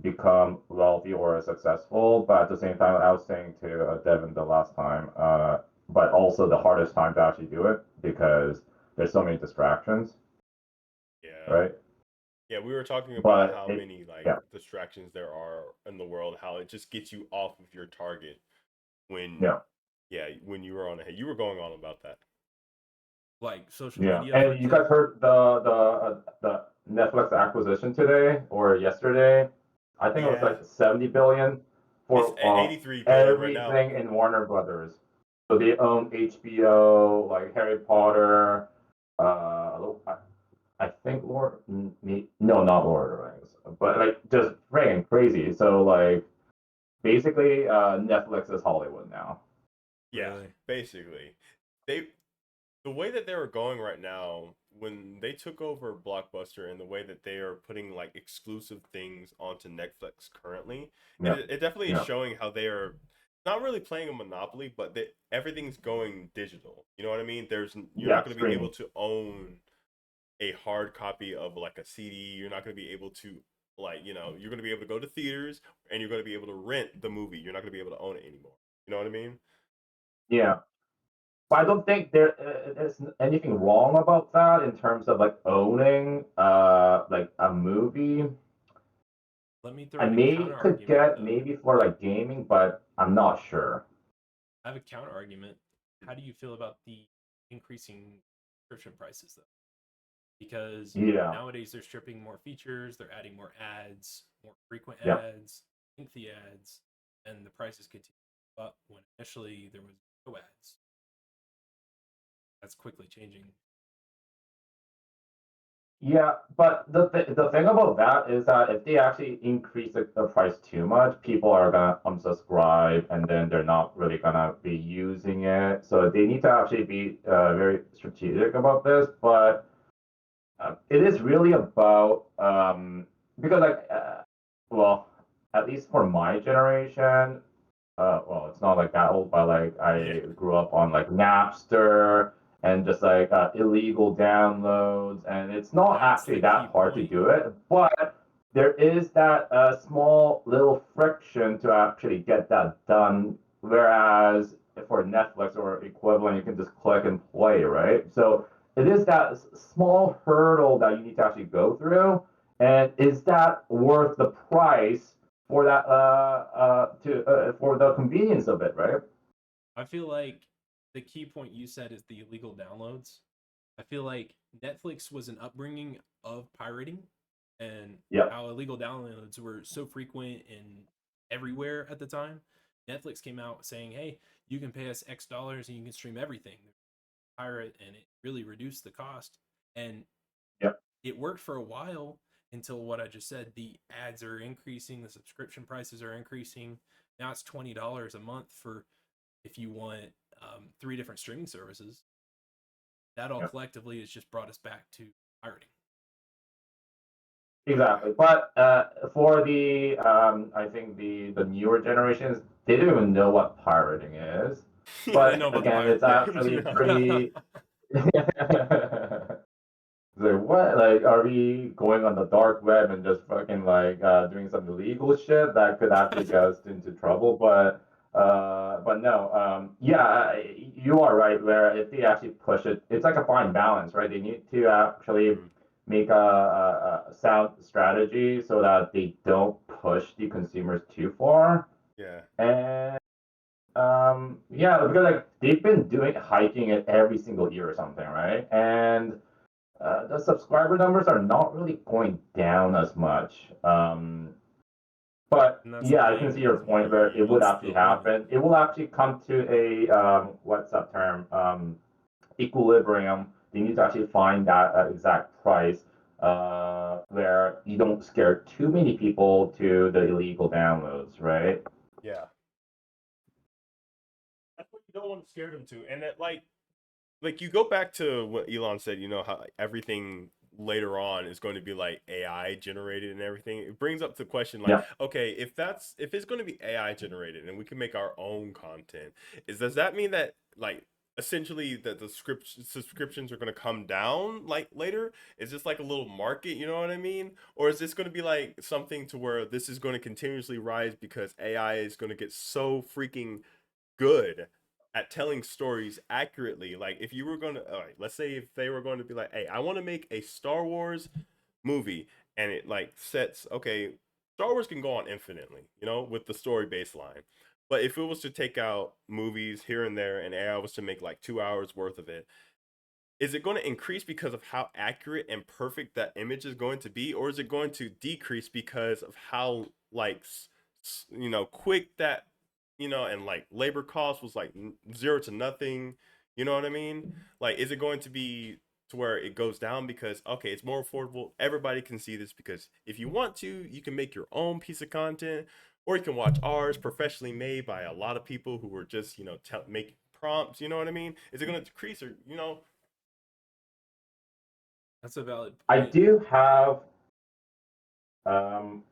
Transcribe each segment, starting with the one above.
become wealthy or successful. But at the same time, I was saying to Devin the last time, but also the hardest time to actually do it because there's so many distractions, Yeah. right? Yeah, we were talking about But how it, many like yeah, distractions there are in the world, how it just gets you off of your target when yeah, when you were on ahead. You were going on about that. Like social yeah. media, for And you guys example. heard the Netflix acquisition today or yesterday? I think it was Yeah. like 70 billion It's for 83 billion right now. everything in Warner Brothers. So they own HBO, like Harry Potter. I think no, not Lord of the Rings, but like just freaking crazy. So like basically, Netflix is Hollywood now. Yeah, Really? basically. They the way that they were going right now when they took over Blockbuster and the way that they are putting like exclusive things onto Netflix currently, Yeah, it definitely is yeah, showing how they are not really playing a monopoly, but that everything's going digital. You know what I mean? You're not yeah. going to be able Streaming. to own a hard copy of like a CD. You're not going to be able to you're going to be able to go to theaters and you're going to be able to rent the movie. You're not going to be able to own it anymore. You know what I mean? Yeah. But I don't think there's anything wrong about that in terms of like owning like a movie. Let me I throw in a may counter could argument get though. maybe for like gaming, but I'm not sure. I have a counter argument. How do you feel about the increasing subscription prices though? Because Yeah, nowadays they're stripping more features, they're adding more ads, more frequent yeah. ads, lengthy ads, and the prices continue up when initially there was no ads. That's quickly changing. Yeah, but the thing about that is that if they actually increase the price too much, people are gonna unsubscribe and then they're not really gonna be using it. So they need to actually be very strategic about this. But it is really about because like well, at least for my generation, well, it's not like that old, but like Yeah. I grew up on like Napster and just like illegal downloads, and it's not That's actually the key that hard to point. do it, but there is that small little friction to actually get that done. Whereas for Netflix or equivalent, you can just click and play, right? So it is that small hurdle that you need to actually go through, and is that worth the price for that to for the convenience of it, right? I feel like the key point you said is the illegal downloads. I feel like Netflix was an upbringing of pirating and Yep. how illegal downloads were so frequent and everywhere at the time. Netflix came out saying, hey, you can pay us X dollars and you can stream everything. Pirate, and it really reduced the cost. And Yep. it worked for a while until what I just said. The ads are increasing, the subscription prices are increasing. Now it's $20 a month for if you want three different streaming services. That all Yep. collectively has just brought us back to pirating. Yeah. Exactly. But for the I think the newer generations, they don't even know what pirating is. Yeah, they But know about the again, it's pirate bay. actually No. pretty. Like what? Like, are we going on the dark web and just fucking like doing some illegal shit that could actually get us into trouble? But no, yeah, you are right. Where if they actually push it, it's like a fine balance, right? They need to actually Mhm. make a sound strategy so that they don't push the consumers too far. Yeah. And yeah, because like they've been doing hiking it every single year or something, right? And the subscriber numbers are not really going down as much. But And that's the yeah, I can thing see your is point where it would what's actually the limit? happen. It will actually come to a what's that term? Equilibrium. They need to actually find that exact price where you don't scare too many people to the illegal downloads, right? Yeah. That's what you don't want to scare them to. And that like you go back to what Elon said, you know, how like, everything later on is going to be like AI generated and everything. It brings up the question like, Yeah. okay, if it's going to be AI generated and we can make our own content, does that mean that like essentially that the subscriptions are going to come down like later? Is this like a little market, you know what I mean? Or is this going to be like something to where this is going to continuously rise because AI is going to get so freaking good at telling stories accurately? Like if you were going to, all right, let's say if they were going to be like, hey, I want to make a Star Wars movie, and it like sets, okay, Star Wars can go on infinitely, you know, with the story baseline. But if it was to take out movies here and there and AI was to make like 2 hours worth of it, is it going to increase because of how accurate and perfect that image is going to be, or is it going to decrease because of how like quick that, and like labor cost was like zero to nothing, you know what I mean? Like, is it going to be to where it goes down because, okay, it's more affordable, everybody can see this, because if you want to, you can make your own piece of content, or you can watch ours professionally made by a lot of people who were just make prompts, you know what I mean? Is it going to decrease, or That's a valid I point. do have kind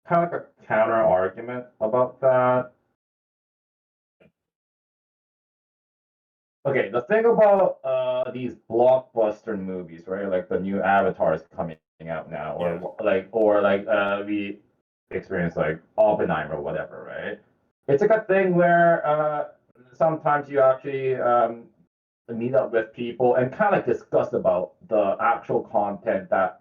of like a counter argument about that. Okay, the thing about these blockbuster movies, right? Like the new Avatars coming out now, Yeah. or we experience like Oppenheimer or whatever, right? It's like a thing where sometimes you actually meet up with people and kind of discuss about the actual content that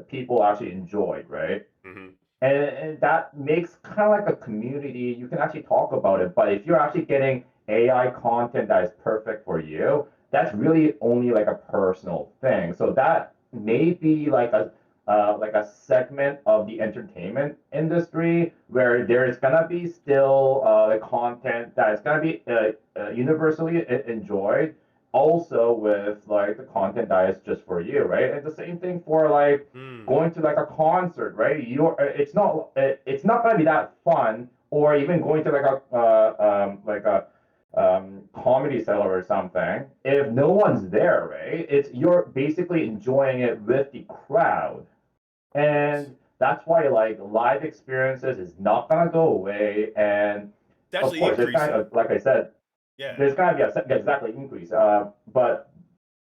people actually enjoyed, right? Mm-hmm. And that makes kind of like a community. You can actually talk about it, but if you're actually getting AI content that is perfect for you, that's really only like a personal thing. So that may be like a segment of the entertainment industry where there is gonna be still the content that is gonna be universally enjoyed, also with like the content that is just for you, right? And the same thing for like Mm. going to like a concert, right? It's not gonna be that fun, or even going to like a comedy cellar or something if no one's there, right? It's you're basically enjoying it with the crowd, Yes. and that's why like live experiences is not gonna go away, and It's of actually course there's kind increasing. of like I said, Yeah. there's gonna be a exactly increase, but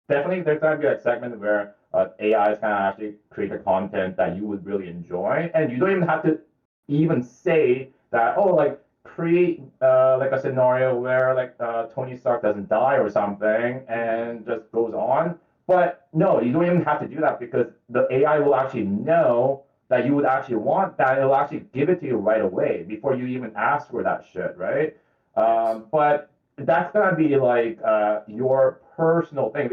definitely there's going to be a segment where AI is going to actually create the content that you would really enjoy, and you don't even have to even say that, oh, like create like a scenario where like Tony Stark doesn't die or something Mm. and just goes on. But no, you don't even have to do that because the AI will actually know that you would actually want that. It'll actually give it to you right away before you even ask for that shit, right? Yes. But that's gonna be like your personal thing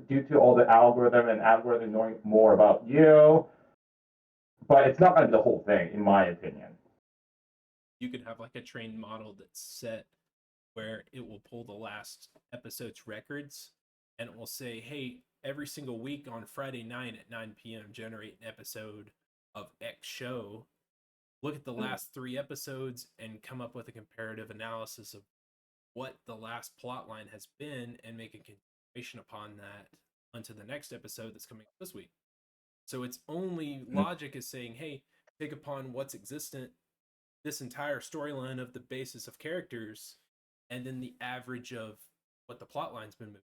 due to all the algorithm knowing more about you. But it's not gonna be the whole thing, in my opinion. You could have like a trained model that's set where it will pull the last episode's records and it will say, hey, every single week on Friday night at 9 p.m., generate an episode of X show. Look at the last 3 episodes and come up with a comparative analysis of what the last plot line has been and make a continuation upon that onto the next episode that's coming this week. So it's only logic is saying, hey, take upon what's existent, this entire storyline of the basis of characters, and then the average of what the plot line's been moving,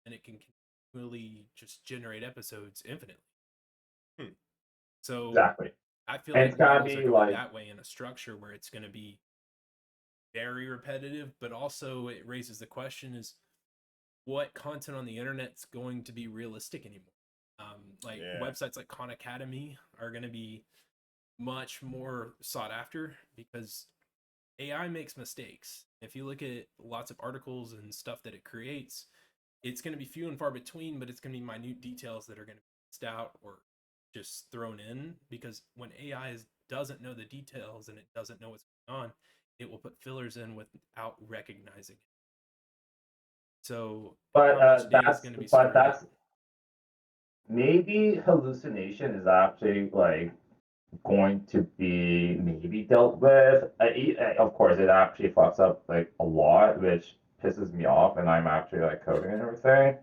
and it can continually just generate episodes infinitely. Hmm. So Exactly, I feel and like it's gotta models are be going like, that way in a structure where it's going to be very repetitive, but also it raises the question is what content on the internet's going to be realistic anymore? Like Yeah. websites like Khan Academy are going to be much more sought after because AI makes mistakes. If you look at lots of articles and stuff that it creates, it's going to be few and far between, but it's going to be minute details that are going to be missed out or just thrown in because when doesn't know the details and it doesn't know what's going on, it will put fillers in without recognizing it. So but how much data is going to be stored in? that's maybe hallucination is actually like going to be maybe dealt with. Of course, it actually fucks up like a lot, which pisses me off, and I'm actually like coding and everything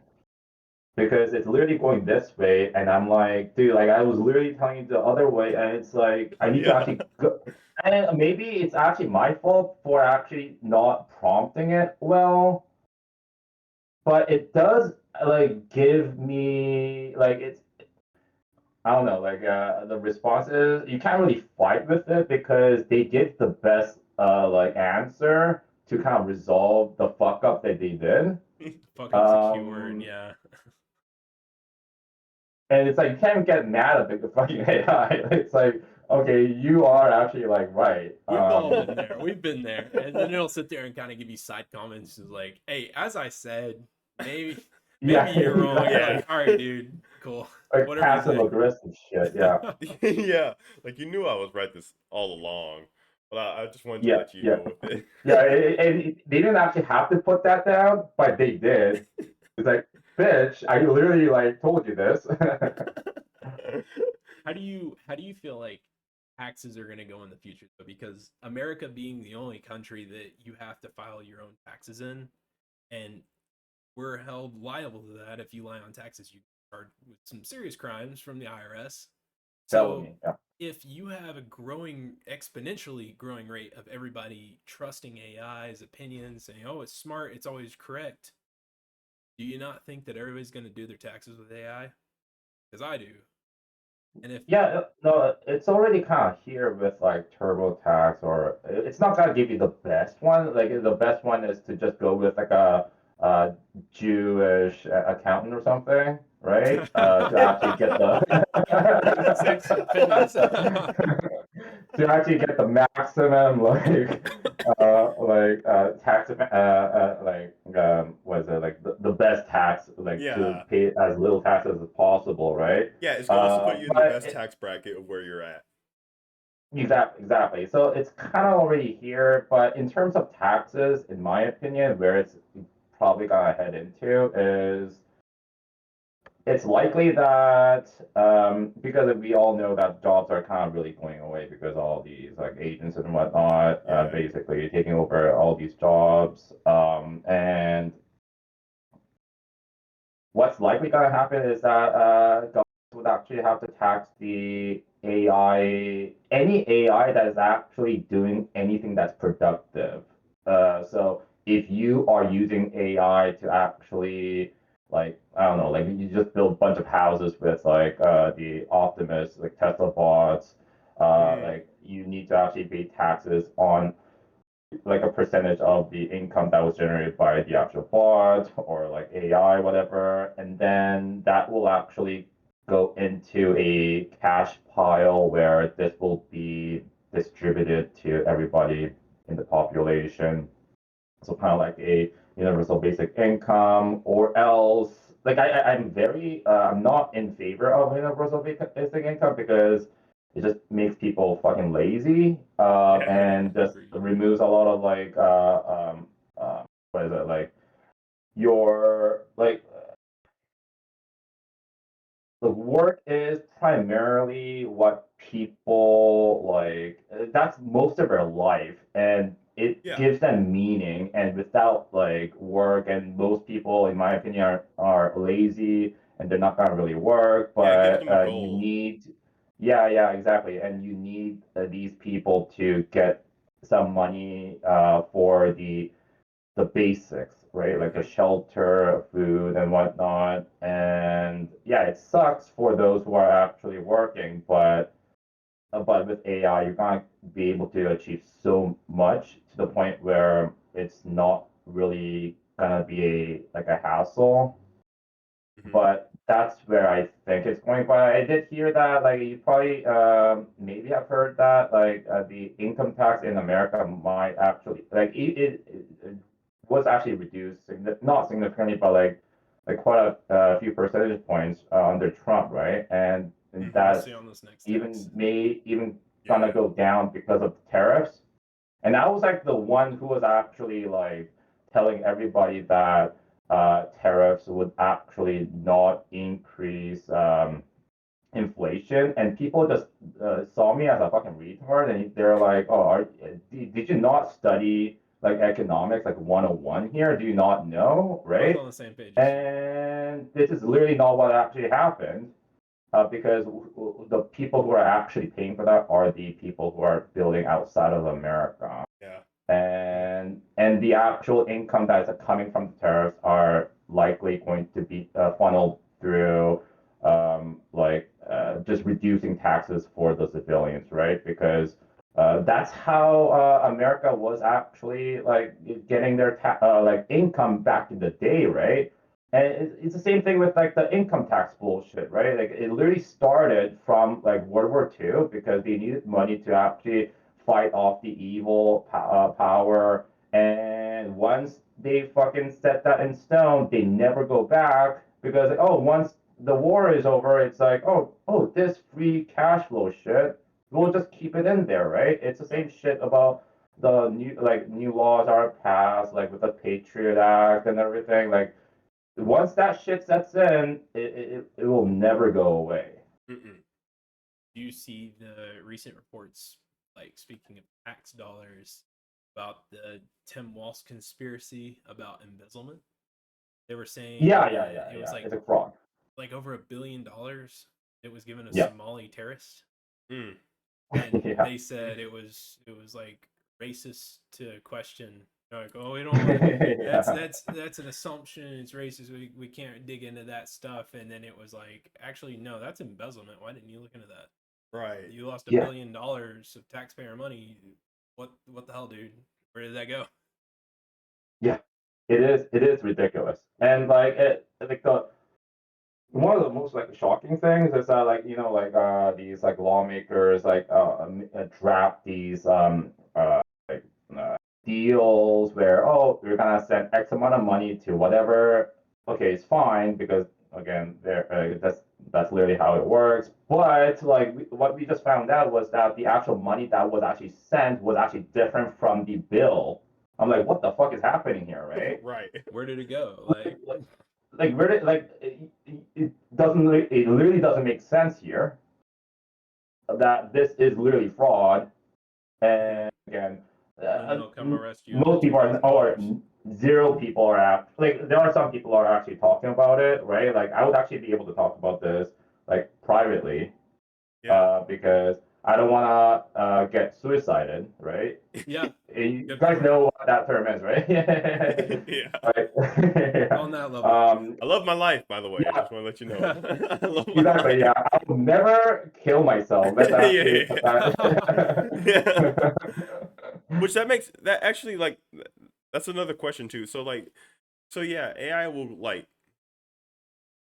because it's literally going this way, and I'm like, dude, like I was literally telling you the other way, and it's like I need to Yeah. actually go. And maybe it's actually my fault for actually not prompting it well. but it does like give me like it's I don't know, like the responses you can't really fight with it because they give the best like answer to kind of resolve the fuck up that they did. Fuck up's a keyword, Um, yeah. and it's like you can't get mad at the fucking AI. It's like, okay, you are actually like right. We've all been there. We've been there. And then it'll sit there and kind of give you side comments like, hey, as I said, maybe Yeah, you're wrong. You're Yeah. like, all right, dude, cool. like Whatever you passive say. aggressive shit. Yeah, Yeah, like you knew I was right this all along, but I just wanted to yeah, let you yeah, go with it. yeah. They didn't actually have to put that down, but they did. It's like, bitch, I literally like told you this. How do you feel like taxes are going to go in the future though? Because America being the only country that you have to file your own taxes in, and we're held liable to that. If you lie on taxes, you are charged with some serious crimes from the IRS. So Felony. Yeah. if you have a exponentially growing rate of everybody trusting AI's opinions, saying, "Oh, it's smart, it's always correct," do you not think that everybody's going to do their taxes with AI? Because I do. And if Yeah, no, it's already kind of here with like TurboTax, or it's not gonna give you the best one. Like the best one is to just go with like a Jewish accountant or something, right? To actually get save some pennies. to actually get the maximum tax what is it like the best tax like to Yeah, pay as little taxes as possible, right? yeah, it's going to put you in the But best tax bracket of where you're at. exactly. So it's kind of already here, but in terms of taxes, in my opinion, where it's probably gonna head into is it's likely that because we all know that jobs are kind of really going away because all these like agents and whatnot Yeah, basically taking over all these jobs. And what's likely going to happen is that governments would actually have to tax the AI, any AI that is actually doing anything that's productive. So if you are using AI to actually, like, I don't know, like you just build a bunch of houses with like the Optimus, like Tesla bots, mm, like you need to actually pay taxes on like a percentage of the income that was generated by the actual bot or like AI, whatever, and then that will actually go into a cash pile where this will be distributed to everybody in the population. So kind of like a universal basic income, or else like I'm not in favor of universal basic income because it just makes people fucking lazy yeah, and just Agreed. removes a lot of like what is it like your like the work is primarily what people like that's most of their life, and it yeah, gives them meaning, and without like work, and most people in my opinion are lazy and they're not gonna really work, yeah. It gives but them a you goal. need yeah exactly, and you need these people to get some money for the basics, right? Like the Hmm. shelter, food, and whatnot. And yeah, it sucks for those who are actually working, but with AI, you're gonna be able to achieve so much to the point where it's not really gonna be a hassle. Hmm. But that's where I think it's going. But I did hear that, like, you probably maybe have heard that, like, the income tax in America might actually, like, it was actually reduced, not significantly, but like quite a few percentage points under Trump, right? And We'll that's see on this next even tax. may even gonna Yeah, go down because of tariffs. And I was like the one who was actually like telling everybody that tariffs would actually not increase inflation, and people just saw me as a fucking retard, and they're like, "Oh, did you not study like economics, like 101 here? Do you not know, We're both on right?" the same page as you. And this is literally not what actually happened because the people who are actually paying for that are the people who are building outside of America, yeah. and the actual income that is coming from the tariffs are likely going to be funneled through just reducing taxes for the civilians, right? Because that's how America was actually like getting their income back in the day, right? And it's the same thing with like the income tax bullshit, right? Like it literally started from like World War II because they needed money to actually fight off the evil power. And once they fucking set that in stone, they never go back because like, oh, once the war is over, it's like, this free cash flow shit, we'll just keep it in there, right? It's the same shit about the new laws are passed, like with the Patriot Act and everything. Like once that shit sets in, it will never go away. Mm-mm. Do you see the recent reports, like speaking of tax dollars, about the Tim Walsh conspiracy about embezzlement? They were saying Yeah. it was It's a fraud. like over $1 billion it was given a Yeah. Somali terrorist. Mm. And Yeah. they said it was like racist to question. They're like, oh, we don't want that's an assumption, it's racist, we can't dig into that stuff. And then it was like, actually no, that's embezzlement. Why didn't you look into that? Right. You lost $1 Yeah. billion of taxpayer money. What the hell, dude? Where did that go? Yeah, it is ridiculous. And like the one of the most like shocking things is that like these like lawmakers draft these like deals where, oh, we're gonna send X amount of money to whatever. Okay, it's fine because again that's literally how it works. But like what we just found out was that the actual money that was actually sent was actually different from the bill. I'm like, what the fuck is happening here, right? Right. Where did it go? Like where did like it doesn't it literally doesn't make sense here that this is literally fraud. And again, And they'll come arrest you. most people are, or $2,000. zero people are like there are some people are actually talking about it, right? Like I would actually be able to talk about this like privately, Yeah. because I don't want to get suicided, right? Yeah. You Good guys point. know what that term is, right? Yeah. Right. On that level. I love my life, by the way. I Yeah. just want to let you know. I love my Exactly. life. Yeah, I will never kill myself. That's actually Yeah. Which that actually like that's another question too. So yeah, AI will like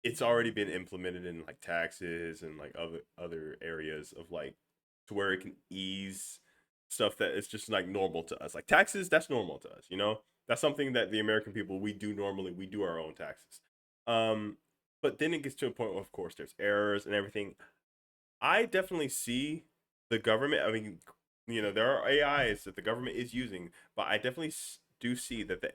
it's already been implemented in like taxes and like other areas of like to where it can ease stuff that is just like normal to us. Like taxes, that's normal to us, you know? That's something that the American people we do normally. We do our own taxes. But then it gets to a point where of course there's errors and everything. I definitely see the government. I mean, there are AIs that the government is using, but I definitely do see that the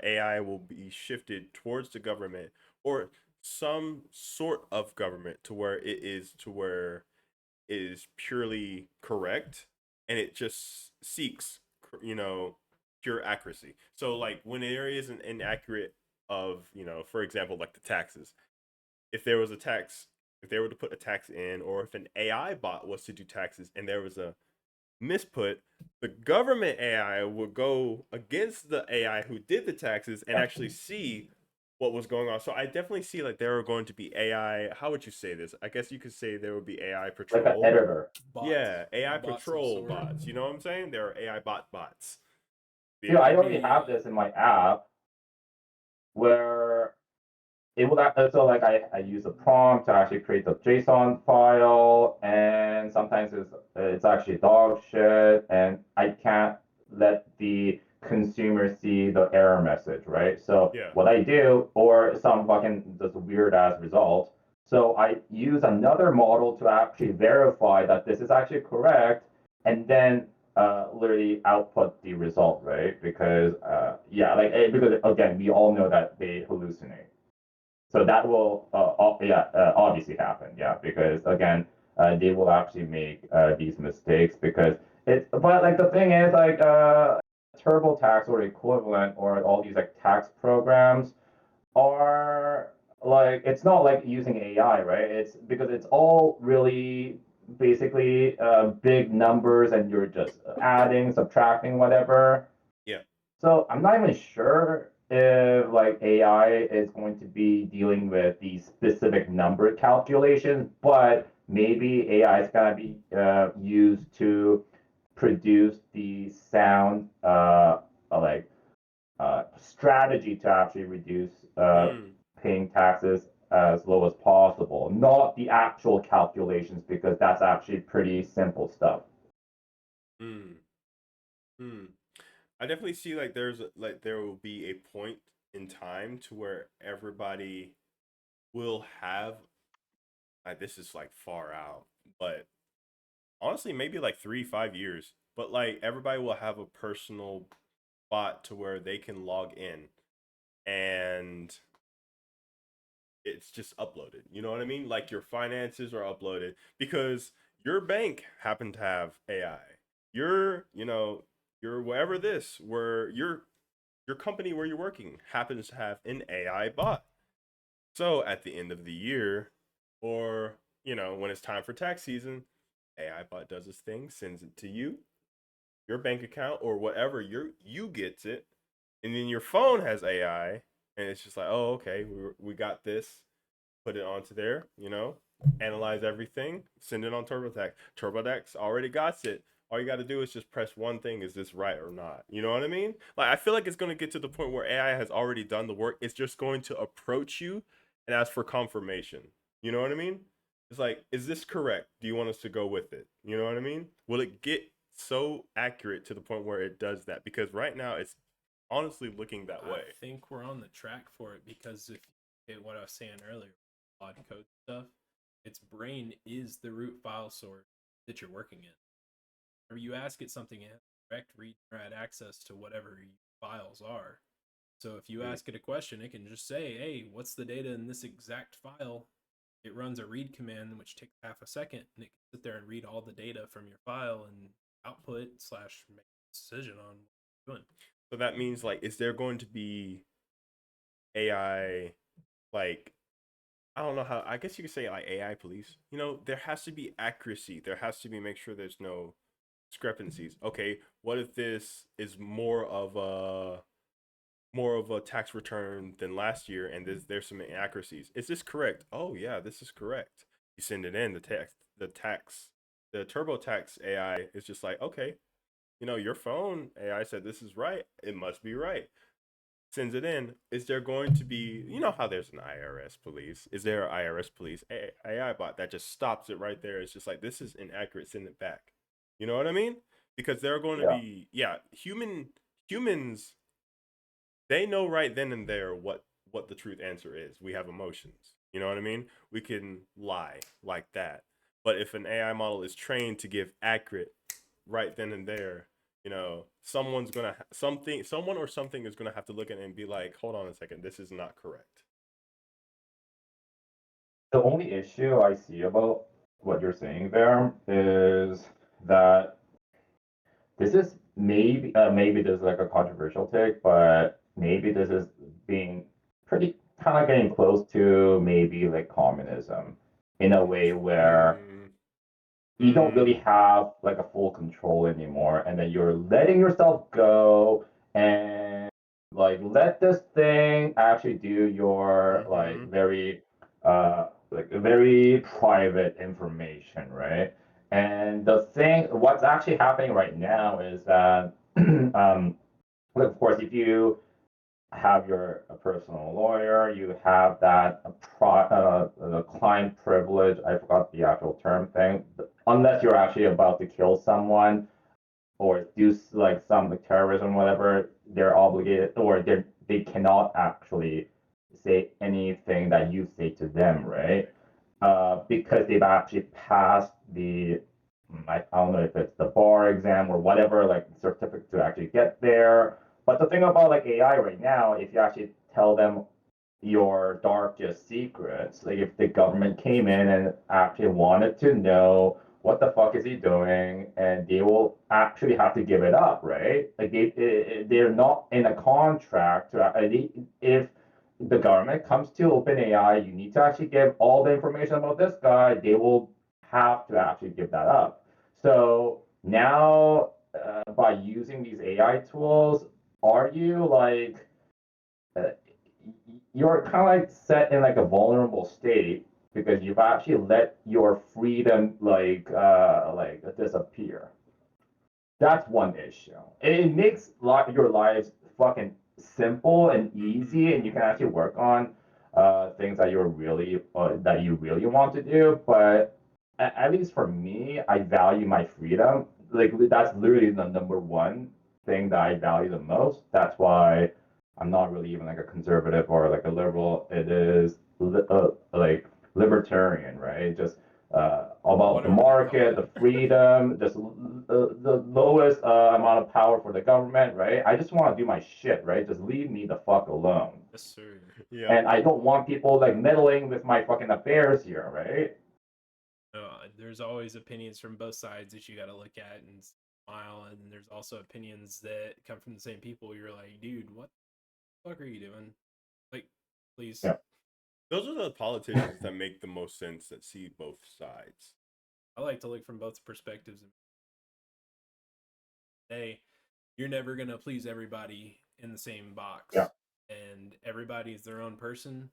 AI will be shifted towards the government or some sort of government to where it is purely correct and it just seeks, pure accuracy. So like when there is an inaccurate of, for example, like the taxes, if there was a tax, if they were to put a tax in, or if an AI bot was to do taxes and there was a misput, the government AI would go against the AI who did the taxes and actually see what was going on. So I definitely see like there are going to be AI. How would you say this? I guess you could say there would be AI like an patrol. editor. Bots. Yeah, AI Bots of patrol sort. bots. You know what I'm saying? There are AI bots. Yeah, I already Maybe, have this in my app where it would so like I use a prompt to actually create the JSON file, and sometimes it's actually dog shit, and I can't let the consumer see the error message, right? So Yeah. what I do, or some fucking just weird ass result. So I use another model to actually verify that this is actually correct, and then literally output the result, right? Because because again, we all know that they hallucinate. So that will obviously happen, yeah, because again, they will actually make these mistakes because it's. But like the thing is, like TurboTax or equivalent or all these like tax programs are like it's not like using AI, right? It's because it's all really basically big numbers and you're just adding, subtracting, whatever. Yeah. So I'm not even sure if like AI is going to be dealing with these specific number calculations, but maybe AI is gonna be used to produce the sound like strategy to actually reduce Mm, paying taxes as low as possible, not the actual calculations, because that's actually pretty simple stuff. mm, mm. I definitely see like like there will be a point in time to where everybody will have like this is like far out, but honestly maybe like 3 5 years. But like everybody will have a personal bot to where they can log in and it's just uploaded. You know what I mean? Like your finances are uploaded because your bank happened to have AI. Your wherever this where your company where you're working happens to have an AI bot. So at the end of the year, or when it's time for tax season, AI bot does its thing, sends it to you, your bank account, or whatever you gets it, and then your phone has AI, and it's just like, oh, okay, we got this, put it onto there, analyze everything, send it on TurboTax. TurboTax already got it. All you got to do is just press one thing: is this right or not? You know what I mean? Like I feel like it's going to get to the point where AI has already done the work. It's just going to approach you and ask for confirmation. You know what I mean? It's like, is this correct? Do you want us to go with it? You know what I mean? Will it get so accurate to the point where it does that? Because right now it's honestly looking that I way. think we're on the track for it because what I was saying earlier, odd code stuff, its brain is the root file source that you're working in. Whenever you ask it something, it has direct read and write access to whatever your files are. So if you ask it a question, it can just say, "Hey, what's the data in this exact file?" It runs a read command, which takes half a second, and it can sit there and read all the data from your file and output slash make a decision on what you're doing. So that means like, is there going to be AI like I don't know how I guess you could say like AI police. There has to be accuracy. There has to be make sure there's no discrepancies. Okay, what if this is more of a tax return than last year and there's some inaccuracies. Is this correct? Oh yeah, this is correct. You send it in, the TurboTax AI is just like, okay, your phone AI said this is right. It must be right. Sends it in. Is there going to be, how there's an IRS police? Is there an IRS police AI bot that just stops it right there? It's just like, this is inaccurate, send it back. You know what I mean? Because they're going to Yeah. be, yeah, humans, they know right then and there what the truth answer is. We have emotions. You know what I mean? We can lie like that. But if an AI model is trained to give accurate right then and there, someone or something is gonna have to look at it and be like, hold on a second, this is not correct. The only issue I see about what you're saying there is that this is maybe this is like a controversial take, but maybe this is being pretty kind of getting close to maybe like communism in a way where Mm, you don't really mm, have like a full control anymore, and then you're letting yourself go and like let this thing actually do your mm-hmm, like very private information, right? And what's actually happening right now is that of course, if you have your a personal lawyer, you have that the client privilege. I forgot the actual term thing. Unless you're actually about to kill someone or do like some like terrorism, whatever, they're obligated or they cannot actually say anything that you say to them, right? Because they've actually passed I don't know if it's the bar exam or whatever, like certificate to actually get there. But the thing about like AI right now, if you actually tell them your darkest secrets, like if the government came in and actually wanted to know what the fuck is he doing, and they will actually have to give it up, right? Like they're not in a contract to if the government comes to OpenAI, you need to actually give all the information about this guy, they will have to actually give that up. So now, by using these AI tools, are you like uh, you're kind of like set in like a vulnerable state because you've actually let your freedom like disappear. That's one issue. It makes your lives fucking simple and easy, and you can actually work on things that that you really want to do. But at least for me, I value my freedom. Like that's literally the number one thing that I value the most. That's why I'm not really even like a conservative or like a liberal. It is like libertarian, right? Just about the Whatever they call market, it. the freedom, just the lowest amount of power for the government, right? I just want to do my shit, right? Just leave me the fuck alone. Yes, sir. Yeah. And I don't want people like meddling with my fucking affairs here, right? There's always opinions from both sides that you got to look at and smile, and there's also opinions that come from the same people. You're like, dude, what the fuck are you doing? Like, please. Yeah. Those are the politicians that make the most sense, that see both sides. I like to look from both perspectives. Hey, you're never gonna please everybody in the same box. Yeah. And everybody is their own person.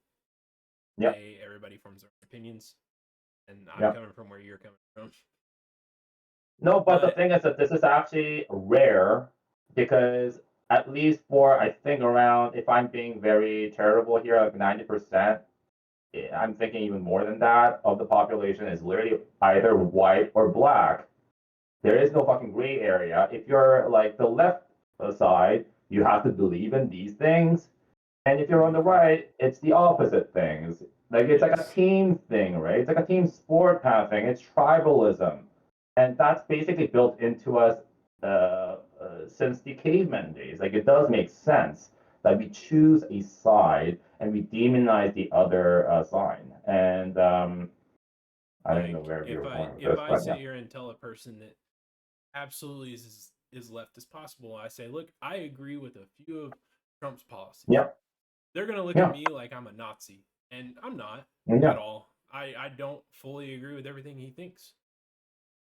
Yeah. Hey, everybody forms their own opinions. And I'm Yeah. coming from where you're coming from. No, but the thing is that this is actually rare because at least for I think around, if I'm being very charitable here, like 90%, I'm thinking even more than that of the population is literally either white or black. There is no fucking gray area. If you're like the left side, you have to believe in these things. And if you're on the right, it's the opposite things. Like it's like a Yes. team thing, right? It's like a team sport kind of thing. It's tribalism. And that's basically built into us since the caveman days. Like it does make sense that we choose a side and we demonize the other side. And I don't know Like where we were going with if this, I but sit yeah. here and tell a person that absolutely is as left as possible, I say, look, I agree with a few of Trump's policies. Yeah. They're gonna look Yeah. at me like I'm a Nazi, and I'm not Yeah. at all. I don't fully agree with everything he thinks.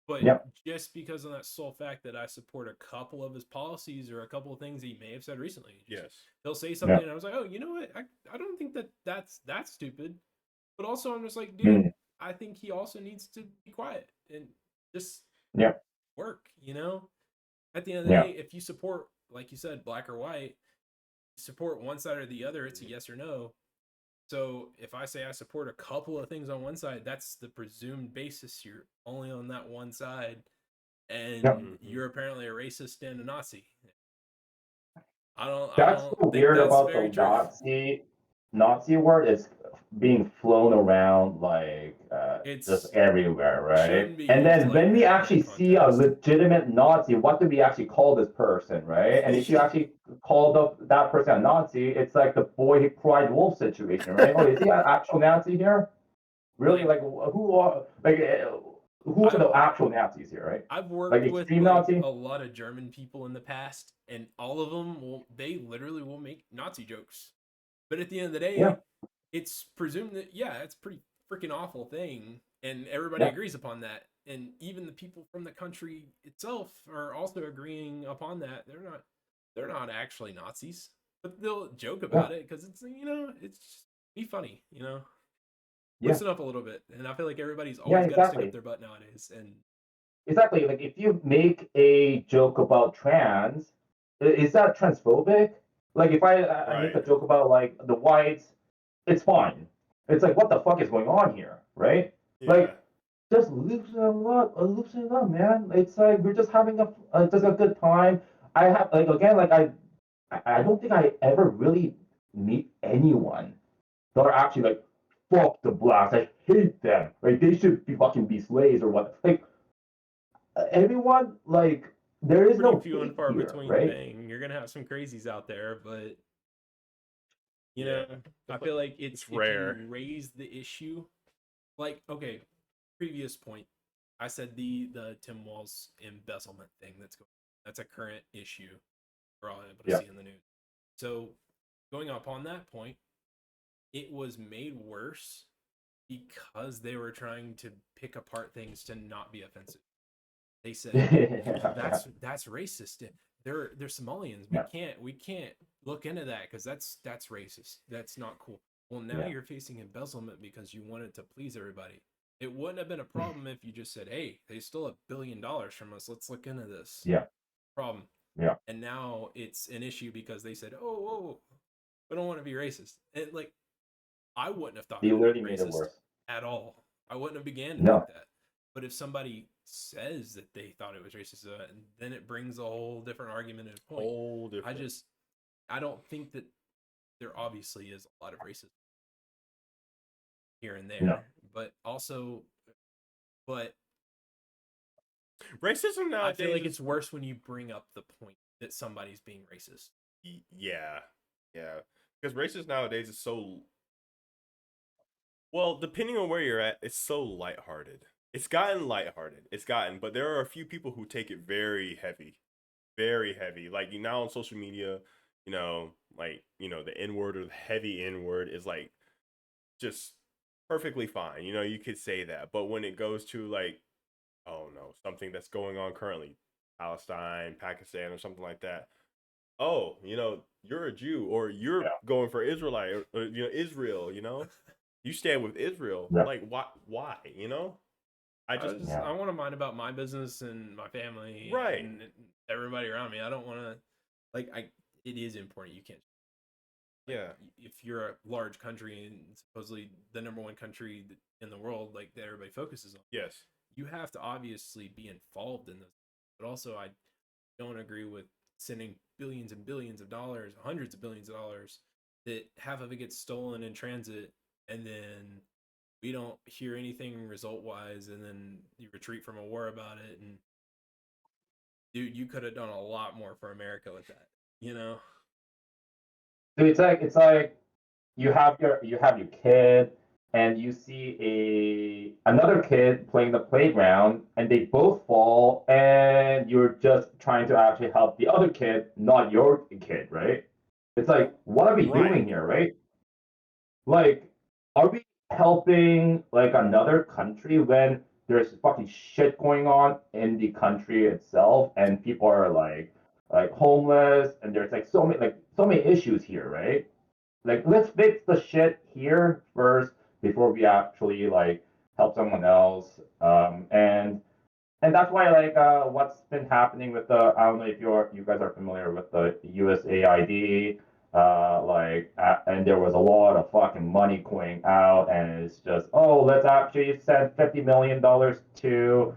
But Yeah. just because of that sole fact that I support a couple of his policies or a couple of things he may have said recently, Yes. he'll say something and I was like, oh, you know what? I don't think that's stupid. But also I'm just like, dude, Mm. I think he also needs to be quiet and just Yeah. work, you know? At the end of the Yeah. day, if you support, like you said, black or white, support one side or the other, it's a yes or no. So if I say I support a couple of things on one side, that's the presumed basis. You're only on that one side, and Yep. you're apparently a racist and a Nazi. I That's don't the think weird that's about very the true. Nazi word is being flown around like just It's everywhere, right? shouldn't be And used then like when we that in actually that see a context. legitimate Nazi, what do we actually call this person, right? And if you actually call that person a Nazi, it's like the boy who cried wolf situation, right? Oh, is he an actual Nazi here? Really? Like who are who are the actual Nazis here, right? I've Like worked with extreme like Nazi? a lot of German people in the past, and all of them they literally will make Nazi jokes. But at the end of the day, Yeah. it's presumed that it's a pretty freaking awful thing, and everybody Yeah. agrees upon that. And even the people from the country itself are also agreeing upon that. They're not actually Nazis, but they'll joke about it because it's it's just be funny, Yeah. loosen up a little bit. And I feel like everybody's Yeah, always got to stick exactly. up their butt nowadays. And Exactly. Like if you make a joke about trans, is that transphobic? Like if I make a Right. joke about like the whites, it's fine. It's like what the fuck is going on here, right? Yeah. Like just loosen it up, man. It's like we're just having just a good time. I have like again like I don't think I ever really meet anyone that are actually like fuck the blacks. I hate them. Like they should be fucking be slaves or what. Like everyone like there is pretty no few and hate far here, between right? thing. You're gonna have some crazies out there, but Yeah. I feel like it's if rare. you raise the issue, like okay, previous point, I said the Tim Walz embezzlement thing that's a current issue we're all able to Yeah. see in the news. So going upon that point, it was made worse because they were trying to pick apart things to not be offensive. They said Yeah. that's racist. They're Somalians. Yeah. We can't look into that because that's racist. That's not cool. Well, now Yeah. you're facing embezzlement because you wanted to please everybody. It wouldn't have been a problem if you just said, "Hey, they stole $1 billion from us. Let's look into this Yeah. problem." Yeah. And now it's an issue because they said, "Oh, I don't want to be racist." And like, I wouldn't have thought They that it literally was made it racist worse. at all. I wouldn't have began to No. think that. But if somebody says that they thought it was racist, then it brings a whole different argument into point. Whole different. I don't think that there obviously is a lot of racism here and there, No. but Racism I feel nowadays like is it's worse when you bring up the point that somebody's being racist. yeah, because racist nowadays is so well, depending on where you're at, it's so lighthearted. It's gotten lighthearted. But there are a few people who take it very heavy, very heavy. Like you now on social media, like the N word or the heavy N word is like just perfectly fine. You could say that, but when it goes to like, oh no, something that's going on currently, Palestine, Pakistan, or something like that. Oh, you're a Jew, or you're Yeah. going for Israelite, or Israel. You stand with Israel. Yeah. Like why? I just Yeah. I want to mind about my business and my family, Right. and everybody around me. I don't want to it is important. You can't. Yeah. If you're a large country and supposedly the number one country in the world, like that everybody focuses on, Yes. you have to obviously be involved in this. But also, I don't agree with sending billions and billions of dollars, hundreds of billions of dollars, that half of it gets stolen in transit, and then we don't hear anything result wise, and then you retreat from a war about it. And dude, you could have done a lot more for America with that, So it's like you have your kid and you see another kid playing the playground and they both fall and you're just trying to actually help the other kid, not your kid, right? It's like, what are we Right. doing here, right? Like, are we helping like another country when there's fucking shit going on in the country itself and people are like homeless and there's like so many issues here, right? Like, let's fix the shit here first before we actually like help someone else. And that's why what's been happening with the, I don't know if you guys are familiar with the USAID, and there was a lot of fucking money going out and it's just, oh, let's actually send $50 million to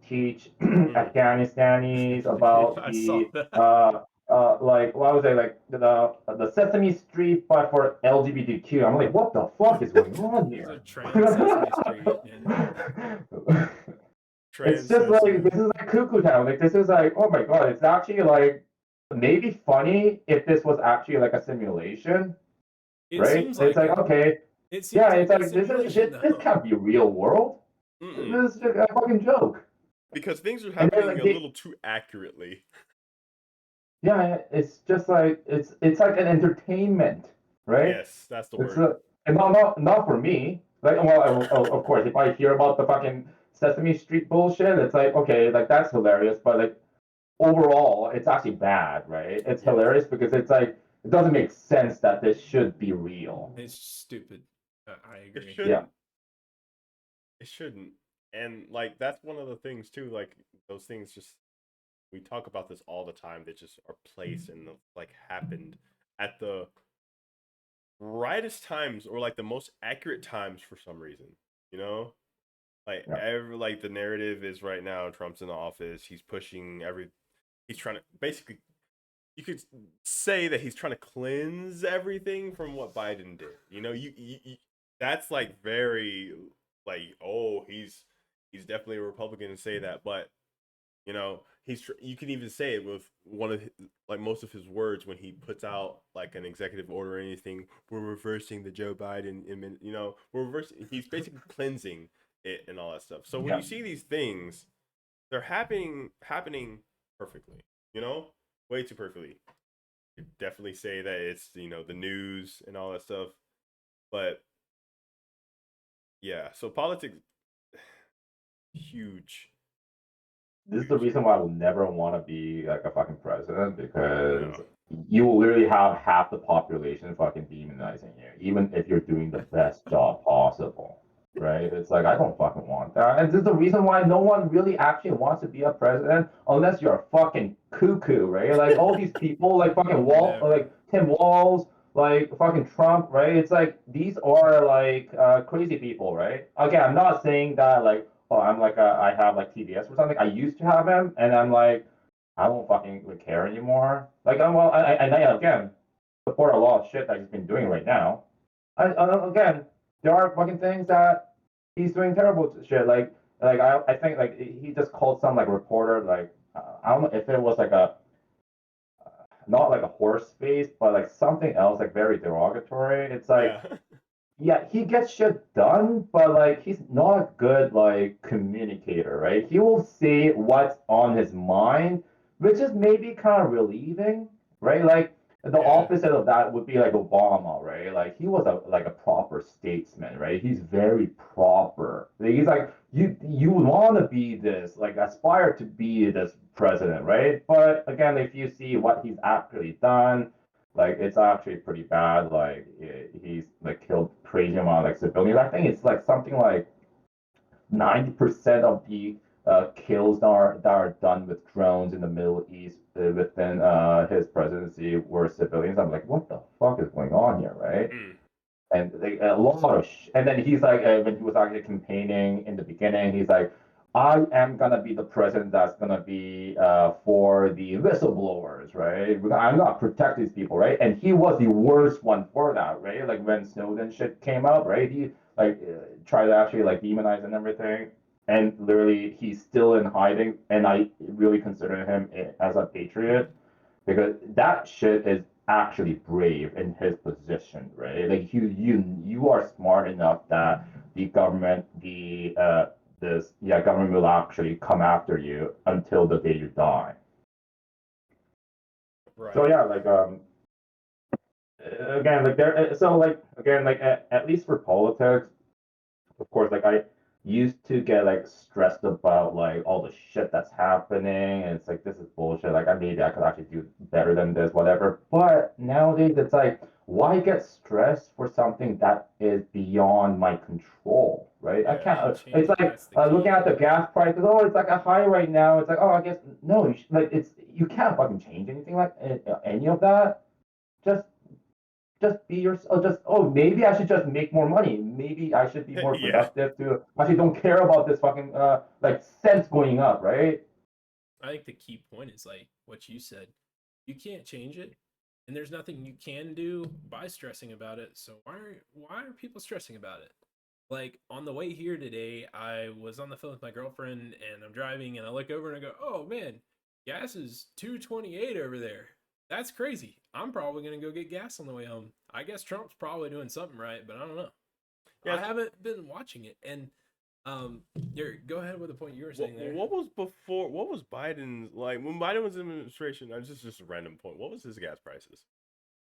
teach Afghanistanis about I saw the that. like what was it, like the Sesame Street but for LGBTQ. I'm like, what the fuck is going on There's a here? trans Sesame Street, and It's Trans just like, Sesame. this is like cuckoo town. Like, this is like, oh my god, it's actually like maybe funny if this was actually like a simulation, it right? seems It's like like, it. okay, It seems yeah, like it's a like simulation, this though. can't be real world. Mm-mm. This is just a fucking joke. Because things are And then happening like a little too accurately. yeah, it's just like it's like an entertainment, right? Yes, that's the It's word. and not for me. Like, well, of course, if I hear about the fucking Sesame Street bullshit, it's like, okay, like that's hilarious, but like overall, it's actually bad, right? It's Yes. hilarious because it's like it doesn't make sense that this should be real. It's stupid. I It agree. shouldn't. Yeah. It shouldn't. And like that's one of the things too, like those things just we talk about this all the time that just are placed and like happened at the rightest times or like the most accurate times for some reason, you know? Like Yeah. like the narrative is right now Trump's in the office, he's pushing he's trying to basically you could say that he's trying to cleanse everything from what Biden did. You that's like very like, oh, he's definitely a Republican and say that, but you can even say it with one of like most of his words when he puts out like an executive order or anything. We're reversing the Joe Biden, we're reversing. He's basically cleansing it and all that stuff. So when Yeah. you see these things, they're happening perfectly. Way too perfectly. You definitely say that it's the news and all that stuff, but yeah. So politics, huge. This is the reason why I will never want to be like a fucking president because No. you will literally have half the population fucking demonizing you, even if you're doing the best job possible, right? It's like I don't fucking want that, and this is the reason why no one really actually wants to be a president unless you're a fucking cuckoo, right? Like all these people, like fucking like Tim Walz, like fucking Trump, right? It's like these are like crazy people, right? Again, I'm not saying that like oh I'm like I have like TBS or something. I used to have him, and I'm like I don't fucking care anymore. Like, well, I again support a lot of shit that he's been doing right now. Again, there are fucking things that he's doing terrible shit. Like I think like he just called some like reporter like I don't know if it was like a not like a horse face, but like something else like very derogatory. It's like Yeah. yeah, he gets shit done, but like he's not a good like communicator, right? He will say what's on his mind, which is maybe kind of relieving, right? Like the Yeah. opposite of that would be like Obama, right? Like he was a proper statesman, right? He's very proper. He's like you want to be this, like aspire to be this president, right? But again, if you see what he's actually done like it's actually pretty bad. Like he's like killed crazy amount of like civilians. I think it's like something like 90% of the kills that are done with drones in the Middle East within his presidency were civilians. I'm like, what the fuck is going on here, right? Mm. And like, a lot of and then he's like when he was actually campaigning in the beginning he's like I am gonna be the president that's gonna be for the whistleblowers, right? I'm gonna protect these people, right? And he was the worst one for that, right? Like when Snowden shit came out, right? He like tried to actually like demonize and everything, and literally he's still in hiding. And I really consider him as a patriot because that shit is actually brave in his position, right? Like you are smart enough that the government, government will actually come after you until the day you die. Right. So yeah, like again, like there, so like again, like at least for politics, of course, like I used to get like stressed about like all the shit that's happening, and it's like this is bullshit. Like I maybe I could actually do better than this, whatever. But nowadays, it's like why get stressed for something that is beyond my control, right? I Yeah. can't. Change It's it, like that's the key. looking at the gas prices. Oh, it's like a high right now. It's like oh, I guess no. Like it's you can't fucking change anything like any of that. Just just be yourself. Just oh, maybe I should just make more money. Maybe I should be more Yeah. productive to actually don't care about this fucking like cents going up, right? I think the key point is like what you said. You can't change it, and there's nothing you can do by stressing about it. So why are people stressing about it? Like on the way here today, I was on the phone with my girlfriend, and I'm driving, and I look over and I go, "Oh man, gas is 2.28 over there. That's crazy. I'm probably gonna go get gas on the way home. I guess Trump's probably doing something right, but I don't know. I Yeah. haven't been watching it, and here, go ahead with the point you were saying there. What was before? What was Biden's like when Biden was in administration? Just a random point. What was his gas prices?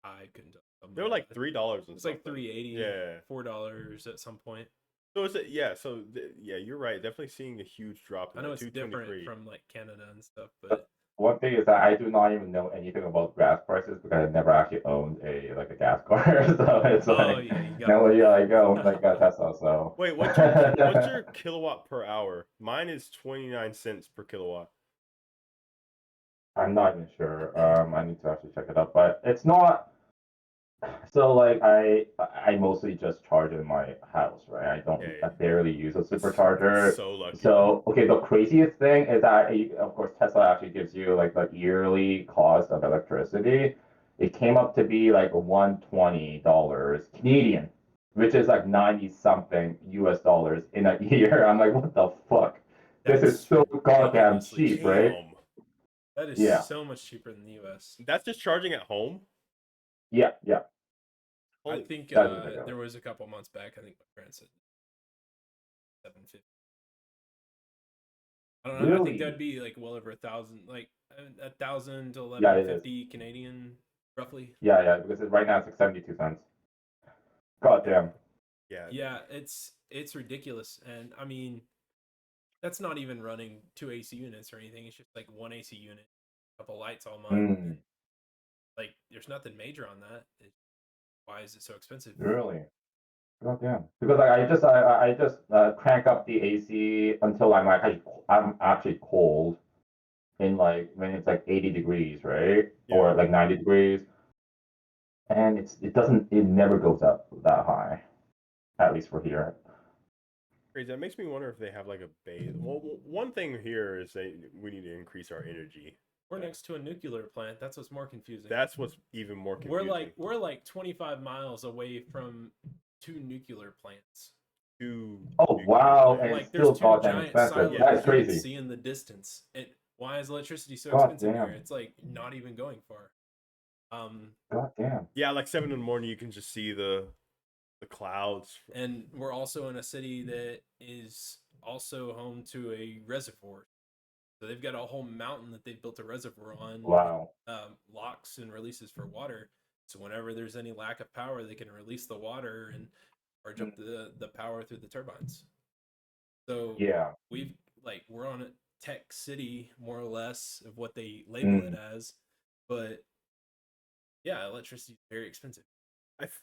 I couldn't tell. They were like $3 and It's like something. $3.80, Yeah. $4 at some point. So it's yeah. So yeah, you're right. Definitely seeing a huge drop in I know that it's different from like Canada and stuff, but One thing is that I do not even know anything about gas prices because I never actually owned a gas car. So it's oh like yeah, you got now it. yeah, like I own like a Tesla. So Wait, what's your kilowatt per hour? Mine is 29 cents per kilowatt. I'm not even sure. I need to actually check it up, but it's not. So like I mostly just charge in my house, right? I barely use a supercharger. So lucky. So okay, the craziest thing is that of course Tesla actually gives you like the yearly cost of electricity. It came up to be like $120 Canadian, which is like 90 something US dollars in a year. I'm like, what the fuck? This is That's so goddamn ridiculously cheap, right? Damn. That is Yeah. so much cheaper than the US. That's just charging at home. Yeah, yeah. I Holy think That is ridiculous. there was a couple months back. I think my parents said 750. I don't know. I think Really? that'd be like well over 1,000, like 1,000 to Yeah, it is. 1,150 Canadian, roughly. Yeah, because right now it's like 72 cents. God damn. Yeah. Yeah, it's ridiculous, and I mean, that's not even running 2 AC units or anything. It's just like one AC unit, a couple lights all month. Mm. Like, there's nothing major on that. Why is it so expensive? Really? God damn. Because I just crank up the AC until I'm actually cold in like when it's like 80 degrees, right? Yeah. Or like 90 degrees. And it never goes up that high, at least for here. Crazy. That makes me wonder if they have like a base. Well, one thing here is we need to increase our energy. We're next to a nuclear plant. That's what's more confusing. That's what's even more confusing. We're like 25 miles away from 2 nuclear plants. Oh wow, and Like, it's there's still 2 goddamn giant expensive. silos That's you can crazy. see in the distance. Why is electricity so God expensive here? damn. It's like not even going far. God damn. Yeah, like 7 in the morning, you can just see the clouds. And we're also in a city that is also home to a reservoir. So they've got a whole mountain that they've built a reservoir on. Wow. Locks and releases for water. So whenever there's any lack of power, they can release the water and charge up the power through the turbines. So Yeah. we're on a tech city, more or less, of what they label it as. But yeah, electricity is very expensive.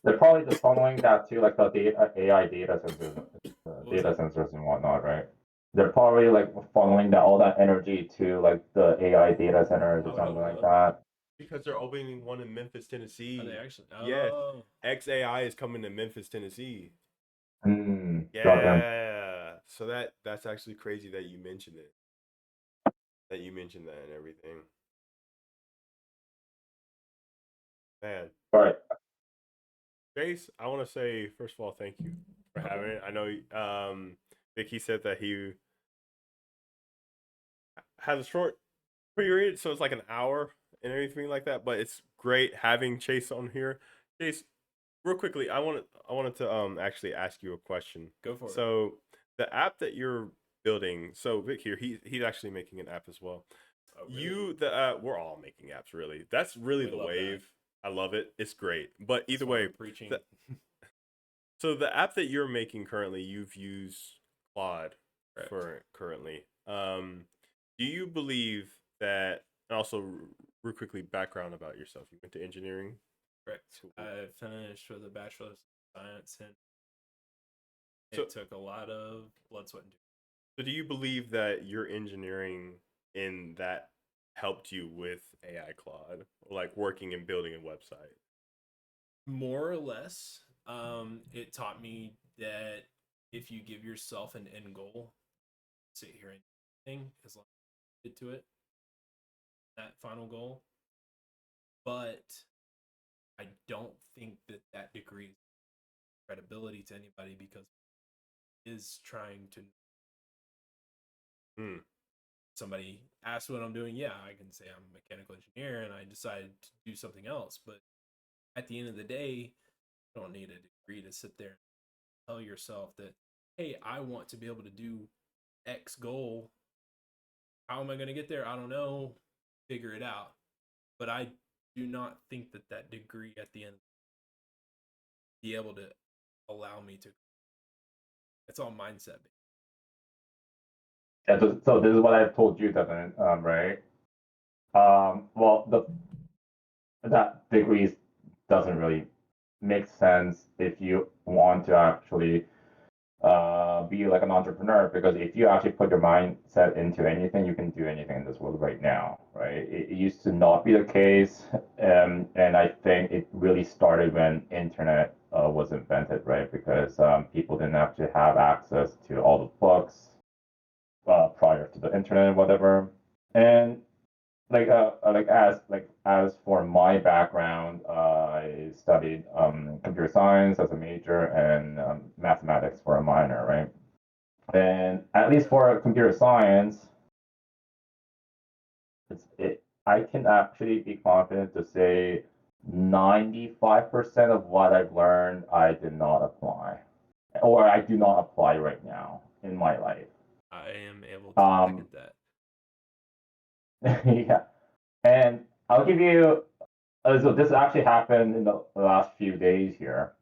They're probably just funneling that to like the AI data sensors and whatnot, right? They're probably like funneling all that energy to like the AI data centers or something like that. Because they're opening one in Memphis, Tennessee. Are they actually? Yeah. XAI is coming to Memphis, Tennessee. Goddamn. Yeah. So that's actually crazy that you mentioned it. That you mentioned that and everything. Man. All right. Chase, I want to say first of all, thank you for having it. I know Vicky said that he has a short period, so it's like an hour and everything like that. But it's great having Chase on here. Chase, real quickly, I wanted to actually ask you a question. Go for it. So the app that you're building, so Vic here, he's actually making an app as well. Oh, really? We're all making apps, really. That's really the wave. That. I love it. It's great. But either way, preaching. So the app that you're making currently, you've used Claude for currently. Do you believe that? And also, real quickly, background about yourself. You went to engineering. Correct. Cool. I finished with a bachelor's of science, and it took a lot of blood, sweat, and tears. So, do you believe that your engineering in that helped you with AI Claude, like working and building a website? More or less. It taught me that if you give yourself an end goal, sit here and think as long as you get to it, that final goal. But I don't think that degree is credibility to anybody, because it is trying to. Somebody asks what I'm doing, yeah, I can say I'm a mechanical engineer and I decided to do something else. But at the end of the day, you don't need a degree to sit there and tell yourself that, hey, I want to be able to do X goal. How am I going to get there? I don't know. Figure it out. But I do not think that degree at the end be able to allow me to. It's all mindset. Yeah, so this is what I've told you, Devin, right? Well, that degree doesn't really make sense if you want to actually be like an entrepreneur, because if you actually put your mindset into anything, you can do anything in this world right now, right? It used to not be the case, and I think it really started when internet was invented, right? Because people didn't actually have access to all the books prior to the internet and whatever. And as for my background, I studied computer science as a major and mathematics for a minor, right? And at least for computer science, I can actually be confident to say 95% of what I've learned I did not apply, or I do not apply right now in my life. I am able to second that. Yeah, and I'll give you. So this actually happened in the last few days here.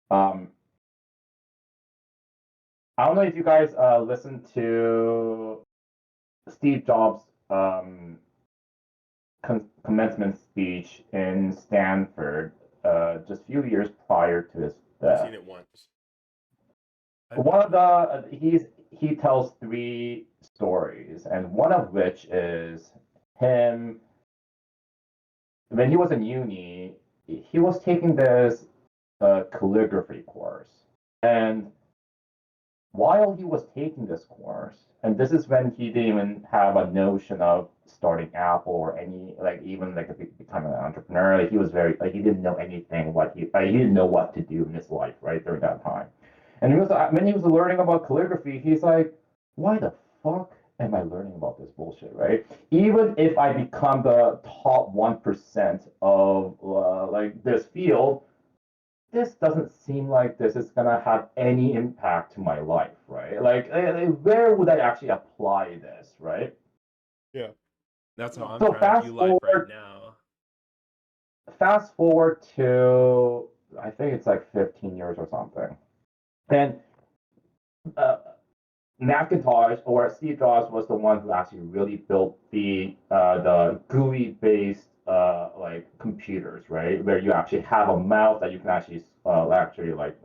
I don't know if you guys listened to Steve Jobs' commencement speech in Stanford just a few years prior to his I've death. seen it once. One of the he tells three stories, and one of which is him when he was in uni. He was taking this calligraphy course, and while he was taking this course, and this is when he didn't even have a notion of starting Apple or any like even like becoming an entrepreneur. Like he was very like he didn't know anything what he didn't know what to do in his life right during that time. And he was when he was learning about calligraphy, he's like, why the fuck am I learning about this bullshit, right? Even if I become the top 1% of like this field, this doesn't seem like this is gonna have any impact to my life, right? Like, where would I actually apply this, right? Yeah. That's how I'm So trying to view life right now. Fast forward to I think it's like 15 years or something, and uh, Macintosh or Steve Jobs was the one who actually really built the GUI based like computers, right? Where you actually have a mouse that you can actually like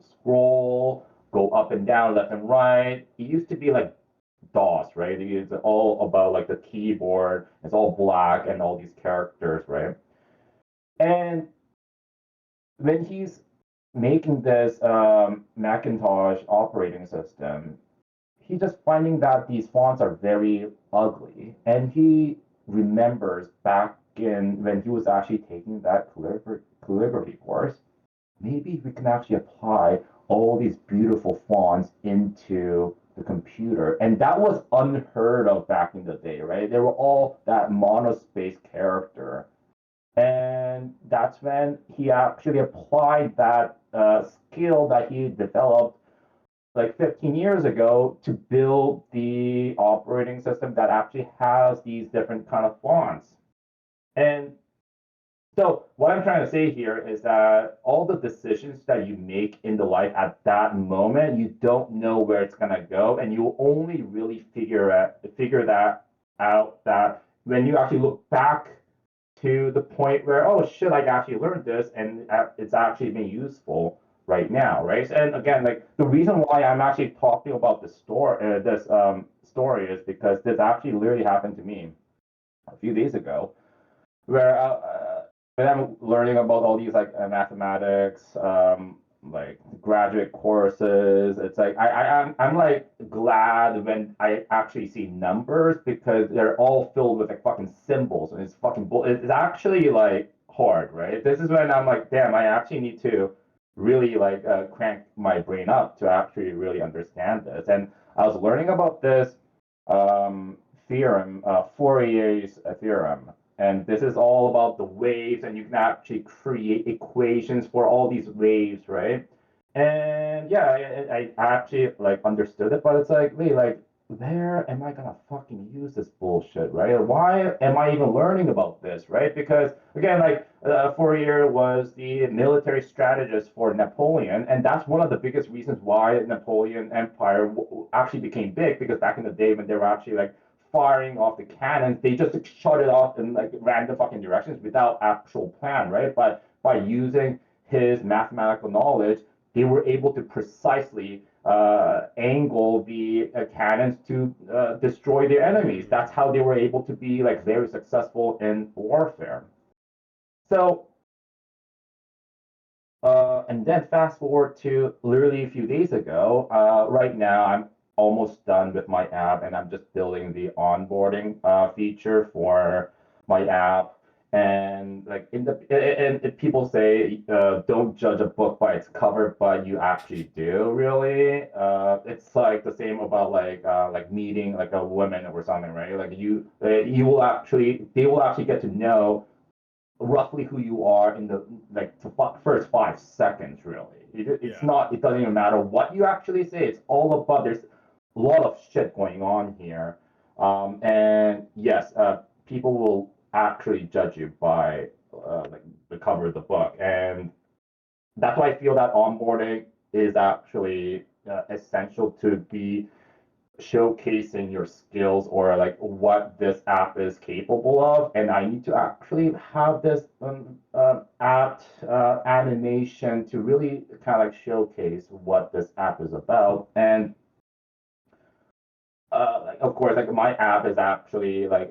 scroll, go up and down, left and right. It used to be like DOS, right? It's all about like the keyboard. It's all black and all these characters, right? And when he's making this Macintosh operating system, he's just finding that these fonts are very ugly. And he remembers back in when he was actually taking that calligraphy course, maybe we can actually apply all these beautiful fonts into the computer. And that was unheard of back in the day, right? They were all that monospace character. And that's when he actually applied that skill that he developed like 15 years ago to build the operating system that actually has these different kind of fonts. And so what I'm trying to say here is that all the decisions that you make in the life at that moment, you don't know where it's gonna go, and you only really figure that out that when you actually look back to the point where, oh shit, I actually learned this and it's actually been useful right now, right? And again, like the reason why I'm actually talking about this story is because this actually literally happened to me a few days ago, where when I'm learning about all these like mathematics, like graduate courses, it's like I'm like glad when I actually see numbers because they're all filled with like fucking symbols and it's fucking it's actually like hard, right? This is when I'm like, damn, I actually need to really like crank my brain up to actually really understand this. And I was learning about this um, theorem, Fourier's theorem, and this is all about the waves, and you can actually create equations for all these waves, right? And yeah, I actually like understood it, but it's like, wait, like, where am I gonna fucking use this bullshit, right? Why am I even learning about this, right? Because again, like, Fourier was the military strategist for Napoleon, and that's one of the biggest reasons why Napoleon Empire actually became big. Because back in the day when they were actually like firing off the cannons, they just shut it off in like random fucking directions without actual plan, right? But by using his mathematical knowledge, they were able to precisely angle the cannons to destroy their enemies. That's how they were able to be like very successful in warfare. So, and then fast forward to literally a few days ago. Right now, I'm almost done with my app, and I'm just building the onboarding feature for my app. And like and people say, don't judge a book by its cover, but you actually do really. It's like the same about like meeting like a woman or something, right? Like you will actually they will actually get to know roughly who you are in the like first 5 seconds really. It's Yeah. not, it doesn't even matter what you actually say. It's all about, there's a lot of shit going on here. And yes, people will actually judge you by like the cover of the book, and that's why I feel that onboarding is actually essential to be showcasing your skills or like what this app is capable of, and I need to actually have this app animation to really kind of like showcase what this app is about. And like, of course, like my app is actually like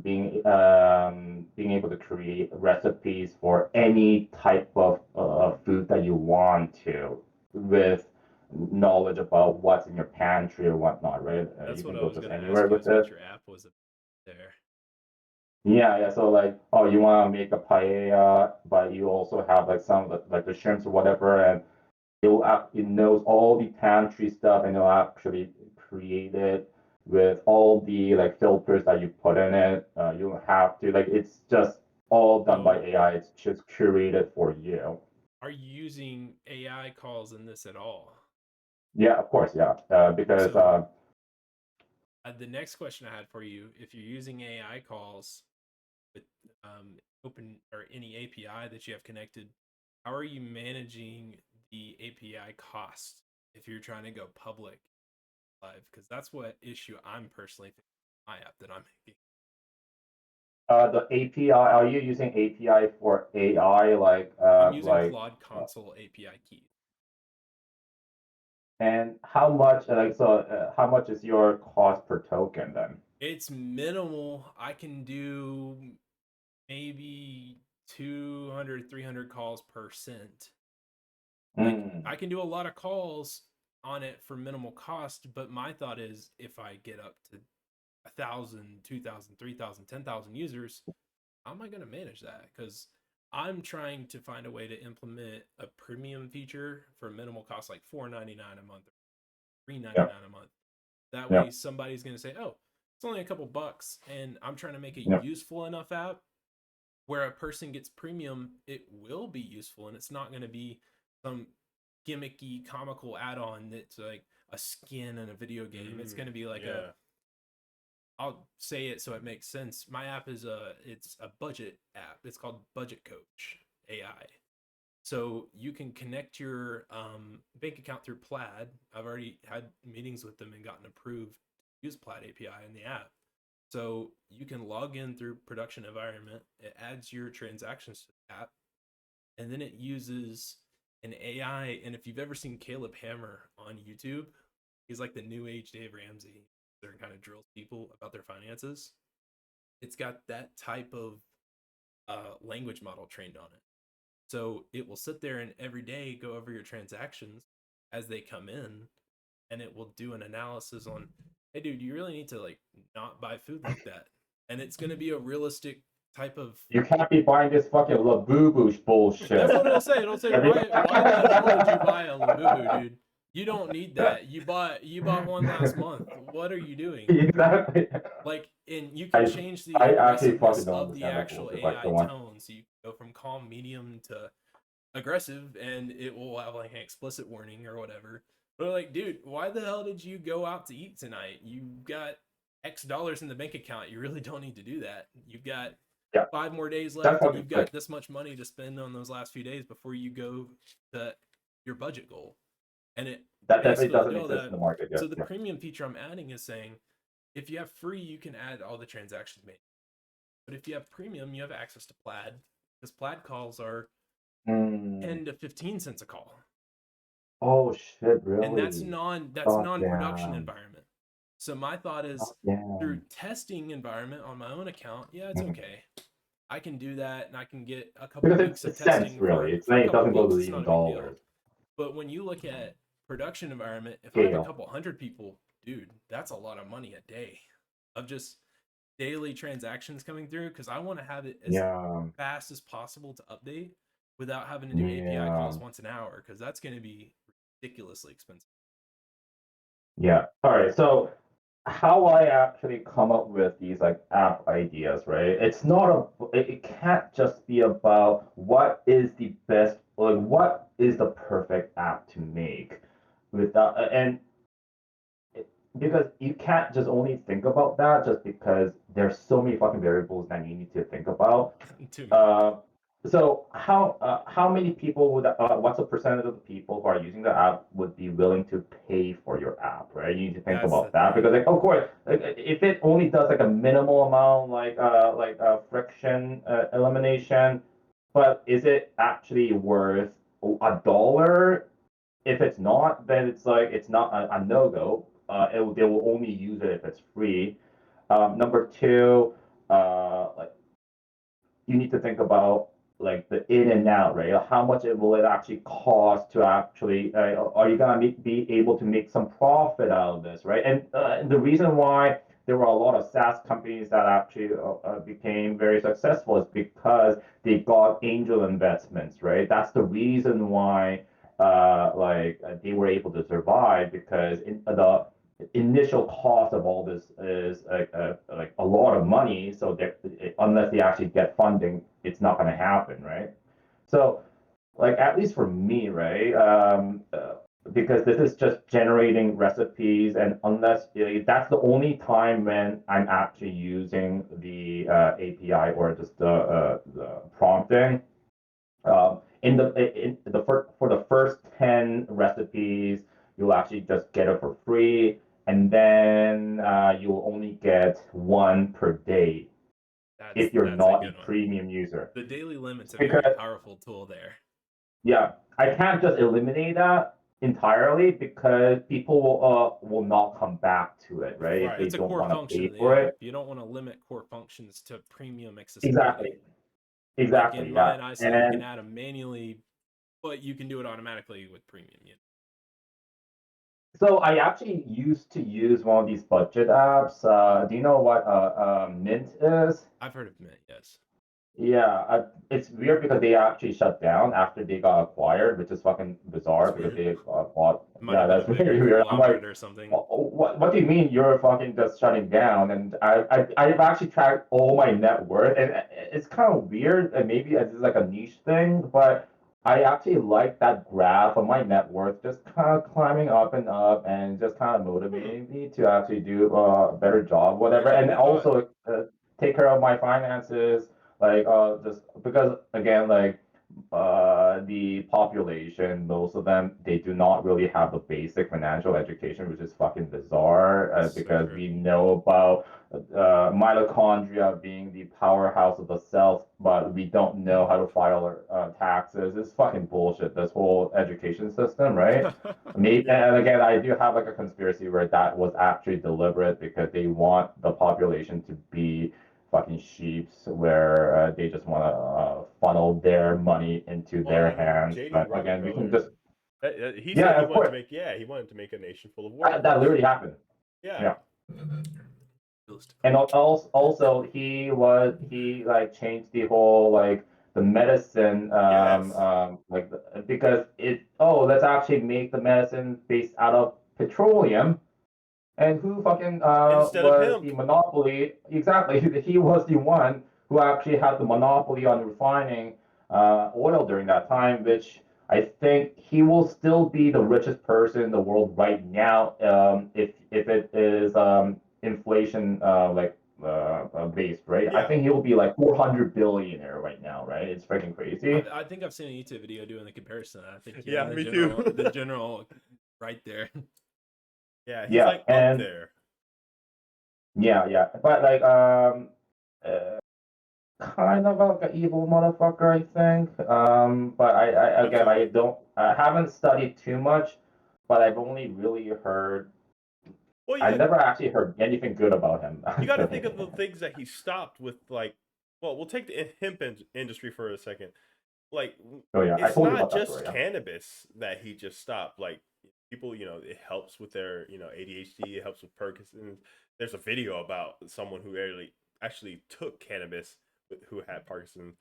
being able to create recipes for any type of food that you want to, with knowledge about what's in your pantry or whatnot, right? That's You what can I go was just gonna anywhere ask you, with is what it. your app was there. Yeah. So like, oh, you want to make a paella, but you also have like some like the shrimps or whatever, and it knows all the pantry stuff, and it'll actually create it with all the like filters that you put in it. You don't have to, like, it's just all done by So, AI. It's just curated for you. are you using AI calls in this at all? Yeah, of course, yeah. Because So, the next question I had for you, if you're using AI calls with open or any API that you have connected, how are you managing the API cost if you're trying to go public live? Because that's what issue I'm personally thinking my app that I'm making. the API, are you using API for AI I'm using Claude Console API key. and how much how much is your cost per token then? It's minimal. I can do maybe 200, 300 calls per cent. Like, I can do a lot of calls on it for minimal cost, but my thought is if I get up to 1,000, 2,000, 3,000, 10,000 users, how am I going to manage that? Because I'm trying to find a way to implement a premium feature for minimal cost, like $4.99 a month or $3.99 Yeah, a month. That yeah, way somebody's going to say, oh, it's only a couple bucks, and I'm trying to make a yeah. useful enough app where a person gets premium, it will be useful, and it's not going to be some gimmicky comical add-on that's like a skin in a video game. It's going to be like Yeah. I'll say it so it makes sense. My app is it's a budget app. It's called Budget Coach AI. So you can connect your bank account through Plaid. I've already had meetings with them and gotten approved to use Plaid API in the app. So you can log in through production environment. It adds your transactions to the app, and then it uses an AI. And if you've ever seen Caleb Hammer on YouTube, he's like the new age Dave Ramsey. They're kind of drills people about their finances. It's got that type of language model trained on it. So it will sit there and every day go over your transactions as they come in, and it will do an analysis on, hey, dude, you really need to like not buy food like that. And it's going to be a realistic type of. You can't be buying this fucking Labubu bullshit. That's what it'll say. It'll say, why the hell did you buy a Labubu, dude? You don't need that. You bought one last month. What are you doing? Exactly. Like, and you can change the I actually aggressiveness fucking don't of the understand that actual bullshit. Like, AI go on. tone. So you can go from calm, medium to aggressive, and it will have like an explicit warning or whatever. But like, dude, why the hell did you go out to eat tonight? You got X dollars in the bank account. You really don't need to do that. You've got Yeah. 5 more days That's left, how and you've got this much money to spend on those last few days before you go to your budget goal. And it that definitely basically doesn't do all exist in that. the market yet. So the Yeah. premium feature I'm adding is saying, if you have free, you can add all the transactions made. But if you have premium, you have access to Plaid, because Plaid calls are 10 to 15 cents a call. Oh shit, really? And that's non-production environment. So my thought is, through testing environment on my own account, yeah, it's okay. I can do that, and I can get a couple Because weeks of it's testing cents, really. It's for a it couple doesn't go weeks. to It's even not a big deal. dollars. But when you look at production environment, if I have Scale. a couple hundred people, dude, that's a lot of money a day of just daily transactions coming through, because I want to have it as fast as possible to update without having to do API calls once an hour, because that's going to be ridiculously expensive. Yeah. All right. So how I actually come up with these like app ideas, right? It's not it can't just be about what is the best, like what is the perfect app to make without, and because you can't just only think about that just because there's so many fucking variables that you need to think about. Too many. So how many people would what's the percentage of the people who are using the app would be willing to pay for your app, right? You need to think That's the about that because thing. like of course like, if it only does like a minimal amount like friction elimination, but is it actually worth $1? If it's not, then it's like it's not a no-go. They will only use it if it's free. Number two, like you need to think about like the in and out, right? How much will it actually cost to actually, are you gonna be able to make some profit out of this, right? And the reason why there were a lot of SaaS companies that actually became very successful is because they got angel investments, right? That's the reason why they were able to survive because the initial cost of all this is like a lot of money. So unless they actually get funding, it's not going to happen, right? So like at least for me, right? Because this is just generating recipes, and unless that's the only time when I'm actually using the API or just the prompting. For the first 10 recipes, you'll actually just get it for free, and then you'll only get one per day if you're That's a not a good one. premium user. The daily limit's a Because very powerful tool there. yeah, I can't just eliminate that entirely because people will not come back to it, right? If Right. they It's a don't core want to function pay of the for app. it. You don't want to limit core functions to premium accessibility. Exactly. Like Exactly. in Yeah. mine, I say you can And add them manually, but you can do it automatically with premium. so I actually used to use one of these budget apps. Do you know what Mint is? I've heard of Mint, yes. Yeah, it's weird because they actually shut down after they got acquired, which is fucking bizarre That's because weird. they bought. It might Yeah, have been a that's bigger very weird. I'm like, conglomerate or something. what do you mean you're fucking just shutting down? And I've actually tracked all my net worth, and it's kind of weird, and maybe it's like a niche thing, but I actually like that graph of my net worth just kind of climbing up and up, and just kind of motivating me to actually do a better job, whatever, Actually, and good thought. also take care of my finances, like just because again, like the population, most of them, they do not really have the basic financial education, which is fucking bizarre So because true. we know about mitochondria being the powerhouse of the cells, but we don't know how to file our taxes. It's fucking bullshit, this whole education system, right? Maybe, Yeah. and again, I do have like a conspiracy where that was actually deliberate because they want the population to be fucking sheeps where they just want to funnel their money into Well, their I mean, hands. JD But again, we can Rockefeller, just, he said yeah, he of wanted to course, make, he wanted to make a nation full of that workers. literally happened. Yeah. Yeah. And also he like changed the whole like the medicine Yes. because let's actually make the medicine based out of petroleum. And who fucking Instead of was hemp. the monopoly? Exactly, he was the one who actually had the monopoly on refining oil during that time, which I think he will still be the richest person in the world right now, if it is inflation based, right? I Yeah. think he'll be like 400 billionaire right now, right? It's freaking crazy. I think I've seen a YouTube video doing the comparison. I think you're Yeah, in me too. the general right there. Yeah, he's Yeah, like up and there. yeah, but like uh, kind of like an evil motherfucker, I think. But again, Absolutely. I haven't studied too much, but I've only really heard. Well, I never actually heard anything good about him. you got to think Actually. of the things that he stopped with, like, well, we'll take the hemp industry for a second. Like, Oh yeah, I it's told you not about that just story. Yeah. cannabis that he just stopped. Like, people, it helps with their, ADHD, it helps with Parkinson's. There's a video about someone who actually took cannabis who had Parkinson's,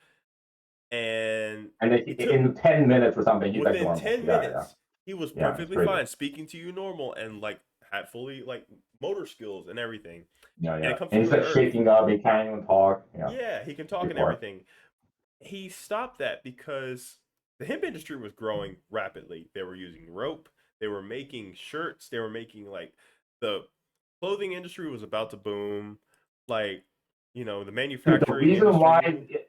and And he took in 10 minutes or something, he's like within normal. 10 Yeah, minutes, he was yeah, it's perfectly crazy. fine speaking to you normal and like had fully like motor skills and everything. And Yeah. it comes And from he's the like earth. shaking up. He can't even talk. Yeah, Yeah, he can talk and before. everything. He stopped that because the hemp industry was growing rapidly. They were using rope, they were making shirts, they were making like the clothing industry was about to boom. Like, the Dude, the manufacturing reason why industry.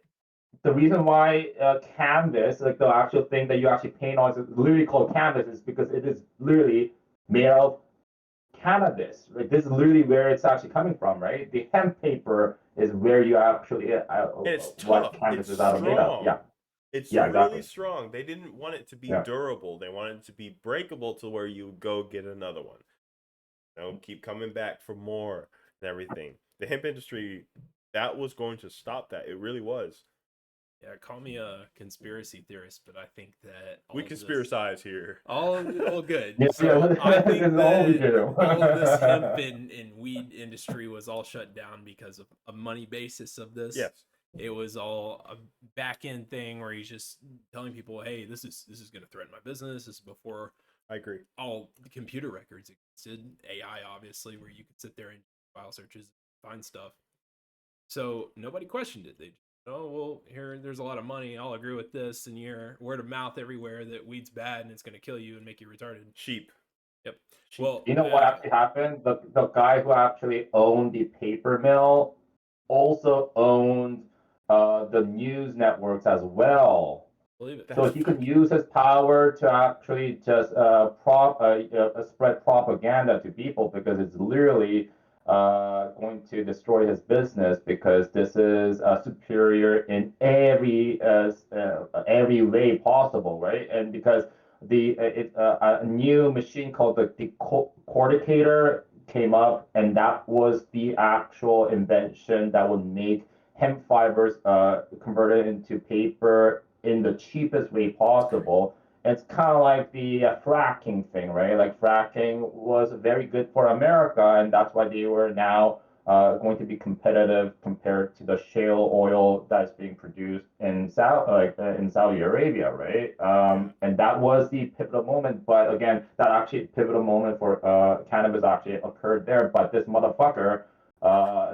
the reason why canvas, like the actual thing that you actually paint on, is literally called canvas, is because it is literally made of cannabis. Like this is literally where it's actually coming from, right? The hemp paper is where you actually And it's what tough. canvas It's is out of made of. Yeah, strong. It's yeah, really exactly. strong. They didn't want it to be Yeah, durable. They wanted it to be breakable to where you go get another one. You know, keep coming back for more and everything. The hemp industry, that was going to stop that. It really was. Yeah, call me a conspiracy theorist, but I think that We all of this, conspiracize here. all good. yeah, So I this think is all we that do. all of this hemp and weed industry was all shut down because of a money basis of this. Yes. It was all a back end thing where he's just telling people, "Hey, this is going to threaten my business." This is before I agree. all the computer records existed. AI, obviously, where you could sit there and file searches, and find stuff. So nobody questioned it. They, oh well, there's a lot of money. I'll agree with this, and you're word of mouth everywhere that weed's bad and it's going to kill you and make you retarded. Cheap. Yep. Cheap. Well, You know what actually happened? The guy who actually owned the paper mill also owned the news networks as well. believe it. So he can use his power to actually just spread propaganda to people, because it's literally going to destroy his business, because this is superior in every way possible, right? And because a new machine called the decorticator came up, and that was the actual invention that would make hemp fibers converted into paper in the cheapest way possible. It's kind of like the fracking thing, right? Like fracking was very good for America, and that's why they were now going to be competitive compared to the shale oil that's being produced in Saudi Arabia, right? Yeah. And that was the pivotal moment. But again, that actually pivotal moment for cannabis actually occurred there. But this motherfucker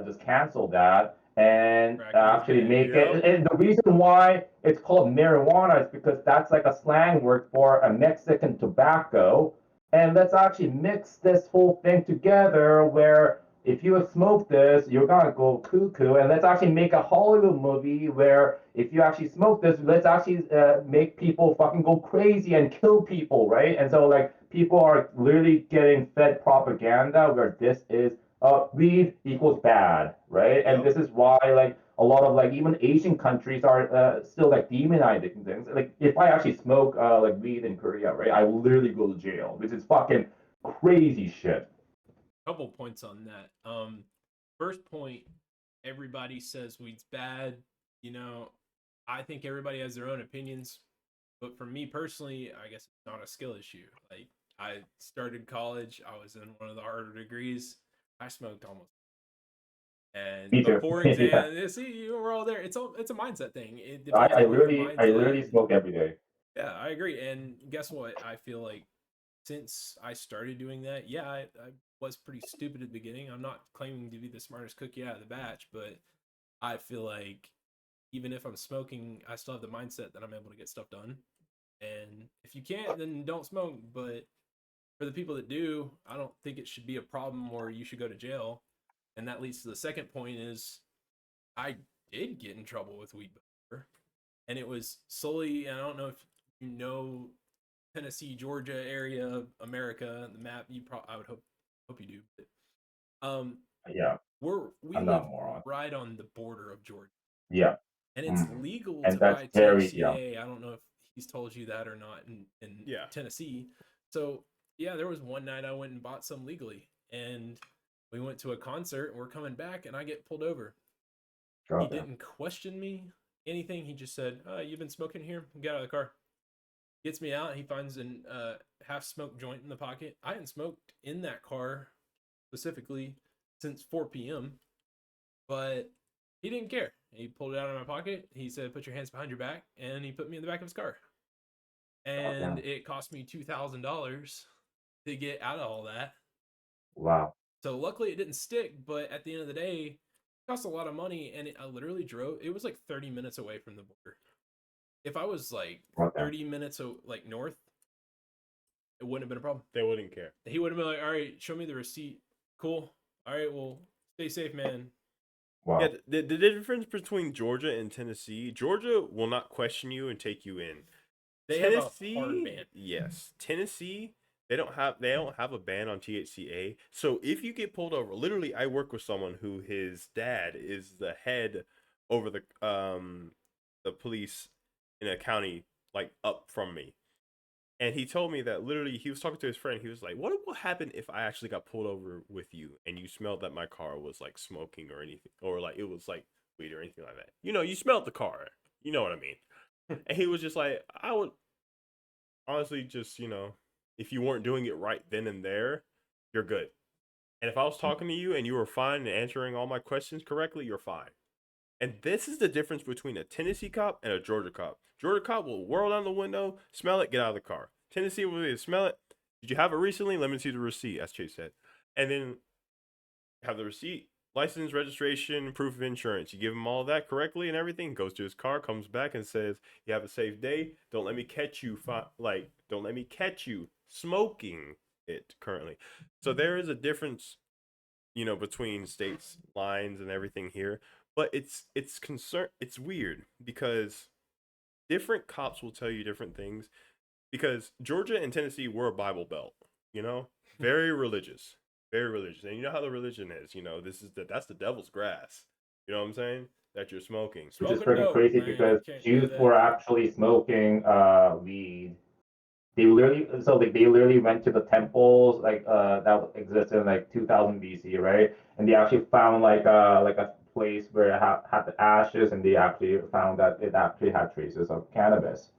just canceled that and Fracking is actually gay. make Yep. it. And the reason why it's called marijuana is because that's like a slang word for a Mexican tobacco. And let's actually mix this whole thing together where if you smoke this, you're gonna go cuckoo. And let's actually make a Hollywood movie where if you actually smoke this, let's actually make people fucking go crazy and kill people, right? And so like people are literally getting fed propaganda where this is weed equals bad, right? And Yep. this is why like a lot of like even Asian countries are still like demonizing things. Like if I actually smoke like weed in Korea, right, I will literally go to jail, which is fucking crazy shit. Couple points on that. First point, everybody says weed's bad. You know, I think everybody has their own opinions, but for me personally, I guess it's not a skill issue. Like I started college, I was in one of the harder degrees. I smoked almost, and Me too. before Yeah. exam, see, we're all there. It's a mindset thing. It I, depends I on what your literally I mindset. literally smoke every day. Yeah, I agree. And guess what? I feel like since I started doing that, yeah, I was pretty stupid at the beginning. I'm not claiming to be the smartest cookie out of the batch, but I feel like even if I'm smoking, I still have the mindset that I'm able to get stuff done. And if you can't, then don't smoke. But for the people that do, I don't think it should be a problem or you should go to jail. And that leads to the second point is I did get in trouble with weed before. And it was solely, I don't know if you know Tennessee, Georgia area, America, the map. I would hope you do. But, Yeah, we I'm not live a moron. right on the border of Georgia, Yeah. and it's Mhm. legal And to that's buy very yeah. THCA. I don't know if he's told you that or not in Yeah. Tennessee. So yeah, there was one night I went and bought some legally, and we went to a concert and we're coming back, and I get pulled over. He didn't question me anything. He just said, "You've been smoking here. Get out of the car." Gets me out. He finds an half smoked joint in the pocket. I hadn't smoked in that car specifically since 4 p.m., but he didn't care. He pulled it out of my pocket. He said, "Put your hands behind your back," and he put me in the back of his car. And it cost me $2,000 to get out of all that. Wow. So luckily it didn't stick, but at the end of the day, it cost a lot of money, and I literally drove. It was like 30 minutes away from the border. If I was like Okay. 30 minutes like north, it wouldn't have been a problem. They wouldn't care. He would have been like, "All right, show me the receipt." Cool. All right, well, stay safe, man. Yeah, Wow. the difference between Georgia and Tennessee, Georgia will not question you and take you in. They have a hard Tennessee, ban. yes. Tennessee, they don't have a ban on THCA. So if you get pulled over, literally I work with someone who his dad is the head over the police in a county like up from me. And he told me that literally he was talking to his friend. He was like, "What will happen if I actually got pulled over with you and you smelled that my car was like smoking or anything, or like it was like weed or anything like that? You know, you smelled the car. You know what I mean?" And he was just like, "I would honestly just, if you weren't doing it right then and there, you're good. And if I was talking to you and you were fine and answering all my questions correctly, you're fine." And this is the difference between a Tennessee cop and a Georgia cop. Georgia cop will whirl down the window, smell it, get out of the car. Tennessee will either smell it. Did you have it recently? Let me see the receipt, as Chase said. And then have the receipt, license, registration, proof of insurance. You give him all of that correctly and everything. Goes to his car, comes back and says, "You have a safe day. Don't let me catch you. Don't let me catch you smoking it currently." So there is a difference, between states lines and everything here. But it's concern. It's weird because different cops will tell you different things. Because Georgia and Tennessee were a Bible Belt, very religious, very religious. And you know how the religion is. That's the devil's grass. You know what I'm saying? That you're smoking. Which is Smoking freaking dope, crazy man. because You can't do Jews that. were actually smoking weed. They literally went to the temples that existed in like 2000 BC, right? And they actually found like a place where it had the ashes, and they actually found that it actually had traces of cannabis.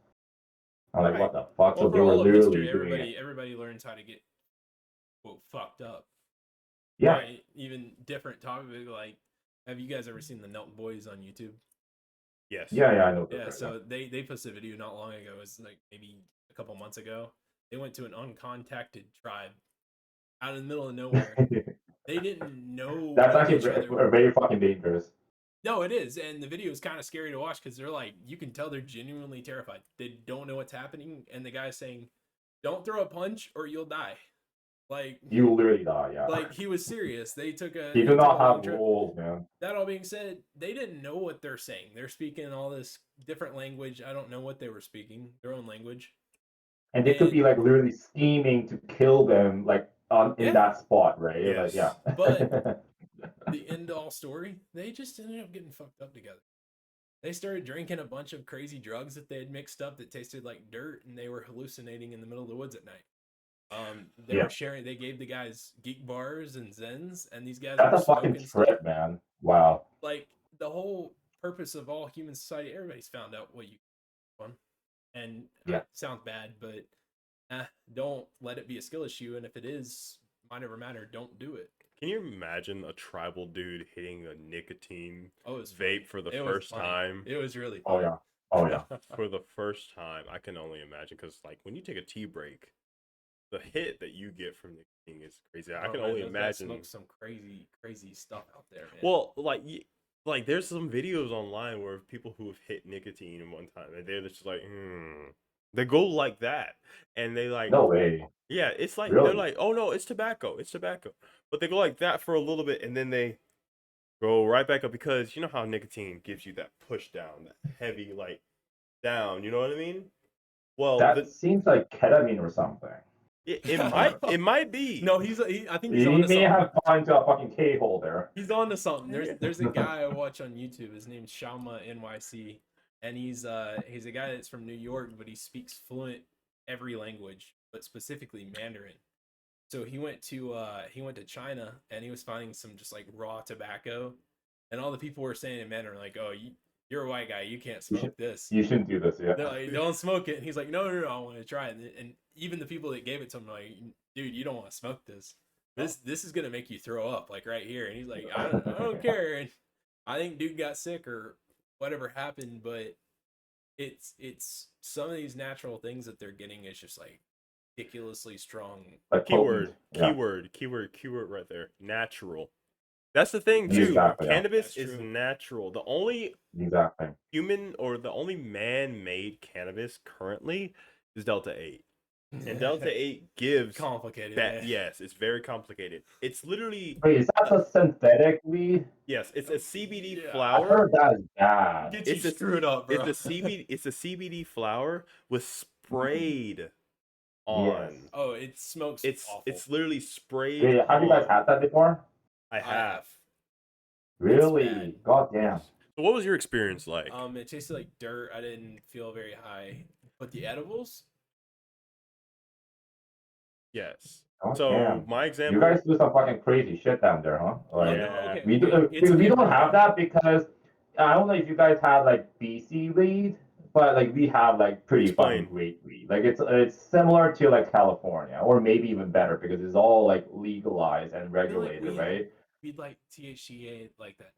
I'm like, Right. what the fuck? Well, So for they were all of literally history, doing it. everybody learns how to get quote fucked up. Yeah. Right? Even different topic. Like, have you guys ever seen the Nelton Boys on YouTube? Yes. Yeah, I know. Yeah. So they posted a video not long ago. It was like maybe a couple months ago. They went to an uncontacted tribe out in the middle of nowhere. They didn't know That's what actually each other. very fucking dangerous. No, it is, and the video is kind of scary to watch because they're like, you can tell they're genuinely terrified. They don't know what's happening, and the guy's saying, "Don't throw a punch or you'll die." Like, You literally die, yeah. like he was serious. They took You do a not long have trip. rules, man. That all being said, they didn't know what they're saying. They're speaking all this different language. I don't know what they were speaking, their own language. And they could be And like literally scheming to kill them like in yeah, that spot, right? Like, yeah. Yes. but the end all story, they just ended up getting fucked up together. They started drinking a bunch of crazy drugs that they had mixed up that tasted like dirt, and they were hallucinating in the middle of the woods at night. They Yeah. were sharing. They gave the guys geek bars and Zens, and these guys That's were a fucking smoking stuff. trip, man. Wow. Like the whole purpose of all human society, everybody's found out what you want, and Yeah. sounds bad, but don't let it be a skill issue. And if it is, might never matter. Don't do it. Can you imagine a tribal dude hitting a nicotine it's vape for the It was first funny. time? It was really Oh funny. yeah. Oh yeah. For the first time, I can only imagine because like when you take a tea break, the hit that you get from nicotine is crazy. I can only those guys imagine. smoke some crazy stuff out there, man. Well, like there's some videos online where people who have hit nicotine in one time, and they're just like, they go like that, and they like, No way. yeah, it's like they're Really? like, oh no, it's tobacco, but they go like that for a little bit, and then they go right back up because you know how nicotine gives you that push down, that heavy like down. You know what I mean? Well, That seems like ketamine or something. it might be. No, I think he's on He to may something. have gone to a fucking K-hole there. He's on to something. There's a guy I watch on YouTube. His name's Shama NYC, and he's a guy that's from New York, but he speaks fluent every language, but specifically Mandarin. So he went to China, and he was finding some just like raw tobacco, and all the people were saying in Mandarin like, "Oh, you're a white guy, you can't smoke this. You shouldn't do this, yeah. They're like, don't smoke it." And he's like, no, I want to try it. And even the people that gave it to him, like, dude, you don't want to smoke this. This is gonna make you throw up, like right here. And he's like, I don't care. And I think dude got sick or whatever happened, but it's some of these natural things that they're getting is just like ridiculously strong. Like keyword right there. Natural. That's the thing too. Exactly, Cannabis is natural. The only exactly human or the only man-made cannabis currently is Delta 8. And Delta 8 gives Complicated. that. Man. Yes, it's very complicated. It's literally Wait, is that a synthetic weed? yes, it's a CBD Yeah. I flower. heard that is bad. Get It's you a screwed up, bro. It's a CBD flower with sprayed on. Yes. Oh, it smokes awful. It's literally sprayed Wait, have you guys on. had that before? I have. Really? bad. God damn. So what was your experience like? It tasted like dirt. I didn't feel very high. But the edibles, Yes. God So damn. my You example. guys do some fucking crazy shit down there, huh? Like, no, Yeah. okay, we do, okay. because we don't every have day. that because I don't know if you guys have like BC weed, but like we have like pretty Explain. fucking great weed. Like it's similar to like California, or maybe even better because it's all like legalized and I feel like regulated, right? we'd like THCA like that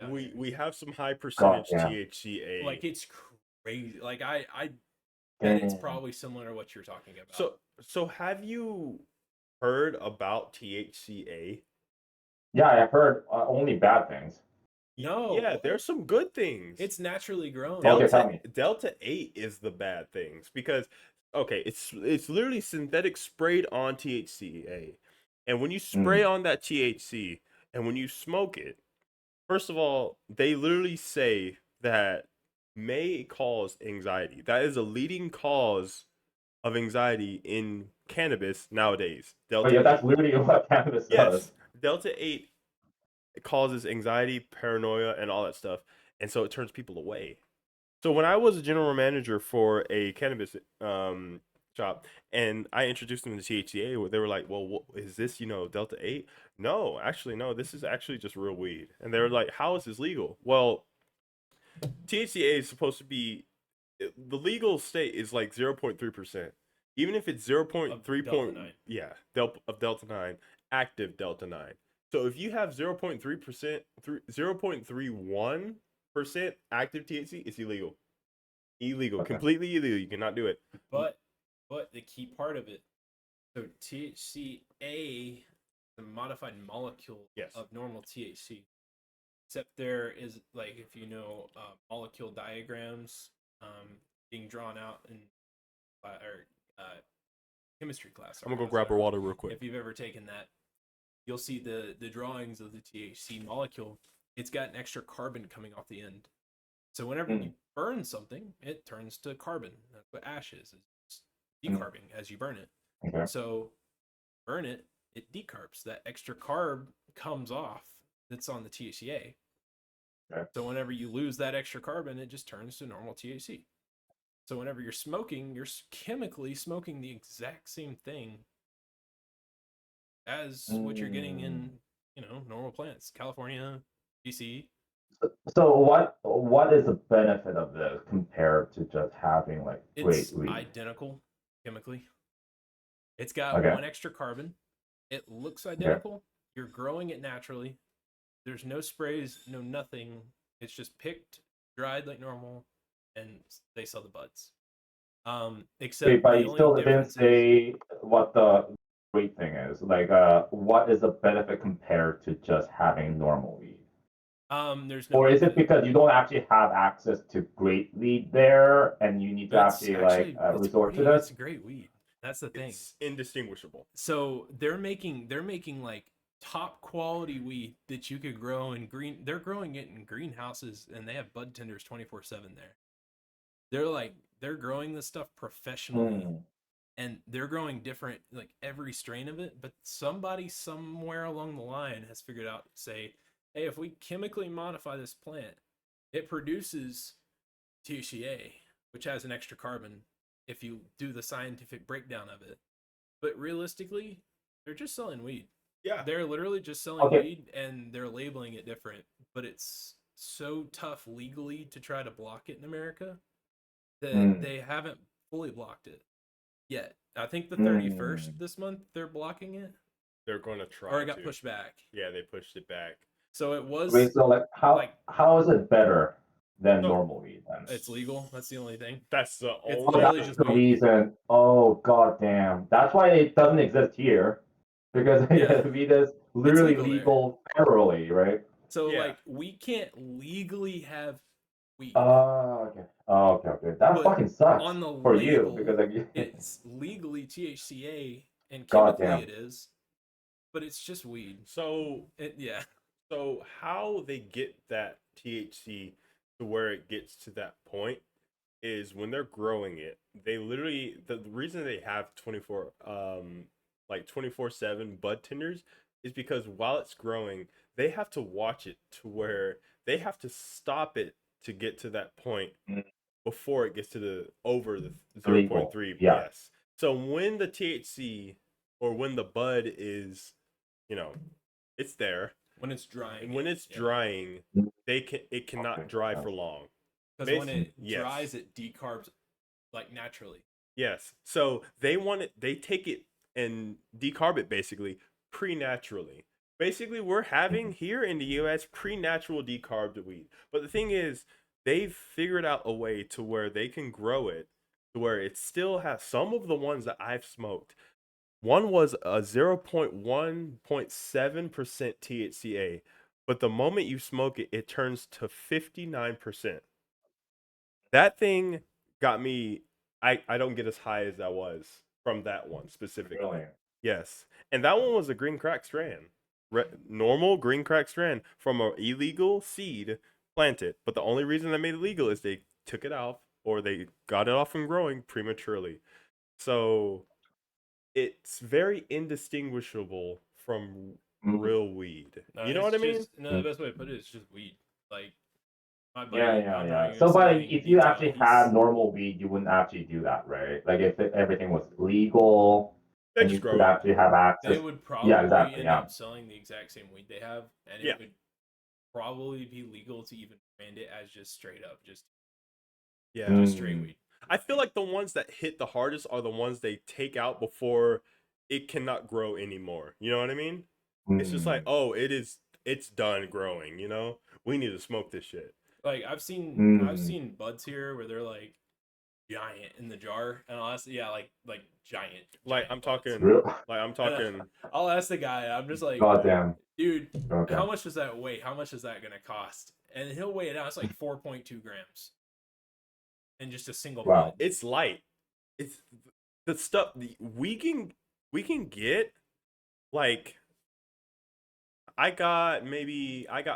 now. down here. We have some high percentage damn. THCA. Like it's crazy. Like I bet it's Damn. probably similar to what you're talking about. So have you heard about THCA? Yeah, I've heard only bad things. no, Yeah, there's some good things. it's naturally grown. Okay, tell me. Delta 8 is the bad things because okay, it's literally synthetic sprayed on THCA. And when you spray on that THC and when you smoke it, first of all, they literally say that may cause anxiety. That is a leading cause of anxiety in cannabis nowadays. Oh Delta yeah, 8. that's literally what cannabis does. Yes, Delta 8 causes anxiety, paranoia, and all that stuff. And so it turns people away. So when I was a general manager for a cannabis shop and I introduced them to THCA, they were like, well, is this, Delta 8? No, actually, no, this is actually just real weed. And they were like, how is this legal? Well, THCA is supposed to be, the legal state is like 0.3%. Even if it's 0.3 Delta 9. yeah, of Delta 9, active Delta 9. So if you have 0.3%, 0.31% active THC, it's illegal. Illegal, Okay. completely illegal. You cannot do it. But the key part of it, so THCA, the modified molecule Yes. of normal THC, except there is like if you know molecule diagrams being drawn out in chemistry class. I'm gonna go grab her water real quick. If you've ever taken that, you'll see the drawings of the THC molecule. It's got an extra carbon coming off the end. So whenever you burn something, it turns to carbon. That's what ash is. It's decarbing as you burn it. Okay. So burn it, it decarbs. That extra carb comes off that's on the THCA. Okay. So whenever you lose that extra carbon, it just turns to normal THC. So whenever you're smoking, you're chemically smoking the exact same thing as what you're getting in, normal plants, California, BC. So what is the benefit of this compared to just having like great It's weed? identical chemically. It's got Okay. one extra carbon. It looks identical. You're growing it naturally. There's no sprays, no nothing. It's just picked, dried like normal, and they sell the buds. Except Wait, but the you only still didn't difference is say what the great thing is. Like, what is the benefit compared to just having normal weed? there's no Or is it benefit. because you don't actually have access to great weed there, and you need to It's actually actually resort to it's this? great weed. That's the thing. It's indistinguishable. So they're making like top quality weed that you could grow in green. They're growing it in greenhouses, and they have bud tenders 24/7 there. They're growing this stuff professionally, and they're growing different, like every strain of it. But somebody somewhere along the line has figured out, say, hey, if we chemically modify this plant, it produces THCA, which has an extra carbon. If you do the scientific breakdown of it, but realistically, they're just selling weed. Yeah. They're literally just selling Okay. weed, and they're labeling it different. But it's so tough legally to try to block it in America that they haven't fully blocked it yet. I think the 31st this month they're blocking it, They're gonna try. or it got to. pushed back. Yeah, they pushed it back. So it was. Wait, so like how is it better than No. normal weed then? It's legal. That's the only thing. That's the It's only. literally That's just the weed. reason. Oh god damn. That's why it doesn't exist here. Because Yeah. weed is literally legal there. legal federally, right? So Yeah. like we can't legally have weed. Oh, okay. Oh, okay. That But fucking sucks on the for you label, because like it's legally THCA and chemically goddamn. it is, but it's just weed. So Yeah. So how they get that THC to where it gets to that point is when they're growing it. They literally the reason they have 24/7 bud tenders is because while it's growing, they have to watch it to where they have to stop it to get to that point Mm, before it gets to the over the legal. 0.3. Yeah. Yes. So when the THC or when the bud is, you know, it's there. When it's drying. And when it's yeah. drying, Mm, it cannot okay, dry yeah. for long. Because when it Yes. dries, it decarbs like naturally. Yes. So they take it and decarb it basically pre-naturally. Basically, we're having here in the US pre-natural decarbed weed. But the thing is, they've figured out a way to where they can grow it to where it still has some of the ones that I've smoked. One was a 0.1.7% THCA, but the moment you smoke it, it turns to 59%. That thing got me. I don't get as high as I was from that one specifically. Really? Yes, and that one was a green crack strand, normal green crack strand from an illegal seed planted. But the only reason they made it legal is they took it off or they got it off from growing prematurely. So it's very indistinguishable from Mm, real weed. No, You know it's what I mean? just no. The best way to put it is just weed. Like my yeah, buddy yeah, Andre yeah. was So, but saying, if you you tell actually he's had normal weed, you wouldn't actually do that, right? Like if everything was legal They and just you could grow it. actually have they access. would Yeah, probably exactly. end Yeah. up selling the exact same weed they have, and Yeah. it would probably be legal to even brand it as just straight up, just Yeah. straight Mm, weed. I feel like the ones that hit the hardest are the ones they take out before it cannot grow anymore. You know what I mean? It's just like, mm, oh, it's done growing, We need to smoke this shit. Like I've seen mm. buds here where they're like giant in the jar, and I'll ask, yeah, like giant. Like giant I'm buds. talking Real? like I'm And talking I'll ask the guy. I'm just like, Goddamn. dude, how Goddamn. much does that weigh? How much is that gonna cost? And he'll weigh it out. It's like 4.2 grams, in just a single Wow. bud. it's light. It's the stuff we can get like I got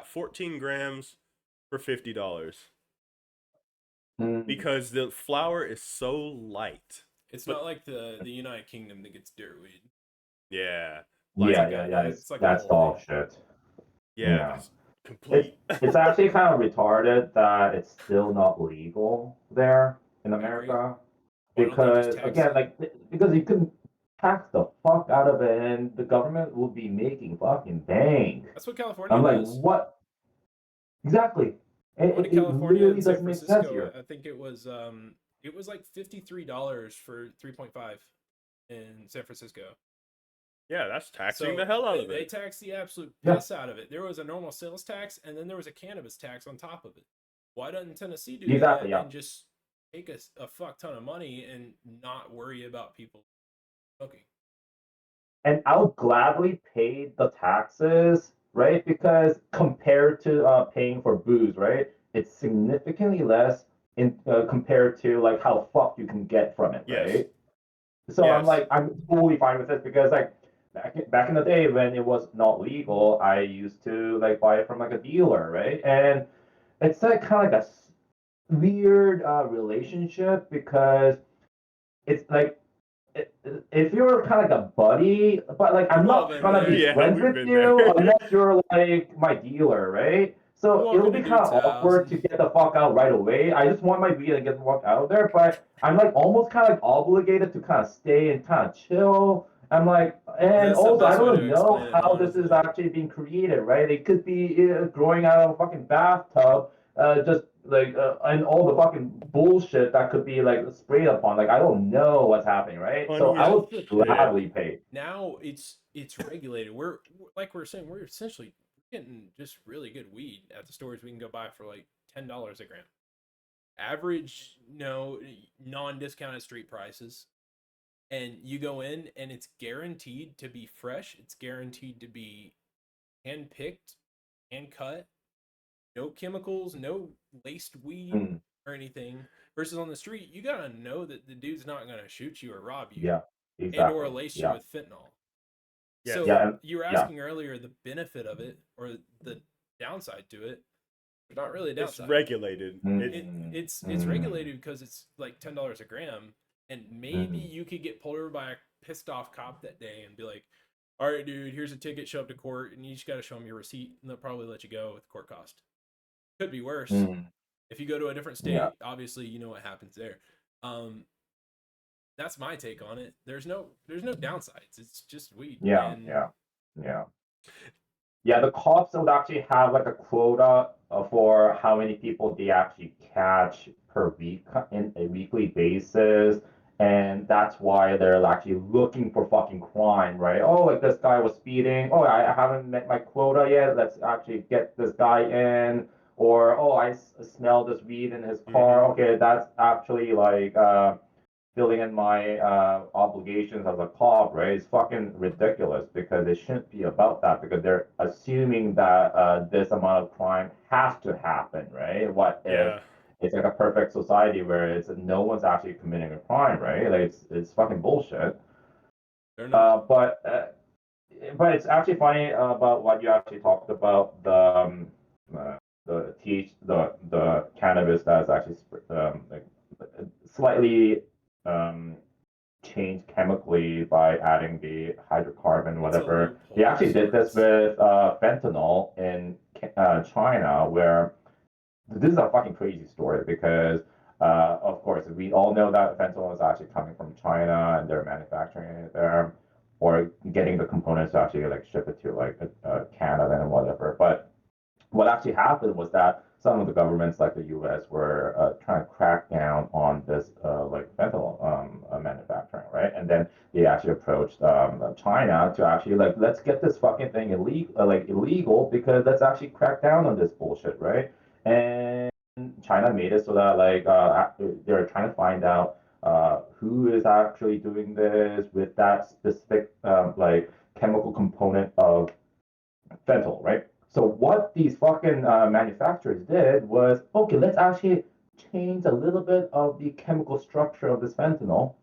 14 grams for $50 Mm, because the flour is so light. It's But not like the United Kingdom that gets dirt weed. yeah, It's like like yeah. it's like a That's whole dog thing. shit. yeah, Yeah. it's It's complete. it's actually kind of retarded that it's still not legal there in I agree. America Why don't they just because tax again, it? like because you can tax the fuck out of it and the government will be making fucking bank. That's what California I'm like, does. what exactly? I went to It California literally and San doesn't make sense Francisco. here. I think it was like $53 for 3.5 in San Francisco. Yeah, that's taxing So the hell out of they it. taxed the absolute Yeah. piss out of it. There was a normal sales tax, and then there was a cannabis tax on top of it. Why doesn't Tennessee do Exactly. that Yeah. and just take a fuck ton of money and not worry about people smoking? And I'll gladly pay the taxes, right? Because compared to paying for booze, right, it's significantly less in compared to like how fucked you can get from it, Yes. right? So I'm Yes. like, I'm totally fine with this because like back in the day when it was not legal, I used to like buy it from like a dealer, right? And it's like kind of like a weird relationship because it's like if you're kind of like a buddy, but like I'm We've all not been gonna be there. Yeah, friends we've with been you there. unless you're like my dealer, right? You So walk it'll into be kind dude's of house awkward to and get the fuck out right away. I just want my weed and get the fuck out of there, but I'm like almost kind of like obligated to kind of stay and kind of chill. I'm like, and that's the also I best way don't to know explain it, how this is honestly. actually being created, right? It could be growing out of a fucking bathtub, just like and all the fucking bullshit that could be like sprayed upon. Like I don't know what's happening, right? So Funny I as would shit. gladly pay. Now it's regulated. Like we're saying, we're essentially getting just really good weed at the stores we can go buy for like $10 a gram. Average, non-discounted street prices. And you go in and it's guaranteed to be fresh. It's guaranteed to be hand picked, hand cut, no chemicals, no laced weed Mm. or anything. Versus on the street, you gotta know that the dude's not gonna shoot you or rob you Yeah, and or exactly. lace you Yeah, with fentanyl. Yes. So yeah, and you were yeah. asking earlier the benefit of it or the downside to it. There's not really a It's downside. regulated. It's regulated because it's like $10 a gram, and maybe mm. you could get pulled over by a pissed off cop that day and be like, "All right, dude, here's a ticket. Show up to court, and you just got to show them your receipt, and they'll probably let you go with court cost." Could be worse. Mm. If you go to a different Yeah, state, obviously you know what happens there. Um, that's my take on it. There's no downsides. It's just weed, yeah, and yeah, yeah. Yeah, the cops would actually have like a quota for how many people they actually catch per week in a weekly basis. And that's why they're actually looking for fucking crime, right? Oh, like this guy was speeding. Oh, I haven't met my quota yet. Let's actually get this guy in. Or, oh, I smell this weed in his car. Mm-hmm. Okay, that's actually like filling in my obligations as a cop, right? It's fucking ridiculous because it shouldn't be about that because they're assuming that this amount of crime has to happen, right? What if Yeah. it's like a perfect society where it's no one's actually committing a crime, right? Like it's fucking bullshit. they're not. Uh, but uh, but it's actually funny about what you actually talked about the cannabis that's actually like slightly um, changed chemically by adding the hydrocarbon, It's a whatever. They loophole of actually did this sorts. with fentanyl in China, where this is a fucking crazy story because, of course, we all know that fentanyl is actually coming from China and they're manufacturing it there or getting the components to actually like ship it to like Canada and whatever. But what actually happened was that some of the governments, like the U.S., were trying to crack down on this like fentanyl manufacturing, right? And then they actually approached China to actually like let's get this fucking thing illegal because let's actually crack down on this bullshit, right? And China made it so that like they're trying to find out who is actually doing this with that specific like chemical component of fentanyl, right? So what these fucking manufacturers did was, okay, let's actually change a little bit of the chemical structure of this fentanyl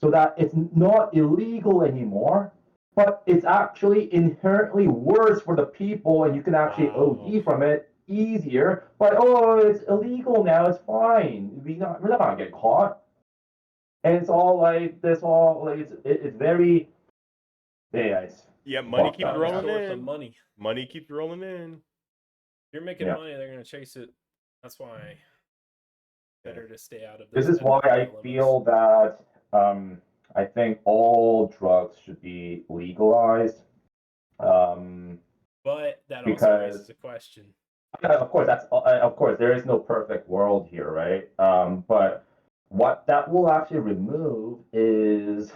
so that it's not illegal anymore, but it's actually inherently worse for the people and you can actually Wow. OD from it easier. But oh, it's illegal now, it's fine. We're not gonna get caught. And it's all like this all like it's very yeah, it's Yeah, money fucked keeps up, Another man. rolling source of in. money. Money keeps rolling in. If you're making Yeah. money, they're gonna chase it. That's why Yeah. better to stay out of This those is why fentanyl I dilemmas. feel that I think all drugs should be legalized But that also because, raises a question. of course, of course there is no perfect world here, right? But what that will actually remove is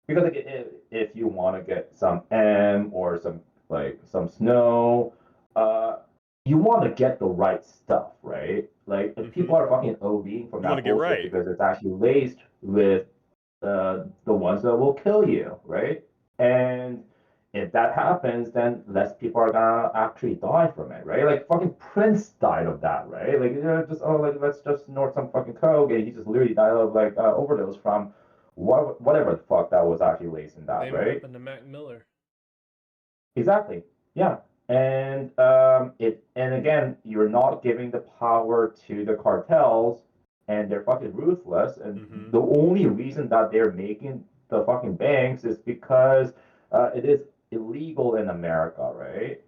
because like, if you want to get some M or some snow, uh, you want to get the right stuff, right? Like if Mm-hmm. people are fucking ODing from You want to that get bullshit right. because it's actually laced with the ones that will kill you, right? And if that happens, then less people are gonna actually die from it, right? Like fucking Prince died of that, right? Like just oh, like let's just snort some fucking coke, and he just literally died of like overdose from whatever the fuck that was actually laced in that, Same right? happened to Mac Miller. Exactly. Yeah. And and again, you're not giving the power to the cartels, and they're fucking ruthless. And Mm-hmm. the only reason that they're making the fucking banks is because it is illegal in America, right?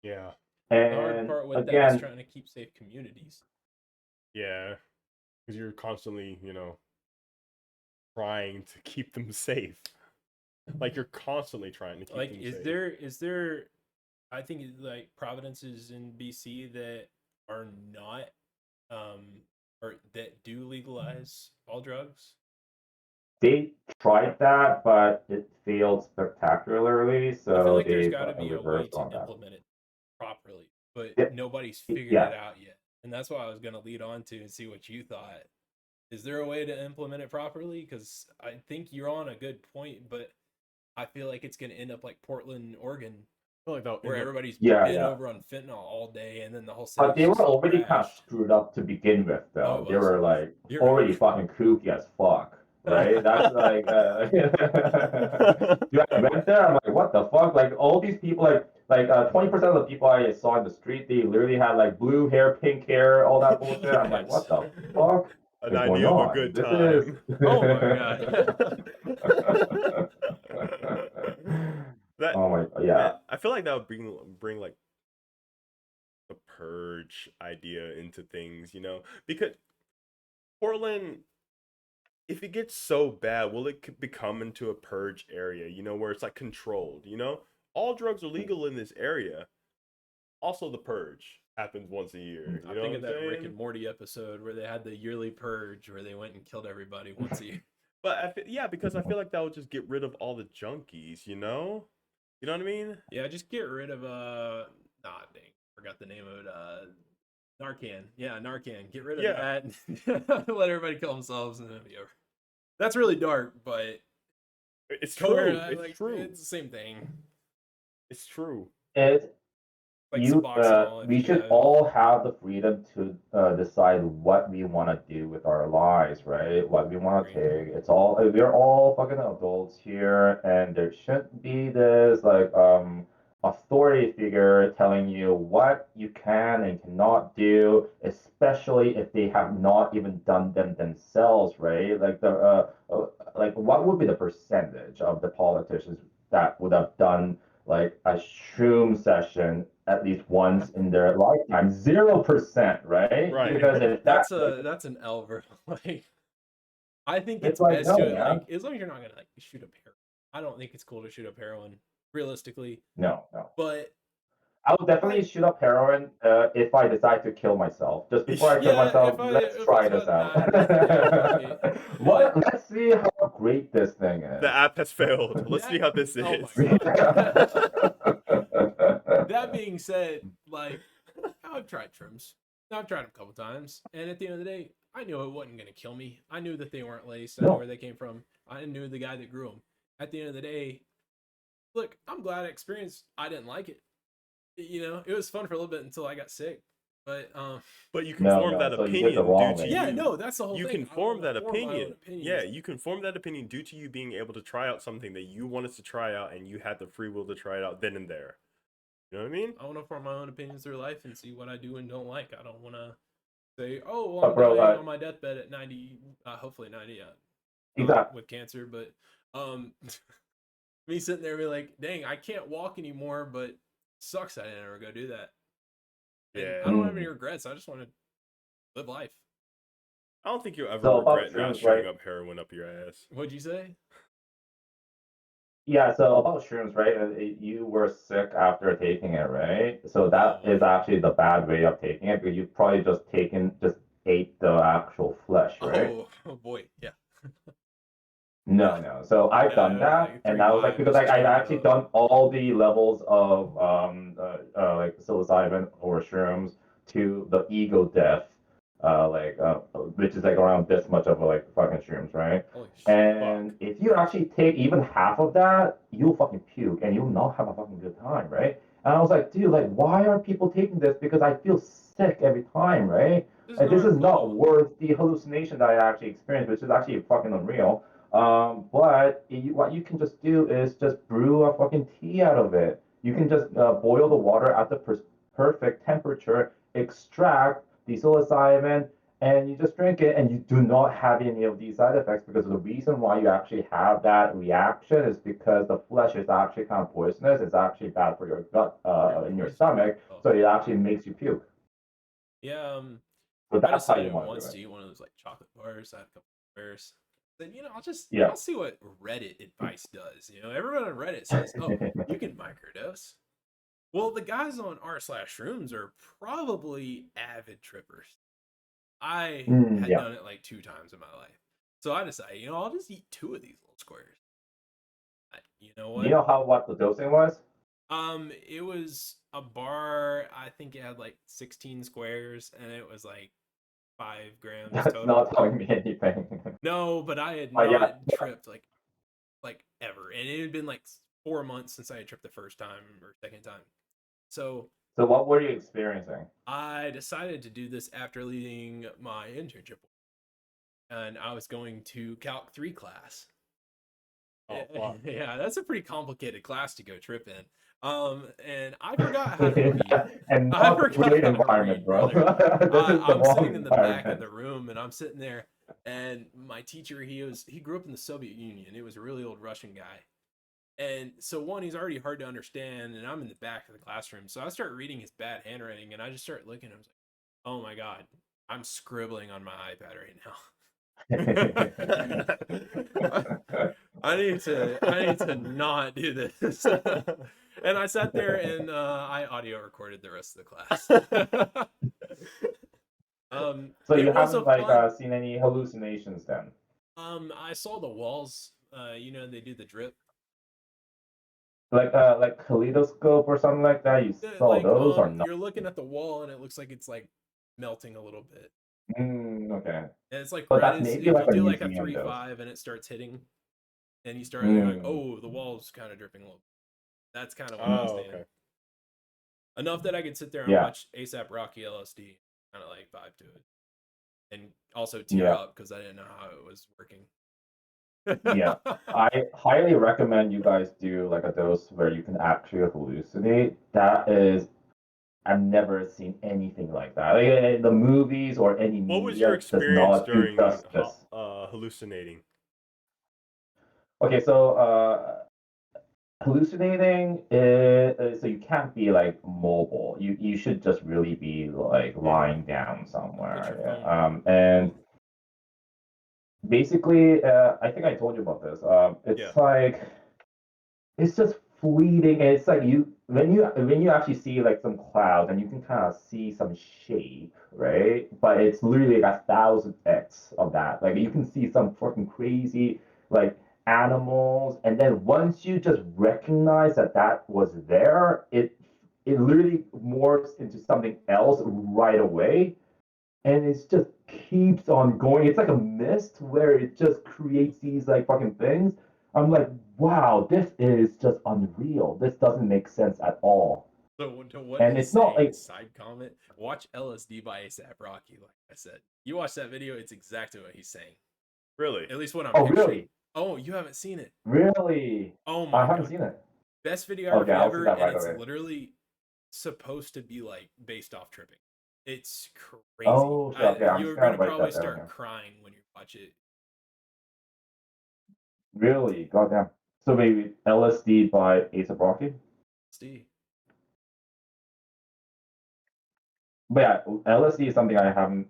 Yeah. The hard And part with that is again, trying to keep safe communities. Yeah. Because you're constantly, trying to keep them safe. Like you're constantly trying to keep Like, them is safe. there? I think like providences in BC that are not, or that do legalize all drugs. they tried that, but it failed spectacularly, I feel so like there's they've got to be a way reversed to on that. implement it properly, but Yep. nobody's figured Yeah. it out yet. And that's why I was going to lead on to and see what you thought. Is there a way to implement it properly? Because I think you're on a good point, but I feel like it's going to end up like Portland, Oregon, feel like that where everybody's Yeah, been yeah. over on fentanyl all day, and then the whole But city's they were just already kind of trashed. screwed up to begin with, Oh, though. it They was. were like You're already right. fucking kooky as fuck, right? That's like, dude, I went there. I'm like, what the fuck? Like all these people, like 20% of the people I saw in the street, they literally had like blue hair, pink hair, all that bullshit. I'm like, Yes. what the fuck An is going idea of a on? good This is. time. Oh my god. That Oh my, man, yeah. I feel like that would bring like the purge idea into things, you know? Because Portland, if it gets so bad, will it become into a purge area, you know, where it's like controlled, you know? All drugs are legal in this area. Also, the purge happens once a year. You I'm know thinking what I'm that Rick saying? and Morty episode where they had the yearly purge where they went and killed everybody once a year. But yeah, because I feel like that would just get rid of all the junkies, you know? You know what I mean? Yeah, just get rid of dang, forgot the name of it. Narcan. Yeah, Narcan. Get rid of Yeah. that. Let everybody kill themselves and then it'll be over. That's really dark, but It's Coher, true. It's like, true. it's the same thing. It's true. It's Like you Suboxone, if we you should have. all have the freedom to decide what we want to do with our lives, right? What we want to Agree. take. It's all we're all fucking adults here, and there shouldn't be this like authority figure telling you what you can and cannot do, especially if they have not even done them themselves, right? Like like what would be the percentage of the politicians that would have done like a shroom session at least once in their lifetime? 0%, right? Right. Because if that, That's an L, bro. Like, I think it's it's like best no, to man, like, as long as you're not gonna like shoot up heroin. I don't think it's cool to shoot up heroin, realistically. no, no. But I will definitely like, shoot up heroin if I decide to kill myself. Just before I kill yeah, myself, let's if I was try this about to out. die, just yeah, fuck it. But Let's see how great this thing The is. app has failed. Let's see that, how this oh my is. god. That being said, like, I've tried trims. I've tried them a couple times, and at the end of the day, I knew it wasn't gonna kill me. I knew that they weren't laced. I knew No, where they came from. I knew the guy that grew them. At the end of the day, look, I'm glad I experienced. I didn't like it. You know, it was fun for a little bit until I got sick. But But you can no, form no. that So you did the opinion due wrong to way. yeah, you. no, that's the whole You thing. can I form wanna that form my own opinion. Yeah, opinions. you can form that opinion due to you being able to try out something that you wanted to try out and you had the free will to try it out then and there. You know what I mean? I want to form my own opinions through life and see what I do and don't like. I don't want to say, oh, well, But I'm bro, dying on my deathbed at 90, hopefully 90, exactly. with cancer. But me sitting there be like, dang, I can't walk anymore, but sucks I didn't ever go do that. And I Yeah. don't have any regrets. I just want to live life. I don't think you'll ever So about regret not shrooms, right? shooting up heroin up your ass. What'd you say? Yeah, so about shrooms, right? You were sick after taking it, right? So Oh that is boy. actually the bad way of taking it because you probably just ate the actual flesh, right? Oh boy. Yeah. No, no. So I've done No, that, like and I was like, 3-5, because just I've chewing it actually up. done all the levels of like psilocybin or shrooms to the ego death, which is like around this much of a like fucking shrooms, right? Holy shit. Fuck. And if you actually take even half of that, you'll fucking puke and you'll not have a fucking good time, right? And I was like, dude, like, why are people taking this? Because I feel sick every time, right? This is Like, this not is not cool. worth the hallucination that I actually experienced, which is actually fucking unreal. But what you can just do is just brew a fucking tea out of it. You can just boil the water at the perfect temperature, extract the psilocybin, and you just drink it, and you do not have any of these side effects because the reason why you actually have that reaction is because the flesh is actually kind of poisonous. It's actually bad for your gut, You're in your poison. stomach, Oh. so it actually makes you puke. Yeah. So I that's how you decided want to once do to it. eat one of those like chocolate bars. I had a couple of bars. Then Yeah. I'll see what Reddit advice does. You know, everyone on Reddit says, "Oh, you can microdose." Well, the guys on r/shrooms are probably avid trippers. I had Yeah. done it like 2 times in my life, so I decided, I'll just eat 2 of these little squares. You know Do you what? know what the dosing was? It was a bar. I think it had like 16 squares, and it was like 5 grams That's total. not telling me anything. No, but I had Yeah. not tripped like ever, and it had been like 4 months since I had tripped the first time or second time. So So what were you experiencing? I decided to do this after leaving my internship, and I was going to Calc 3 class. Oh, fuck. Yeah, that's a pretty complicated class to go trip in. And I forgot how to read. And I not the forgot great how to environment, read, bro. brother. This is the I'm wrong sitting in the back of environment. the room, and I'm sitting there, and my teacher, he grew up in the Soviet Union. It was a really old Russian guy. And so one, he's already hard to understand, and I'm in the back of the classroom. So I start reading his bad handwriting, and I just start looking. I was like, oh my God, I'm scribbling on my iPad right now. I need to not do this. And I sat there and I audio recorded the rest of the class. So you It was a haven't like fun. seen any hallucinations then? I saw the walls. They do the drip. Like kaleidoscope or something like that? You saw Like those or not? you're looking at the wall and it looks like it's like melting a little bit. Okay. And it's like But right that's as maybe if like you a do like a museum those. 3-5 and it starts hitting, and you're like, Mm, oh, the wall's kind of dripping a little. That's kind of what I was Oh, saying. okay. Enough that I could sit there and yeah, watch ASAP Rocky LSD, kind of like vibe to it, and also tear yeah, up because I didn't know how it was working. yeah. I highly recommend you guys do like a dose where you can actually hallucinate. That is, I've never seen anything like that. Like, the movies or any What was your media does experience not do during justice. hallucinating? Okay, so hallucinating is, so you can't be like mobile. You should just really be like Mm-hmm. lying down Put your somewhere. phone Yeah. down. And basically, I think I told you about this. Yeah. It's like it's just fleeting. And it's like when you actually see like some clouds and you can kind of see some shape, right? But it's literally like 1,000x of that. Like you can see some fucking crazy like animals, and then once you just recognize that that was there, it literally morphs into something else right away, and it just keeps on going. It's like a mist where it just creates these like fucking things. I'm like, wow, this is just unreal. This doesn't make sense at all. So to what And he's it's not saying, like, side comment: watch LSD by ASAP Rocky. Like I said, you watch that video, it's exactly what he's saying. Really? At least what I'm oh, picturing. really? Oh, you haven't seen it? Really? Oh I my haven't God, seen it. best Okay, videography I'll see ever, that and right it's away. literally supposed to be like based off tripping. It's crazy. Oh, shit. Okay, I'm just You're gonna gonna write probably that down start here. crying when you watch it. Really? Goddamn. So maybe LSD by A$AP Rocky? Steve. But yeah, LSD is something I haven't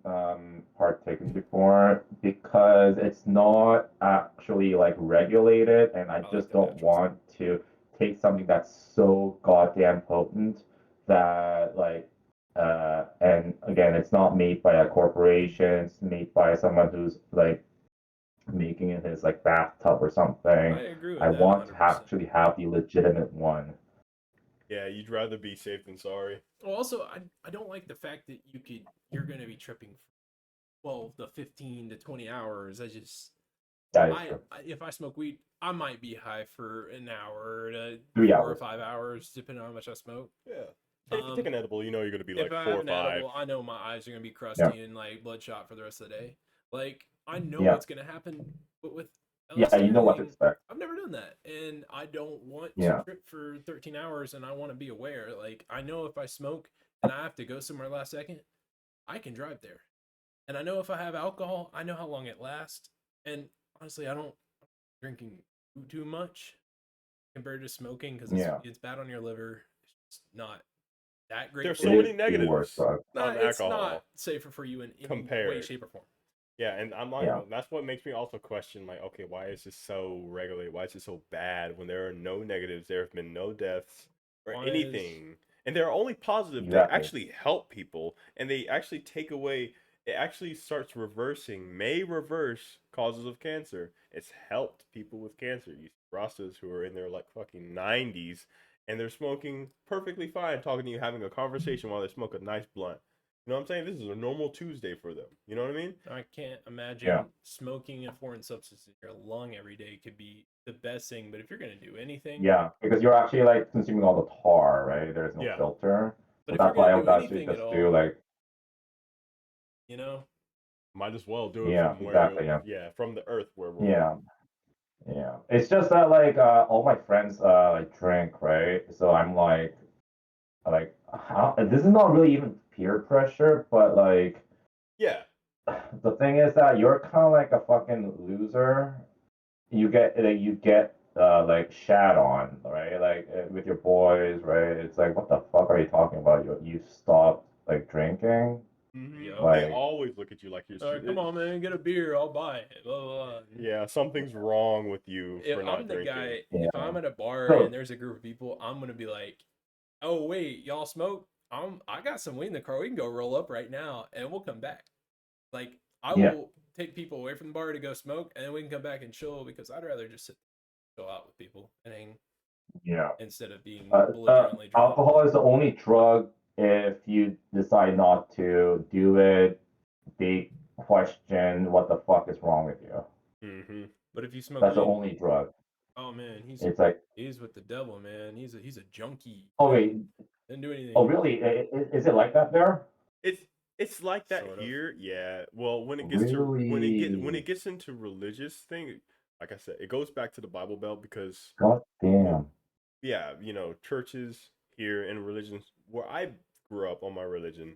partaken before because it's not actually like regulated, and I I like just the don't natural stuff. want to take something that's so goddamn potent that like and again, it's not made by a corporation, it's made by someone who's like making it in his like bathtub or I something. agree I with that want to 100%. actually have the legitimate one. Yeah, you'd rather be safe than sorry. Well, also, I don't like the fact that you're gonna be tripping for 12 to 15 to 20 hours. That is true. If I smoke weed, I might be high for an hour to 4 or 3 hours. 5 hours, depending on how much I smoke. Yeah. Take an edible, you know you're gonna be If like I four have or an five. edible, I know my eyes are gonna be Yeah. crusty and like bloodshot for the rest of the day. Like I know Yeah. what's gonna happen, but with Yeah, LSD you or know what to anything, expect. I've never done that, and I don't want to Yeah. trip for 13 hours, and I want to be aware. Like I know if I smoke and I have to go somewhere last second, I can drive there, and I know if I have alcohol, I know how long it lasts. And honestly, I don't drinking too much compared to smoking because Yeah. it's bad on your liver. It's not that great There's for It so you. is many the worst negatives drug. on It's not alcohol safer for you in any way, compared. shape, or form. Yeah, and I'm like, Yeah. that's what makes me also question, like, okay, why is this so regulated? Why is it so bad when there are no negatives? There have been no deaths or Why is anything, and there are only positive. They Exactly. actually help people, and they actually take away. It actually starts reversing, may reverse causes of cancer. It's helped people with cancer. You see Rastas who are in their like fucking 90s, and they're smoking perfectly fine, talking to you, having a conversation while they smoke a nice blunt. You know what I'm saying? This is a normal Tuesday for them. You know what I mean? I can't imagine Yeah. smoking a foreign substance in your lung every day could be the best thing. But if you're gonna do anything, Yeah, because you're actually like consuming all the tar, right? There's no Yeah. filter. but So if you're that's why gonna I do would actually anything at just do all, like, you know, Might as well do it yeah, from where exactly, yeah. from the earth where we're Yeah. Yeah. It's just that like all my friends like drink, right? So I'm like this is not really even peer pressure, but like Yeah. the thing is that you're kind of like a fucking loser. You get like shat on, right? Like with your boys, right? It's like what the fuck are you talking about? You stopped like drinking, Yup. They like always look at you like you're come on, man, get a beer, I'll buy it. Blah, blah, blah. Yeah, something's wrong with you If for not I'm the drinking. guy, yeah. if I'm at a bar So and there's a group of people, I'm gonna be like, "Oh wait, y'all smoke? I got some weed in the car. We can go roll up right now, and we'll come back." Like I yeah, will take people away from the bar to go smoke, and then we can come back and chill because I'd rather just chill out with people and hang yeah. instead of being Uh, belligerently drunk. Alcohol is the only drug if you decide not to do it, they question what the fuck is wrong with you. Mm-hmm. But if you smoke That's the weed, only drug. oh man, It's like, he's with the devil, man. He's a junkie. oh wait, Didn't do anything. oh really? Is it like that there? It's like that Sort of. here, yeah. Well, when it Really? gets into religious thing, like I said, it goes back to the Bible Belt because God damn. yeah, churches here and religions where I grew up on my religion,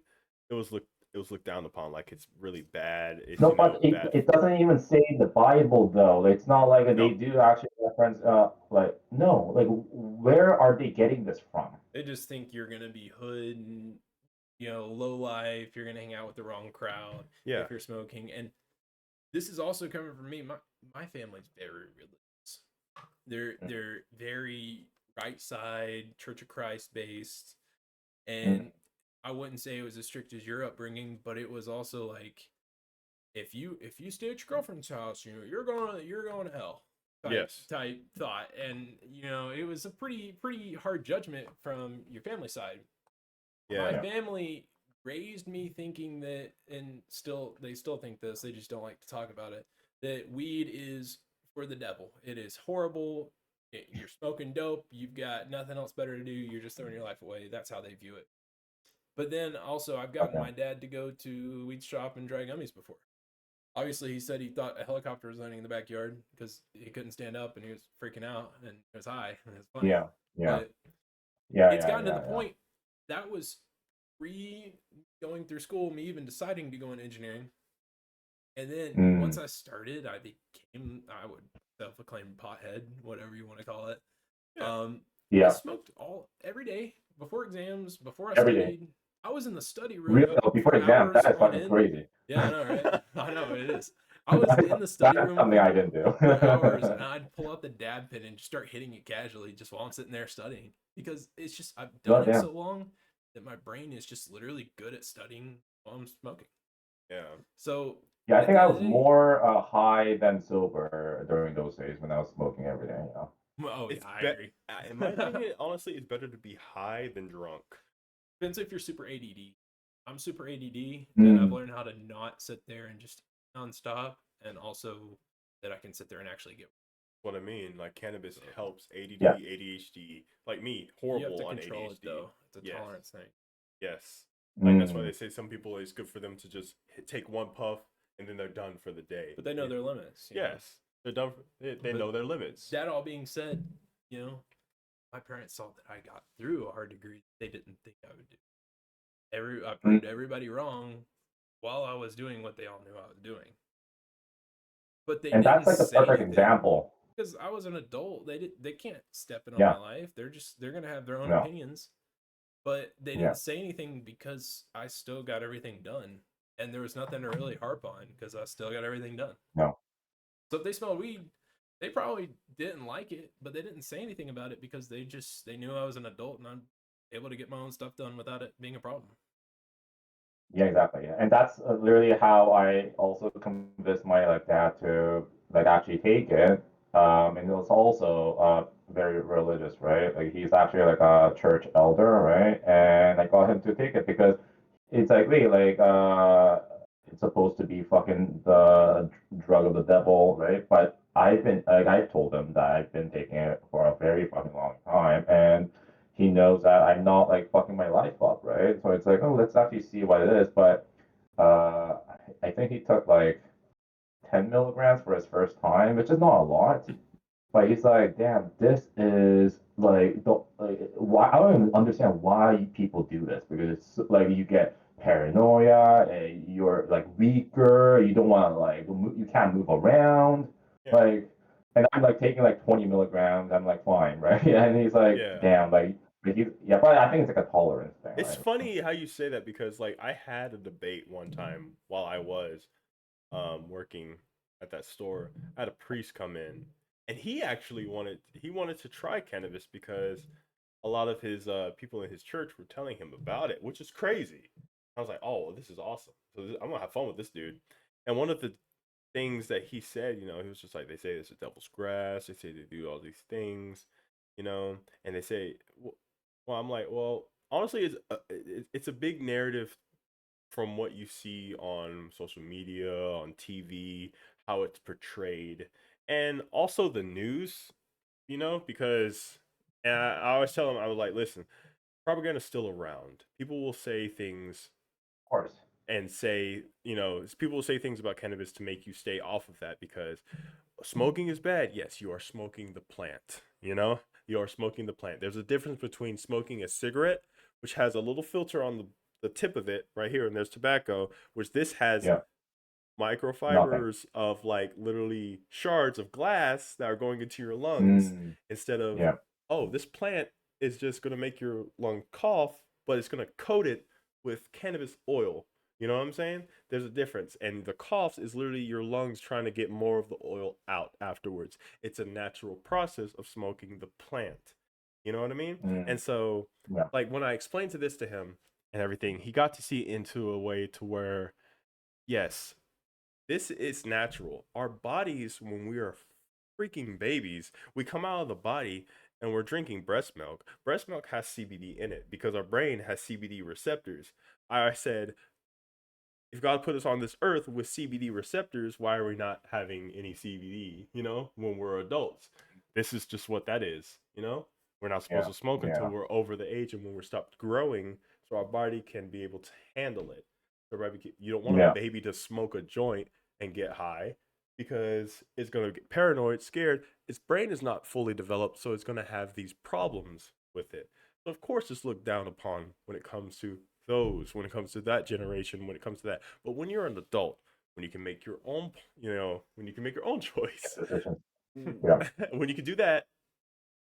it was looked down upon like it's really bad. It's No, but bad. it doesn't even say the Bible though. It's not like they No, do actually reference like no, like where are they getting this from? They just think you're gonna be hood and low life. You're gonna hang out with the wrong crowd yeah, if you're smoking. And this is also coming from me. My family's very religious. They're very right side Church of Christ based, Mm. and I wouldn't say it was as strict as your upbringing, but it was also like if you stay at your girlfriend's house, you're going to hell. yes, Type thought, and it was a pretty hard judgment from your family side. My yeah, family raised me thinking that, and they still think this. They just don't like to talk about it. That weed is for the devil. It is horrible. You're smoking dope. You've got nothing else better to do. You're just throwing your life away. That's how they view it. But then also, I've gotten Okay. my dad to go to a weed shop and dry gummies before. Obviously, he said he thought a helicopter was landing in the backyard because he couldn't stand up and he was freaking out and it was high and it was funny. Yeah, yeah, But yeah, it's yeah, gotten to the yeah, yeah. point that was pre going through school, me even deciding to go into engineering. And then once I started, I would self-acclaim pothead, whatever you want to call it. yeah. I Yeah, smoked every day before exams, before I every day. studied. I was in the study Really? room Oh, before for exam, hours that is on fucking end. crazy. Yeah, I know, right? I know it is. I was in the study That's room something I didn't do. for hours, and I'd pull out the dab pen and just start hitting it casually just while I'm sitting there studying because it's just I've done it Goddamn. so long that my brain is just literally good at studying while I'm smoking. Yeah. So Yeah, I at think the I end of was the day, more high than sober during those days when I was smoking every day. You know? oh It's yeah, I agree. in my opinion, honestly, it's better to be high than drunk. Depends if you're super ADD. I'm super ADD, and I've Mm. learned how to not sit there and just nonstop, and also that I can sit there and actually get. What I mean, like cannabis helps ADD, Yeah. ADHD. Like me, You have horrible to on control ADHD. it though. It's a Yes. tolerance thing. Yes. Like that's why Mm. they say some people it's good for them to just take one puff and then they're done for the day. But they know their limits. you know? Yes, they're done. They But know their limits. That all being said, my parents saw that I got through a hard degree they didn't think I would do. I proved everybody wrong while I was doing what they all knew I was doing. But they And didn't that's like the say perfect anything example. because I was an adult. They can't step in on Yeah. my life. They're gonna have their own No. opinions. But they Yeah. didn't say anything because I still got everything done. And there was nothing to really harp on because I still got everything done. No. So if they smelled weed, they probably didn't like it, but they didn't say anything about it because they knew I was an adult and I'm able to get my own stuff done without it being a problem. Yeah, exactly. And that's literally how I also convinced my like dad to like actually take it. And it was also very religious, right? Like he's actually like a church elder, right? And I got him to take it because it's like, wait, like, it's supposed to be fucking the drug of the devil, right? But I've been, like, I told him that I've been taking it for a very fucking long time, and he knows that I'm not like fucking my life up, right? So it's like, oh, let's actually see what it is. But I think he took like 10 milligrams for his first time, which is not a lot. But he's like, damn, this is like the like, why I don't even understand why people do this because it's like you get paranoia and you're like weaker, you don't want to like you can't move around, Yeah. like, and I'm like taking like 20 milligrams, I'm like fine, right? And he's like, Yeah. damn, like he's yeah, but I think it's like a tolerance thing, It's right? funny how you say that because like I had a debate one time while I was working at that store. I had a priest come in and he actually wanted to try cannabis because a lot of his people in his church were telling him about it, which is crazy. I was like, "Oh, well, this is awesome. So I'm gonna have fun with this dude." And one of the things that he said, he was just like, "They say it's a devil's grass. They say they do all these things, and they say, well, I'm like, well, honestly, it's a big narrative from what you see on social media, on TV, how it's portrayed, and also the news, because and I always tell them, I was like, listen, propaganda is still around. People will say things Of course. and say, people will say things about cannabis to make you stay off of that because smoking is bad. Yes, you are smoking the plant, you are smoking the plant. There's a difference between smoking a cigarette, which has a little filter on the tip of it right here, and there's tobacco, which this has Yeah, nothing. microfibers of like literally shards of glass that are going into your lungs Mm, instead of, yeah. oh, this plant is just going to make your lung cough, but it's going to coat it with cannabis oil. You know what I'm saying? There's a difference. And the coughs is literally your lungs trying to get more of the oil out afterwards. It's a natural process of smoking the plant. You know what I mean? Mm, And so, yeah. like, when I explained to this to him and everything, he got to see into a way to where, yes, this is natural. Our bodies, when we are freaking babies, we come out of the body and we're drinking breast milk. Breast milk has CBD in it because our brain has CBD receptors. I said, if God put us on this earth with CBD receptors, why are we not having any CBD, when we're adults? This is just what that is, We're not supposed Yeah. to smoke until Yeah. we're over the age and when we're stopped growing so our body can be able to handle it. So you don't want a Yeah. baby to smoke a joint and get high because it's going to get paranoid, scared. Its brain is not fully developed, so it's going to have these problems with it. So of course it's looked down upon when it comes to when it comes to that generation, when it comes to that. But when you're an adult, when you can make your own, when you can make your own choice, Decisions. Yeah. when you can do that,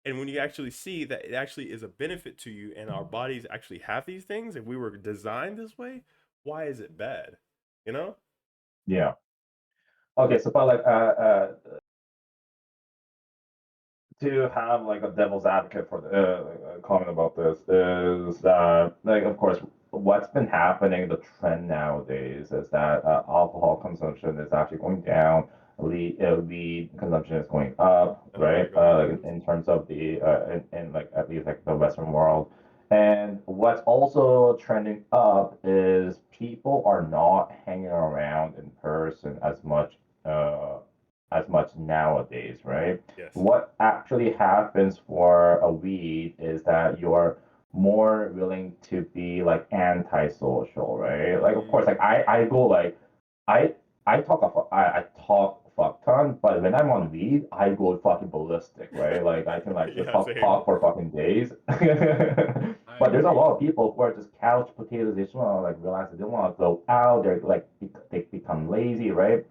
and when you actually see that it actually is a benefit to you and our bodies actually have these things and we were designed this way, why is it bad? You know? Yeah. Okay, so but like to have like a devil's advocate for the comment about this is that like of course what's been happening, the trend nowadays is that alcohol consumption is actually going down, weed consumption is going up, Oh my right? god. In terms of the in like at least like the Western world. And what's also trending up is people are not hanging around in person as much nowadays, right? Yes. What actually happens for a weed is that you're more willing to be like antisocial, right? Like of course, like Mm, I go like I I talk fuck ton, but when I'm on weed, I go fucking ballistic, right? Like I can like just yeah, same. talk for fucking days. I But there's a agree. lot of people who are just couch potatoes. They just want to like relax. They don't want to go out. They're like they become lazy, right?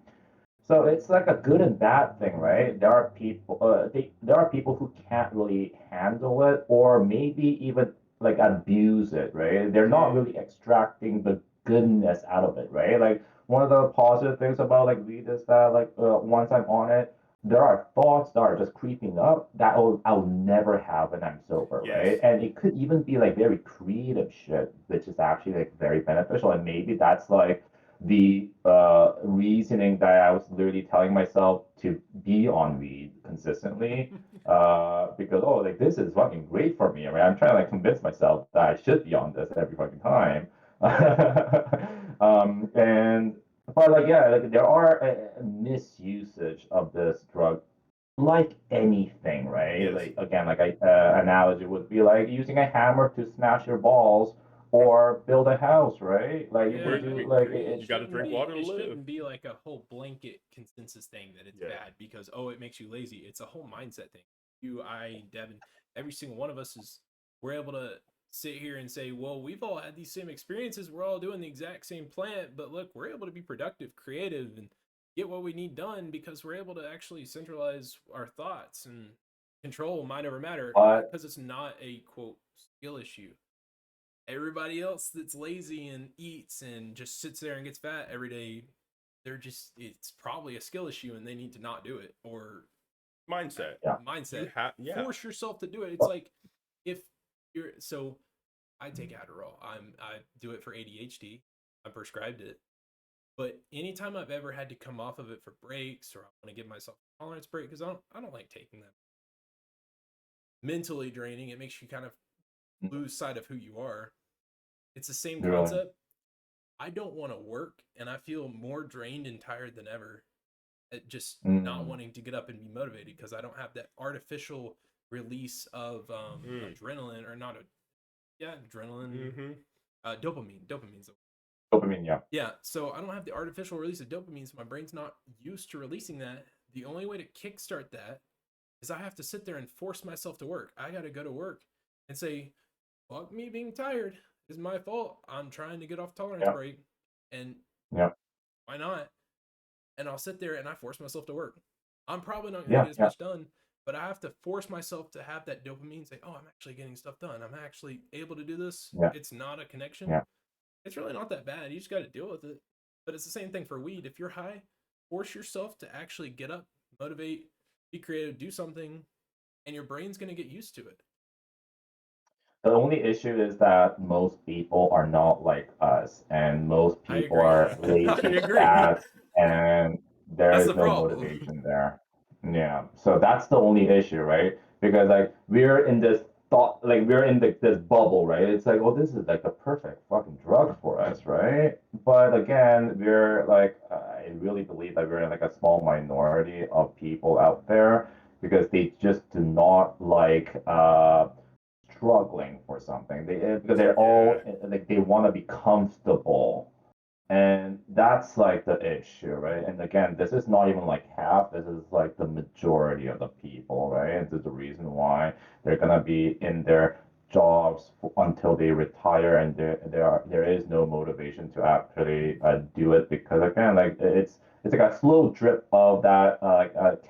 So it's like a good and bad thing, right? There are people who can't really handle it, or maybe even like abuse it, right? They're not Mm, really extracting the goodness out of it, right? Like one of the positive things about like weed is that like once I'm on it, there are thoughts that are just creeping up that I'll never have when I'm sober, right? yes. And it could even be like very creative shit, which is actually like very beneficial, and maybe that's like the reasoning that I was literally telling myself to be on weed consistently, because like this is fucking great for me. I mean, I'm trying to like convince myself that I should be on this every fucking time. And but like yeah, like there are misusage of this drug, like anything, right? Yes. Like again, like I analogy would be like using a hammer to smash your balls or build a house, right? Like you Yeah, can Agree. do I like agree. You got to drink water to It live. shouldn't be like a whole blanket consensus thing that it's Yeah. bad because oh it makes you lazy. It's a whole mindset thing. You, I, Devin, every single one of us is we're able to sit here and say, well, we've all had these same experiences. We're all doing the exact same plant, but look, we're able to be productive, creative, and get what we need done because we're able to actually centralize our thoughts and control mind over matter but because it's not a quote skill issue. Everybody else that's lazy and eats and just sits there and gets fat every day, they're just it's probably a skill issue and they need to not do it or Mindset. yeah. You mindset. have, yeah. Force yourself to do it. It's Well, like if you're so I take Adderall. I do it for ADHD. I'm prescribed it. But anytime I've ever had to come off of it for breaks or I want to give myself a tolerance break because I don't like taking that. Mentally draining. It makes you kind of lose sight of who you are. It's the same really. concept. I don't want to work and I feel more drained and tired than ever at just not Mm, wanting to get up and be motivated because I don't have that artificial release of Mm. adrenaline or not a yeah adrenaline Mm-hmm. dopamine's the dopamine, yeah. yeah, so I don't have the artificial release of dopamine, so my brain's not used to releasing that. The only way to kickstart that is I have to sit there and force myself to work. I got to go to work and say, fuck me being tired. It's my fault. I'm trying to get off tolerance Yeah. break. And Yeah. why not? And I'll sit there and I force myself to work. I'm probably not going to Yeah. get as Yeah. much done, but I have to force myself to have that dopamine say, oh, I'm actually getting stuff done. I'm actually able to do this. Yeah. It's not a connection. Yeah. It's really not that bad. You just got to deal with it. But it's the same thing for weed. If you're high, force yourself to actually get up, motivate, be creative, do something, and your brain's going to get used to it. The only issue is that most people are not like us, and most I people agree. are I lazy, agree. fat, and there That's is the no problem. motivation there. Yeah, so that's the only issue, right? Because like we're in this thought, like we're in this bubble, right? It's like, oh, this is like the perfect fucking drug for us, right? But again, we're like, I really believe that we're in like a small minority of people out there because they just do not like struggling for something. Because they're Yeah. all like they want to be comfortable, and that's like the issue, right? And again, this is not even like half. This is like the majority of the people, right? And this is the reason why they're gonna be in their jobs until they retire, and there is no motivation to actually do it because again, like it's like a slow drip of that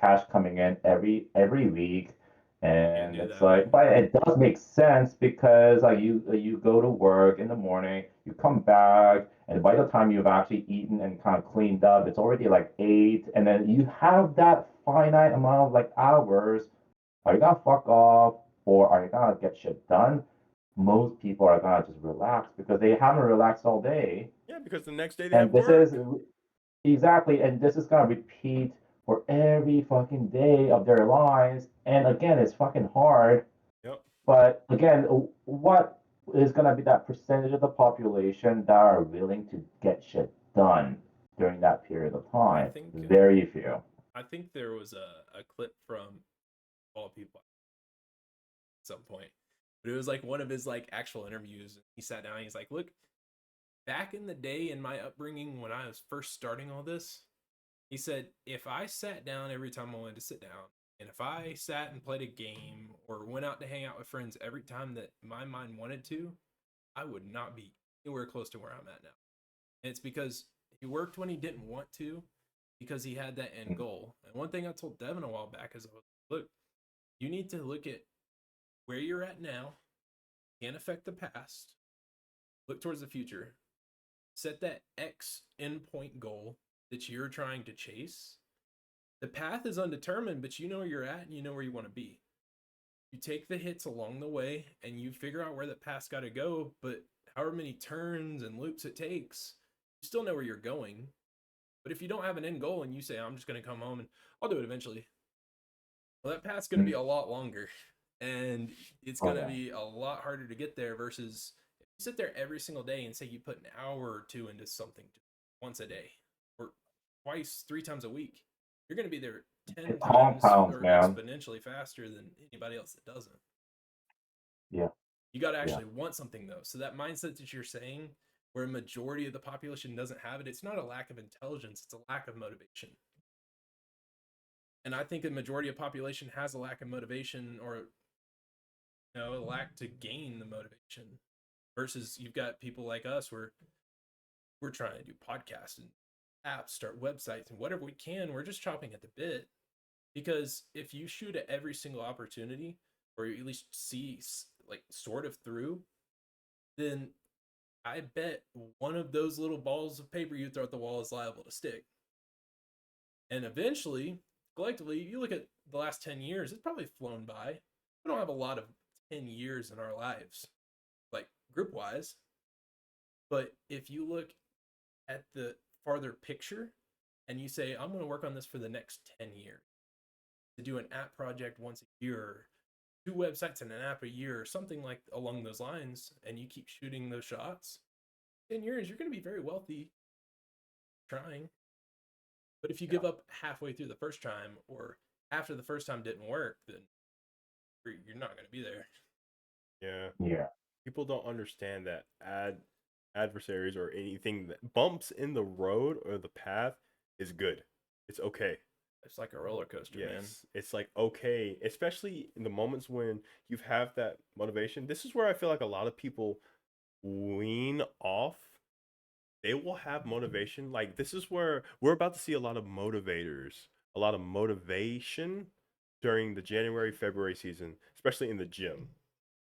cash coming in every week, Can't and do it's that, man. like, but it does make sense because like you go to work in the morning, you come back, and by the time you've actually eaten and kind of cleaned up, it's already like 8, and then you have that finite amount of like hours. Are you gonna fuck off or are you gonna get shit done? Most people are gonna just relax because they haven't relaxed all day, Yeah, because the next day they have and this is work. exactly, and this is gonna repeat for every fucking day of their lives. And again, it's fucking hard. Yep. But again, what is gonna be that percentage of the population that are willing to get shit done during that period of I time? think Very few. I think there was a clip from all people at some point, but it was like one of his like actual interviews. He sat down. And he's like, "Look, back in the day in my upbringing when I was first starting all this, he said if I sat down every time I wanted to sit down, and if I sat and played a game or went out to hang out with friends every time that my mind wanted to, I would not be anywhere close to where I'm at now." And it's because he worked when he didn't want to because he had that end Mm. goal. And one thing I told Devin a while back is, look, you need to look at where you're at now, can't affect the past, look towards the future, set that X endpoint goal that you're trying to chase. The path is undetermined, but you know where you're at and you know where you want to be. You take the hits along the way and you figure out where that path's got to go, but however many turns and loops it takes, you still know where you're going. But if you don't have an end goal and you say, I'm just going to come home and I'll do it eventually, well, that path's going to be Mm. a lot longer and it's Oh going to yeah. be a lot harder to get there versus sit there every single day and say you put an hour or two into something once a day or twice, 3 times a week, you're going to be there 10 It times compounds, or man. exponentially faster than anybody else that doesn't. Yeah. You got to actually want something though. So that mindset that you're saying, where a majority of the population doesn't have it, it's not a lack of intelligence, it's a lack of motivation. And I think the majority of population has a lack of motivation, or a lack to gain the motivation. Versus you've got people like us where we're trying to do podcasts and apps, start websites, and whatever we can, we're just chopping at the bit. Because if you shoot at every single opportunity, or you at least see like sort of through, then I bet one of those little balls of paper you throw at the wall is liable to stick. And eventually, collectively, you look at the last 10 years, it's probably flown by. We don't have a lot of 10 years in our lives, like group wise. But if you look at the farther picture and you say, I'm going to work on this for the next 10 years, to do an app project once a year, 2 websites and an app a year, or something like along those lines, and you keep shooting those shots, 10 years, you're going to be very wealthy trying. But if you give up halfway through the first time, or after the first time didn't work, then you're not going to be there. Yeah. People don't understand that adversaries or anything that bumps in the road or the path is good. It's okay. It's like a roller coaster, man. It's like okay, especially in the moments when you have that motivation. This is where I feel like a lot of people wean off. They will have motivation. Like this is where we're about to see a lot of motivators, a lot of motivation during the January, February season, especially in the gym.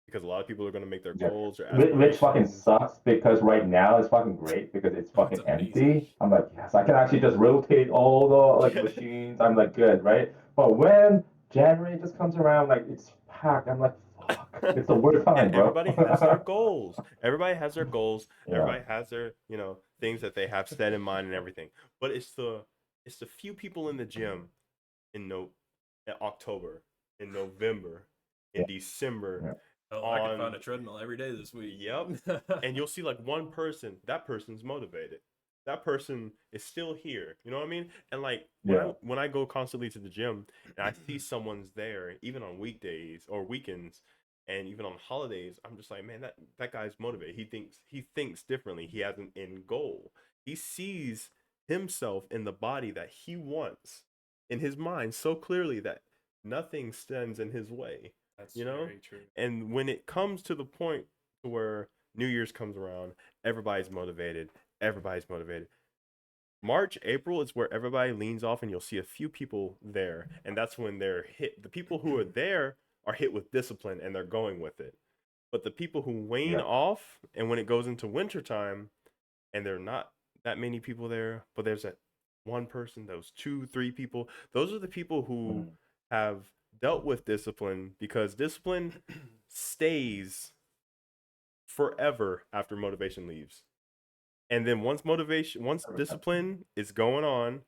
Because a lot of people are going to make their goals or aspirations. Which fucking sucks because right now it's fucking great because it's fucking empty. I'm like, yes, I can actually just rotate all the like machines. I'm like, good, right? But when January just comes around, like it's packed. I'm like, fuck, it's the worst time, bro. Everybody has their goals. Everybody has their goals. Yeah. Everybody has their things that they have set in mind and everything. But it's the few people in the gym in October, in November, in December. Yeah. Oh, I can find a treadmill every day this week. Yep. And you'll see like one person, that person's motivated. That person is still here. You know what I mean? And like when I go constantly to the gym and I see someone's there, even on weekdays or weekends and even on holidays, I'm just like, man, that guy's motivated. He thinks differently. He has an end goal. He sees himself in the body that he wants in his mind so clearly that nothing stands in his way. That's very true. And when it comes to the point where New Year's comes around, everybody's motivated. March, April is where everybody leans off and you'll see a few people there. And that's when they're hit. The people who are there are hit with discipline and they're going with it. But the people who wane off, and when it goes into wintertime and there are not that many people there, but there's that one person, those 2, 3 people, those are the people who have dealt with discipline, because discipline stays forever after motivation leaves. And then once discipline is going on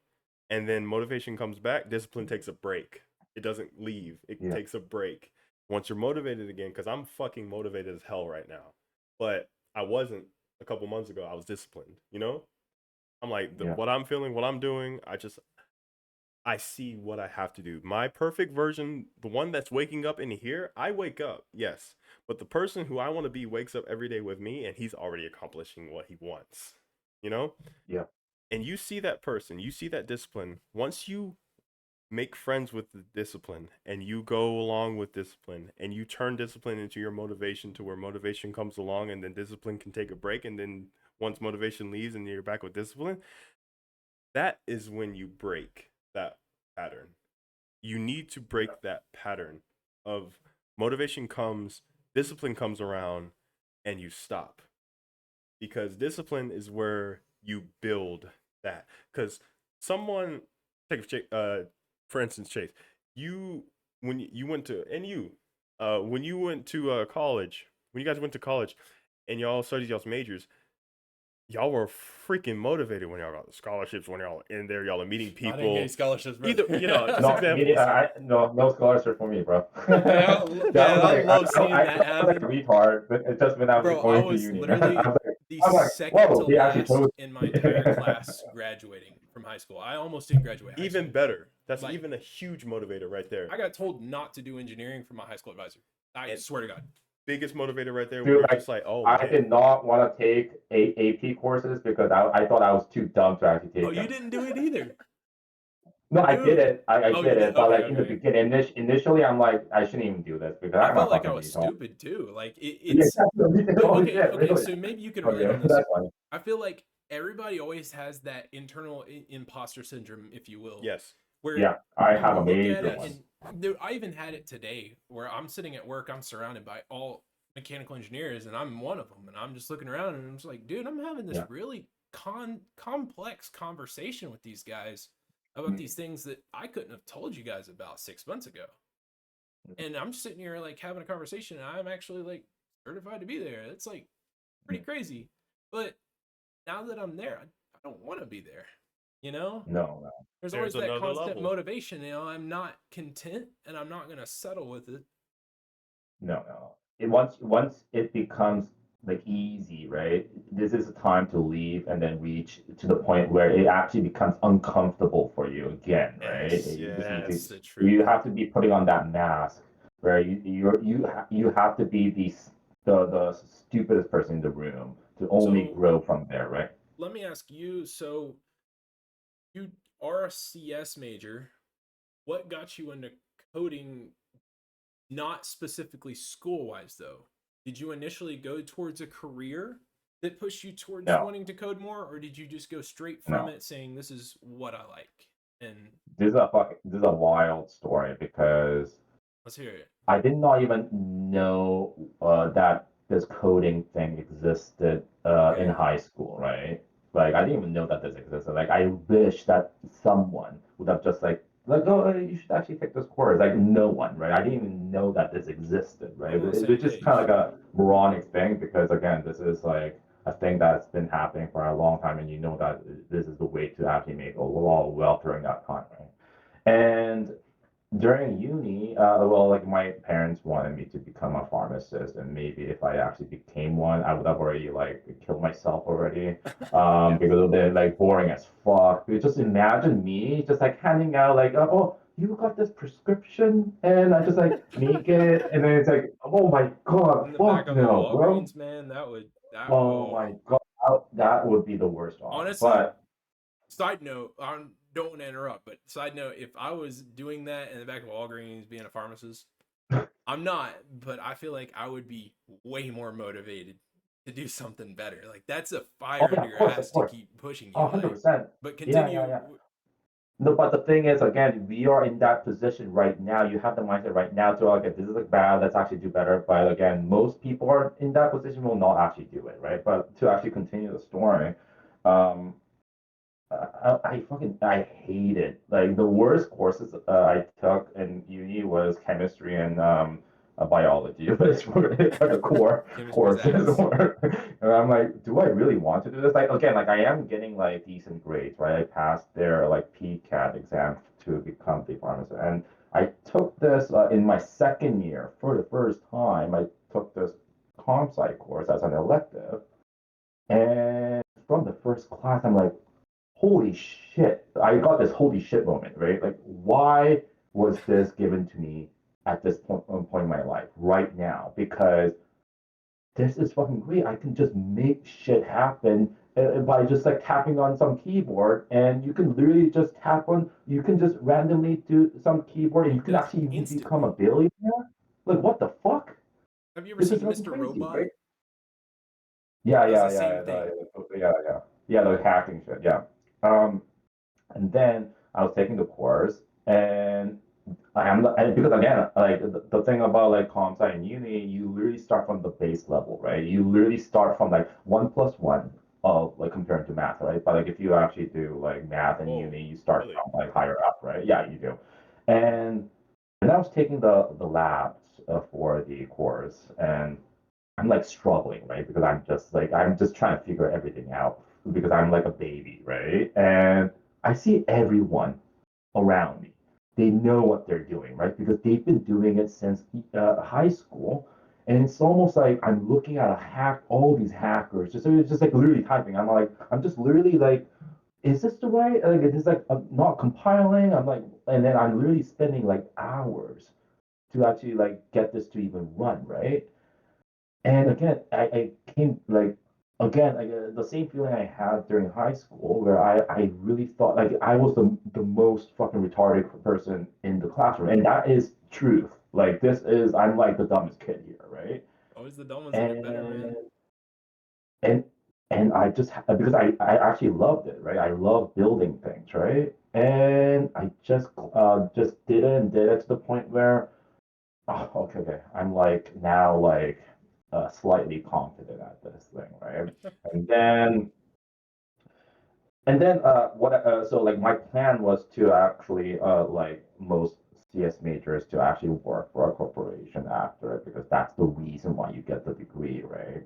and then motivation comes back, discipline takes a break. It doesn't leave. It takes a break. Once you're motivated again, because I'm fucking motivated as hell right now. But I wasn't a couple months ago. I was disciplined, I'm like, what I'm feeling, what I'm doing, I see what I have to do. My perfect version, the one that's waking up in here, I wake up, yes. But the person who I want to be wakes up every day with me, and he's already accomplishing what he wants, Yeah. And you see that person, you see that discipline. Once you make friends with the discipline, and you go along with discipline, and you turn discipline into your motivation to where motivation comes along, and then discipline can take a break, and then once motivation leaves and you're back with discipline, that is when you break that pattern. You need to break that pattern of motivation comes, discipline comes around, and you stop. Because discipline is where you build that. Because someone, for instance, Chase, when you went to college, when you guys went to college and y'all studied y'all's majors, y'all were freaking motivated when y'all got the scholarships, when y'all in there, y'all are meeting I didn't people. get scholarships, bro. Either, just No, examples. no scholarship for me, bro. I love seeing I that was like a happen. retard, but it's just when I was Bro, I going to was uni. literally the I'm like, second whoa, to he actually last chose. in my entire class graduating from high school. I almost didn't graduate high Even school. better. That's Like, even a huge motivator right there. I got told not to do engineering from my high school advisor. I And swear to God. biggest motivator right there, where Dude, you're like, just like, oh I man, did not want to take AP courses because I thought I was too dumb to actually Oh, take you them. didn't do it either. No, I did Dude. it. I Oh, you did did? it, but Okay, like in the okay. beginning, initially, I'm like, I shouldn't even do this because I I'm a felt like I fucking was retard. stupid too. Like Yeah, it's me too. but Oh okay, shit, okay, really? so maybe you can relate Okay, on this. that's funny. I feel like everybody always has that internal imposter syndrome, if you will, yes, where Yeah, I you have a look at major it one. and dude, I even had it today where I'm sitting at work, I'm surrounded by all mechanical engineers and I'm one of them and I'm just looking around and I'm just like, dude, I'm having this Yeah. really complex conversation with these guys about Mm. these things that I couldn't have told you guys about 6 months ago. And I'm just sitting here like having a conversation and I'm actually like certified to be there. It's like pretty crazy. But now that I'm there, I don't want to be there. You know? No, no. There's there's always that another constant level. motivation. You know, I'm not content and I'm not going to settle with it. No, no. Once it becomes like easy, right? This is a time to leave and then reach to the point where it actually becomes uncomfortable for you again, right? Yes, You just need That's to. the truth. You have to be putting on that mask where you have to be the stupidest person in the room to only So grow from there, right? let me ask you, so you are a CS major. What got you into coding, not specifically school wise though? Did you initially go towards a career that pushed you towards No, wanting to code more, or did you just go straight from no. it saying this is what I like? And This is a wild story because let's hear it. I did not even know that this coding thing existed in Okay. high school, right? Like I didn't even know that this existed. Like I wish that someone would have just like oh you should actually take this course. Like no one, right? I didn't even know that this existed, right? I'm on the same Which is kind of page. like a moronic thing because again, this is like a thing that's been happening for a long time, and you know that this is the way to actually make a lot of wealth during that time, right? And during uni, well, like my parents wanted me to become a pharmacist, and maybe if I actually became one, I would have already like killed myself already, Yeah. because they're like boring as fuck. You just imagine me just like handing out like, oh, you got this prescription, and I just like make it, and then it's like, oh my god, In the back fuck of the no, bro. Walgreens, man, that Oh oh. my god, that would be the worst one. Honestly, But side note, I don't want to interrupt, but side note, if I was doing that in the back of Walgreens being a pharmacist, I'm not, but I feel like I would be way more motivated to do something better. Like that's a oh fire yeah, under your of ass to course, keep pushing oh, you. Like, 100%. but Yeah, yeah, continue. yeah. No, but the thing is, again, we are in that position right now. You have the mindset right now to, okay, this is like bad, let's actually do better. But again, most people are in that position will not actually do it, right? But to actually continue the story, um, I hate it. Like the worst courses I took in uni was chemistry and biology. It's like a core Chemistry's courses. ass. And I'm like, do I really want to do this? Like again, like I am getting like decent grades, right? I passed their like PCAT exam to become the pharmacist, and I took this in my second year for the first time. I took this comp sci course as an elective, and from the first class, I'm like holy shit. I got this holy shit moment, right? Like, why was this given to me at this point in my life right now? Because this is fucking great. I can just make shit happen by just like tapping on some keyboard, and you can literally just tap on, you can just randomly do some keyboard, and you can Just actually even become a instantly. billionaire. Like, what the fuck? Have you ever This is seen fucking Mr. crazy, Robot? right? Yeah, Does yeah, the yeah, same yeah, thing. yeah, the hacking shit, yeah. And then I was taking the course, and because again, like the thing about like comp sci and uni, you literally start from the base level, right? You literally start from like 1 plus 1 of like comparing to math, right? But like if you actually do like math in whoa, uni, you start really? from like higher up, right? Yeah, you do. And I was taking the labs for the course, and I'm like struggling, right? Because I'm just trying to figure everything out because I'm like a baby, right? And I see everyone around me. They know what they're doing, right? Because they've been doing it since high school. And it's almost like I'm looking at all these hackers, just like literally typing. I'm just literally like, is this the right? Like, it's like I'm not compiling. I'm like, and then I'm literally spending like hours to actually like get this to even run, right? And again, I came like again like the same feeling I had during high school, where I really thought like I was the most fucking retarded person in the classroom, and that is truth. Like I'm like the dumbest kid here, right? Always the dumb ones that get better, And man. and and I just because I actually loved it, right? I love building things, right? And I just did it to the point where oh, okay. I'm like now like slightly confident at this thing, right? And then what so like my plan was to actually like most CS majors to actually work for a corporation after it because that's the reason why you get the degree, right?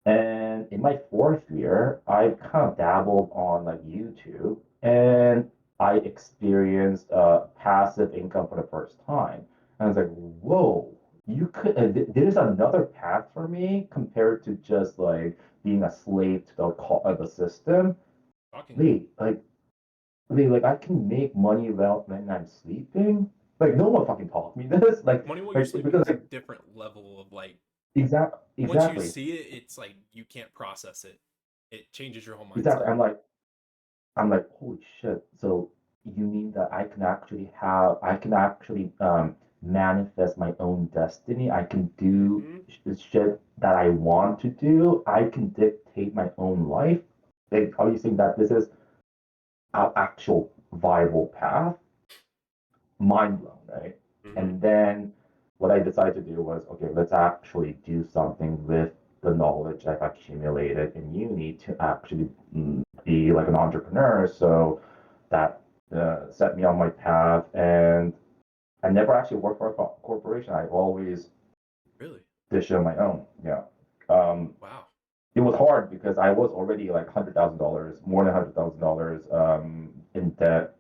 And in my fourth year, I kind of dabbled on like YouTube and I experienced passive income for the first time. And I was like, whoa, there's another path for me compared to just like being a slave to the system. Shockingly. Wait, like I can make money when I'm sleeping? Like no one fucking taught me this. Money while you're Like sleeping because is a like different level of like once you exactly. see it, it's like you can't process it. It changes your whole Exactly. mindset. I'm like, holy shit. So you mean that I can actually manifest my own destiny. I can do Mm-hmm. shit that I want to do. I can dictate my own life. Like, are you saying that this is an actual viable path? Mind blown, right? Mm-hmm. And then what I decided to do was, okay, let's actually do something with the knowledge I've accumulated in uni to actually be like an entrepreneur. So that set me on my path. And I never actually worked for a corporation. I always Really? did shit on my own. Yeah. Um, Wow. it was hard because I was already like $100,000, more than $100,000 in debt.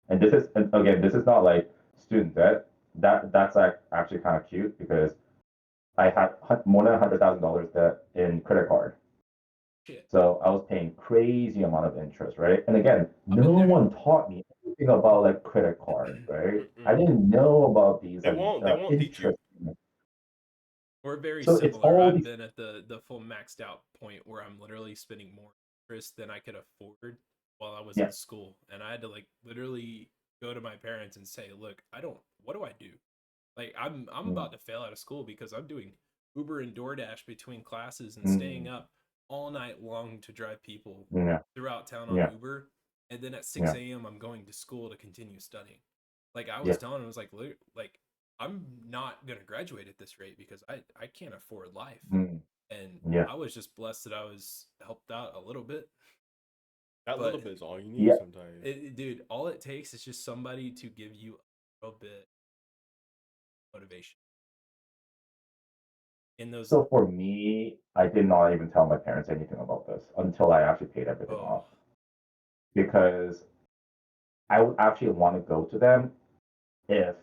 And again, this is not like student debt. That's like actually kind of cute because I had more than $100,000 debt in credit card. Shit. So I was paying crazy amount of interest, right? And again, I've no been there. one taught me anything about like credit cards, right? I Mm-mm. didn't know about these They like won't. They won't teach you. interest. We're very So it's similar. all I've these. been at the full maxed out point where I'm literally spending more interest than I could afford while I was Yeah. in school. And I had to like literally go to my parents and say, look, what do I do? Like I'm Mm, about to fail out of school because I'm doing Uber and DoorDash between classes and staying mm, up all night long to drive people yeah. throughout town on Yeah. Uber. And then at 6 Yeah. a.m. I'm going to school to continue studying. Like I was Yeah. telling him, I was like I'm not gonna graduate at this rate because I can't afford life. Mm, And yeah. I was just blessed that I was helped out a little bit. That little But bit is all you need Yeah. sometimes. dude, all it takes is just somebody to give you a little bit of motivation in those. So for me, I did not even tell my parents anything about this until I actually paid everything Oh, off because I would actually want to go to them if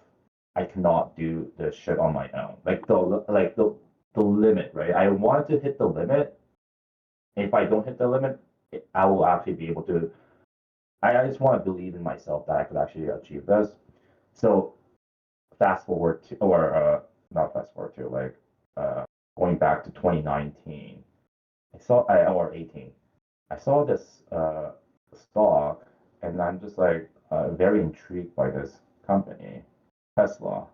I cannot do the shit on my own. The limit, right? I wanted to hit the limit. If I don't hit the limit, I will actually be able to. I just want to believe in myself that I could actually achieve this. So fast forward to, or not fast forward to, like uh, going back to 2019. Or 18. I saw this stock, and I'm just like very intrigued by this company, Tesla.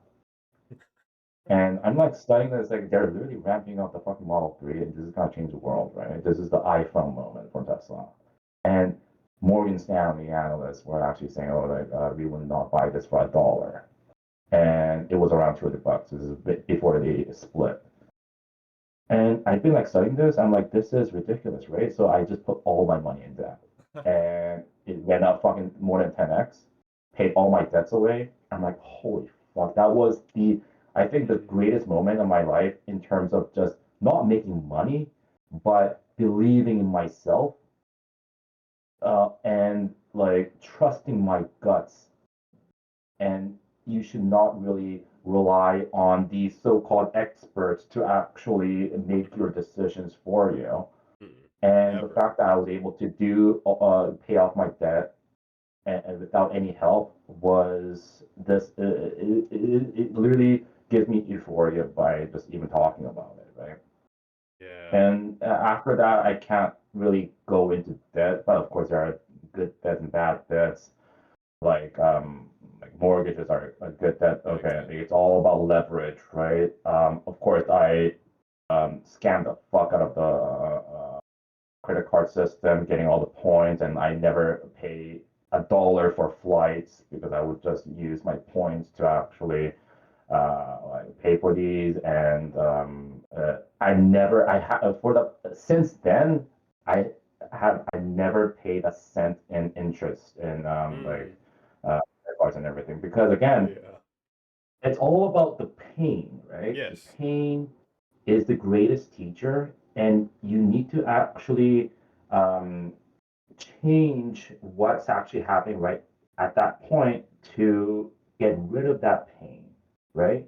And I'm like studying this, like they're literally ramping up the fucking Model 3, and this is gonna change the world, right? This is the iPhone moment for Tesla. And Morgan Stanley analysts were actually saying, oh, like we would not buy this for $1. And it was around $200. This is a bit before they split. And I've been like studying this. I'm like, this is ridiculous, right? So I just put all my money in that. And it went up fucking more than 10x, paid all my debts away. I'm like, holy fuck, that was I think the greatest moment of my life in terms of just not making money, but believing in myself, and like trusting my guts. And you should not really rely on these so-called experts to actually make your decisions for you. And the Never. fact that I was able to pay off my debt and without any help was it literally gives me euphoria by just even talking about it, right? Yeah. And after that, I can't really go into debt, but of course there are good debts and bad debts. Like mortgages are a good debt. Yeah, Okay, exactly. it's all about leverage, right? Of course, I scammed the fuck out of the credit card system, getting all the points, and I never pay $1 for flights because I would just use my points to actually like pay for these. And I have for the since then I I never paid a cent in interest in Mm. credit cards and everything, because again, Yeah. it's all about the pain, right? The Yes. pain is the greatest teacher, and you need to actually um, change what's actually happening right at that point to get rid of that pain, right?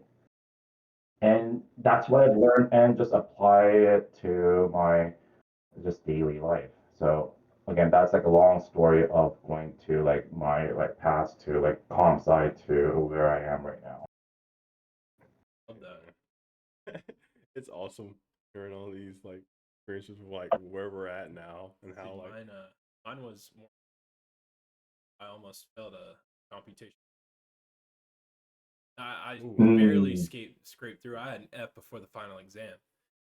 And that's what I've learned, and just apply it to my just daily life. So again, that's like a long story of going to like my like past to like calm side to where I am right now. Love that. It's awesome hearing all these like experiences of like where we're at now and See, how like mine was more. I almost failed a computation. I barely Mm, scraped through. I had an F before the final exam.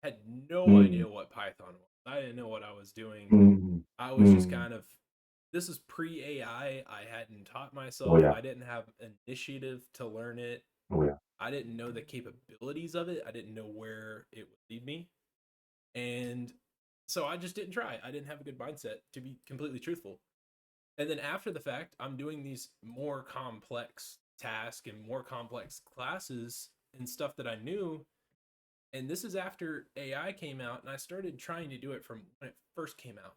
Had no mm, idea what Python was. I didn't know what I was doing. mm, I was just mm. kind of, this is pre AI. I hadn't taught Oh myself. yeah, I didn't have initiative to learn it. oh yeah, I didn't know the capabilities of it. I didn't know where it would lead me. And so I just didn't try. I didn't have a good mindset, to be completely truthful. And then after the fact, I'm doing these more complex tasks and more complex classes and stuff that I knew. And this is after AI came out, and I started trying to do it from when it first came out.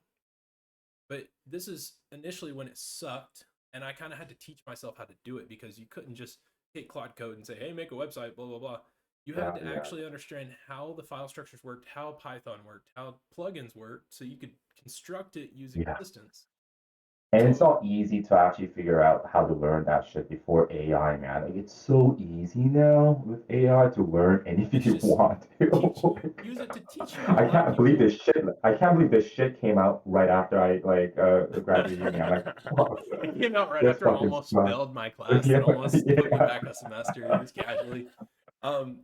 But this is initially when it sucked, and I kind of had to teach myself how to do it, because you couldn't just hit Claude Code and say, "Hey, make a website," blah blah blah. You had yeah, to yeah, actually understand how the file structures worked, how Python worked, how plugins worked, so you could construct it using yeah. assistance. And it's So not easy to actually figure out how to learn that shit before AI, man. Like it's so easy now with AI to learn anything it's you just want teach to. use it to teach you. A I lot of can't believe people this shit. I can't believe this shit came out right after I like graduated uni. I'm like, fuck, it came out right this after I fucking almost sucks. failed my class Yeah, that almost put me yeah, back a semester just casually. Um,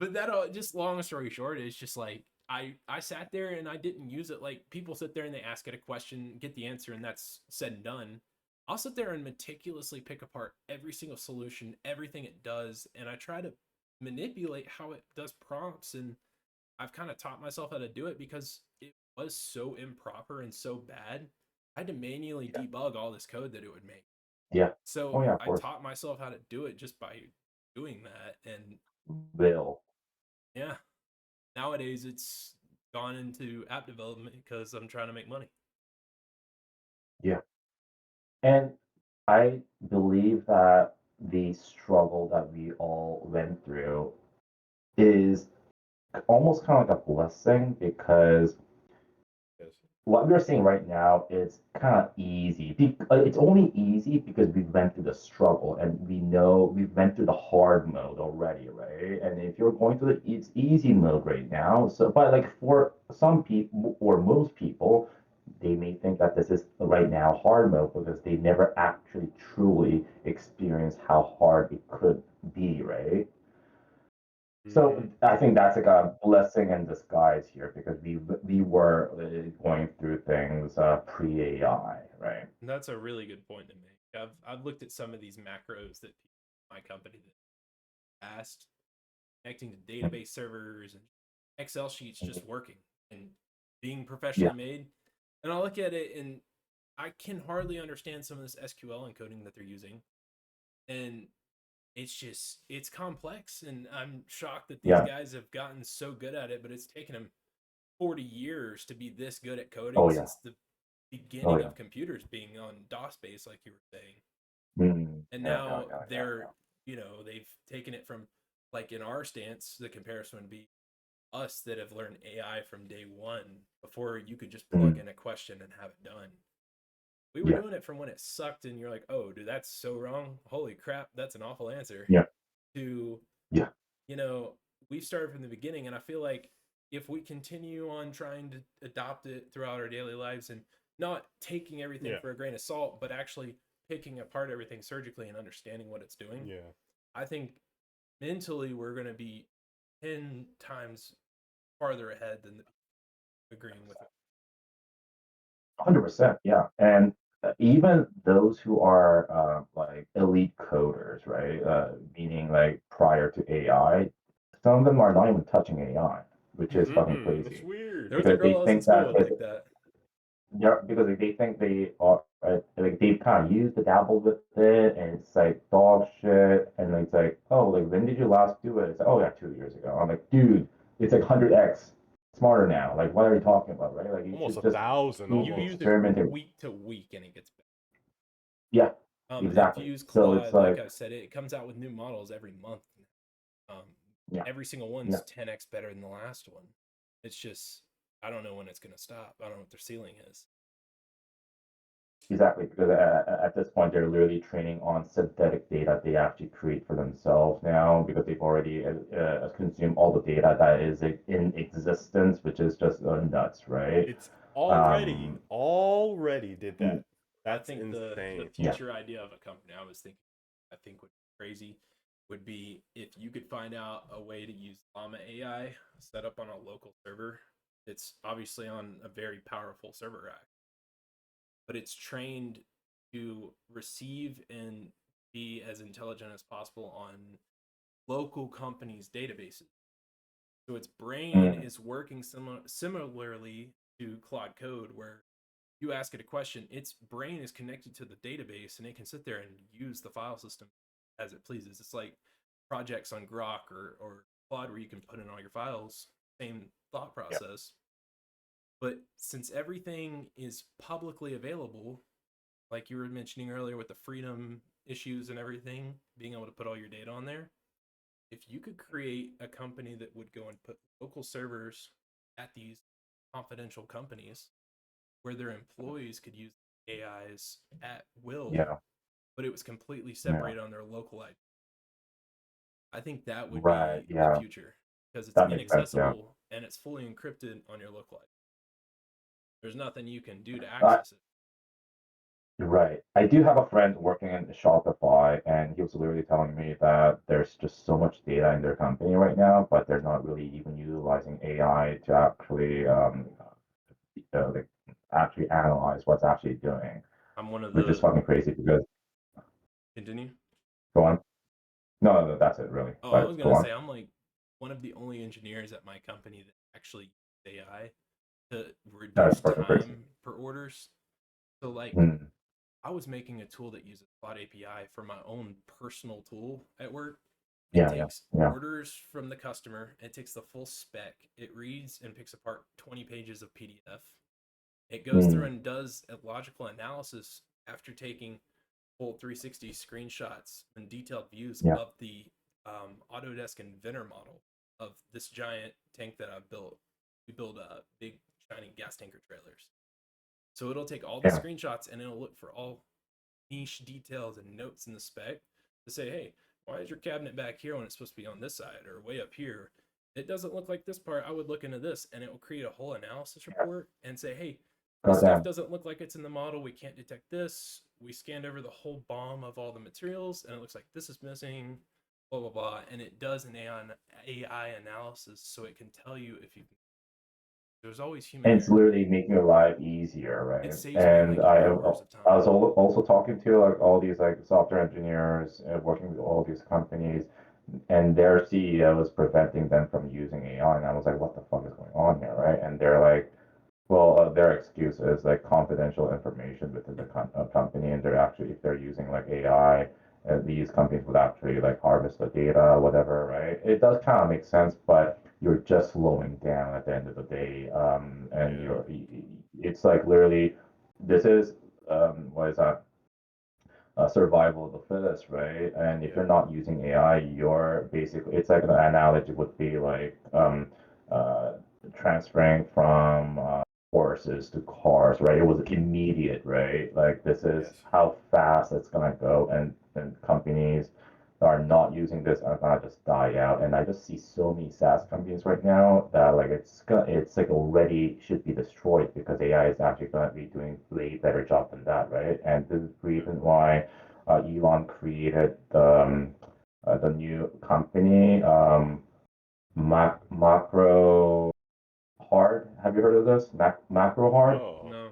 but that just long story short, it's just like I sat there and I didn't use it. Like people sit there and they ask it a question, get the answer, and that's said and done. I'll sit there and meticulously pick apart every single solution, everything it does, and I try to manipulate how it does prompts. And I've kind of taught myself how to do it because it was so improper and so bad. I had to manually yeah, debug all this code that it would make. yeah. Oh So yeah, of I course. taught myself how to do it just by doing that. And Will. yeah, nowadays it's gone into app development because I'm trying to make money. Yeah. And I believe that the struggle that we all went through is almost kind of like a blessing, because yes. what we're seeing right now is kind of easy. It's only easy because we went through the struggle, and we know we went through the hard mode already, right? And if you're going through it's easy mode right now. So, but like for some people or most people, they may think that this is right now hard mode because they never actually truly experienced how hard it could be, right? So Mm-hmm. I think that's like a blessing in disguise here, because we were going through things pre AI, right? And that's a really good point to make. I've looked at some of these macros that my company that asked, connecting to database servers and Excel sheets just working and being Yeah, professionally made. And I look at it and I can hardly understand some of this SQL encoding that they're using. And it's complex, and I'm shocked that these Yeah. guys have gotten so good at it, but it's taken them 40 years to be this good at coding Oh yeah. since the Oh beginning yeah. of computers being on DOS base, like you were saying. And Yeah. now Yeah. they've taken it from, like, in our stance, the comparison would be us that have learned AI from day one before you could just plug in a question and have it done. We were Yeah. doing it from when it sucked and you're like, oh, dude, that's so wrong. Holy crap, that's an awful answer. Yeah. To, Yeah. we started from the beginning, and I feel like if we continue on trying to adopt it throughout our daily lives and not taking everything Yeah. for a grain of salt, but actually picking apart everything surgically and understanding what it's doing, Yeah. I think mentally we're going to be 10 times farther ahead than the agreeing with it. 100%. Yeah. And even those who are like elite coders, right? Meaning like prior to AI, some of them are not even touching AI, which is fucking It's crazy weird. There was a because they girl I was in think school that with it's, like that. yeah, because they think they are like they've kind of used the dabble with it, and it's like dog shit, and it's like, oh, like when did you last do it? It's like, oh yeah, 2 years ago. I'm like, dude, it's like 100x smarter now. Like, what are you talking about, right? Like, you Almost should just 1,000 keep You use it experimenting. week to week and it gets better. Yeah, If exactly. you use So it's Claude, like like, I said, it comes out with new models every month. yeah, Every single one's 10x better than the last one. It's just, I don't know when it's going to stop. I don't know what their ceiling is. exactly. Because at this point, they're literally training on synthetic data they actually create for themselves now because they've already consumed all the data that is in existence, which is just nuts, right? It's Um, already did mm, that. That's I think the insane. yeah, future idea of a company I think would be crazy would be if you could find out a way to use Llama AI set up on a local server. It's obviously on a very powerful server rack, but it's trained to receive and be as intelligent as possible on local companies' databases. So its brain mm, is working similarly to Claude Code, where you ask it a question, its brain is connected to the database and it can sit there and use the file system as it pleases. It's like projects on Grok or Claude where you can put in all your files, same thought yeah, process. But since everything is publicly available, like you were mentioning earlier with the freedom issues and everything, being able to put all your data on there, if you could create a company that would go and put local servers at these confidential companies where their employees could use AIs at will, yeah, but it was completely yeah. separated on their local IP. I think that would Right. be the Yeah, future because it's that makes sense. Yeah. inaccessible and it's fully encrypted on your local IP. There's nothing you can do to Uh, access it. right. I do have a friend working in Shopify, and he was literally telling me that there's just so much data in their company right now, but they're not really even utilizing AI to actually like actually analyze what's actually doing, I'm one of which is the fucking crazy because continue. go on. No, that's it really. Oh, I was But go gonna on. say I'm like one of the only engineers at my company that actually use AI to That's reduce fucking crazy. time for orders. So like Mm, I was making a tool that uses Cloud API for my own personal tool at work. It yeah, yeah, takes yeah. orders from the customer, it takes the full spec, it reads and picks apart 20 pages of PDF. It goes through Mm, and does a logical analysis after taking full 360 screenshots and detailed views yeah, of the Autodesk Inventor model of this giant tank that I've built. We build big, shiny gas tanker trailers. So it'll take all the yeah. screenshots and it'll look for all niche details and notes in the spec to say, hey, why is your cabinet back here when it's supposed to be on this side or way up here? It doesn't look like this part. I would look into this, and it will create a whole analysis Yeah. report and say, hey, this stuff Goddamn. doesn't look like it's in the model. We can't detect this. We scanned over the whole BOM of all the materials, and it looks like this is missing, blah, blah, blah. And it does an AI analysis so it can tell you if you can. There's always human And it's error. literally making your life easier, It right? saves me And like hours of I time. was also talking to like all these like software engineers working with all these companies, and their CEO is preventing them from using AI, and I was like, what the fuck is going on here, right? And they're like, well, their excuse is like confidential information within the company, and they're actually if they're using like AI, these companies would actually like harvest the data, whatever, right? It does kind of make sense, but you're just slowing down at the end of the day. And Yeah. it's like literally, this is, what is that? Survival of the fittest, right? And if you're Yeah. not using AI, you're basically, it's like an analogy would be like uh, transferring from horses to cars, right? It was immediate, right? Like this is Yes. how fast it's gonna go, and companies that are not using this are gonna just die out. And I just see so many SaaS companies right now that like it's like already should be destroyed because AI is actually gonna be doing way better job than that, right? And this is the reason why Elon created the new company, Macro Hard. Have you heard of this? Macro Hard. Oh. No.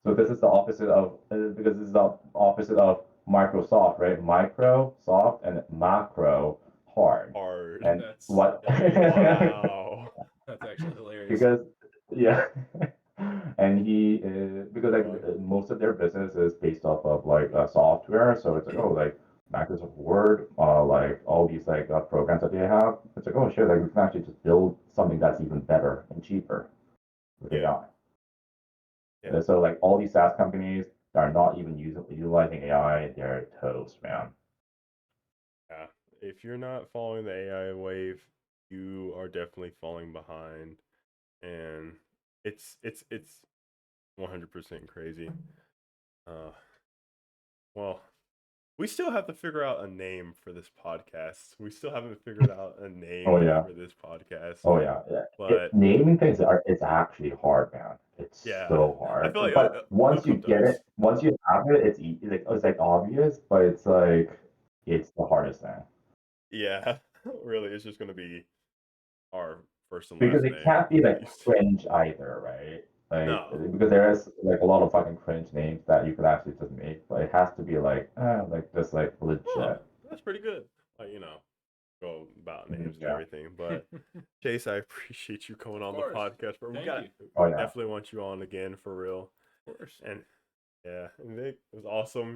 So this is the opposite of because this is the opposite of Microsoft, right? Microsoft and macro hard. Hard. And That's what? Wow. that's actually hilarious. Because yeah, and he because like Wow. most of their business is based off of like software, so it's like oh like Microsoft Word, like all these like programs that they have. It's like oh shit, like we can actually just build something that's even better and cheaper with Yeah. AI. Yeah. And so like all these SaaS companies that are not even utilizing AI, they're toast, man. Yeah. If you're not following the AI wave, you are definitely falling behind, and it's 100% crazy. Uh, well, we still have to figure out a name for this podcast. We still haven't figured out a name Oh yeah, for this podcast, oh yeah, yeah. but Naming things are it's actually hard, man. It's yeah, so I hard. feel like But it'll once you come to get us. it, once you have it, it's it's like obvious, but it's like it's the hardest thing Yeah, really, it's just gonna be our first and because last it name. can't be like You see. cringe either, right? Like No, because there is like a lot of fucking cringe names that you could actually just make, but it has to be like just like oh, legit. that's pretty good. Like go about names and Yeah. everything. But Chase, I appreciate you coming Of on the course. podcast. Bro, we Thank you. Oh yeah. definitely want you on again for real. Of course. And yeah, and Vic, it was awesome.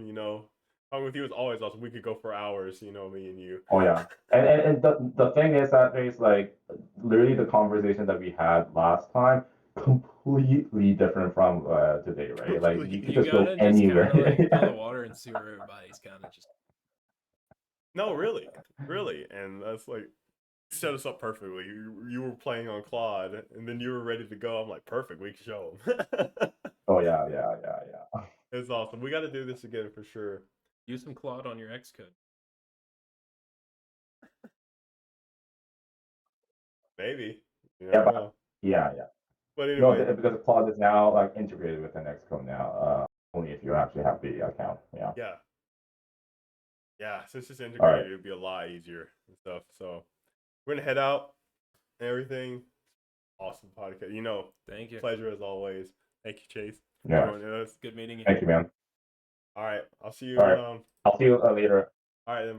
Talking with you is always awesome. We could go for hours. Me and you. Oh yeah. And the thing is that there's like literally the conversation that we had last time completely different from today, right? Like you could You just go gotta just kind of like feel the anywhere. water and see where everybody's kind of just. No, really, really, and that's like set us up perfectly. You were playing on Claude, and then you were ready to go. I'm like, perfect. We can show them. Oh yeah, yeah, yeah, yeah. It's awesome. We got to do this again for sure. Use some Claude on your Xcode. Maybe. You Yeah, never but know. yeah, yeah. But No, anyway, because Claude is now like integrated with the Xcode now. Only if you actually have the account. Yeah. yeah, yeah. Since it's All right. integrated, it'd be a lot easier and stuff. So we're gonna head out and everything. Awesome podcast. Thank you. Pleasure as always. Thank you, Chase, for Yeah. joining us. Good meeting you. Thank you, man. All right, I'll see you. All right. I'll see you later. All right, then.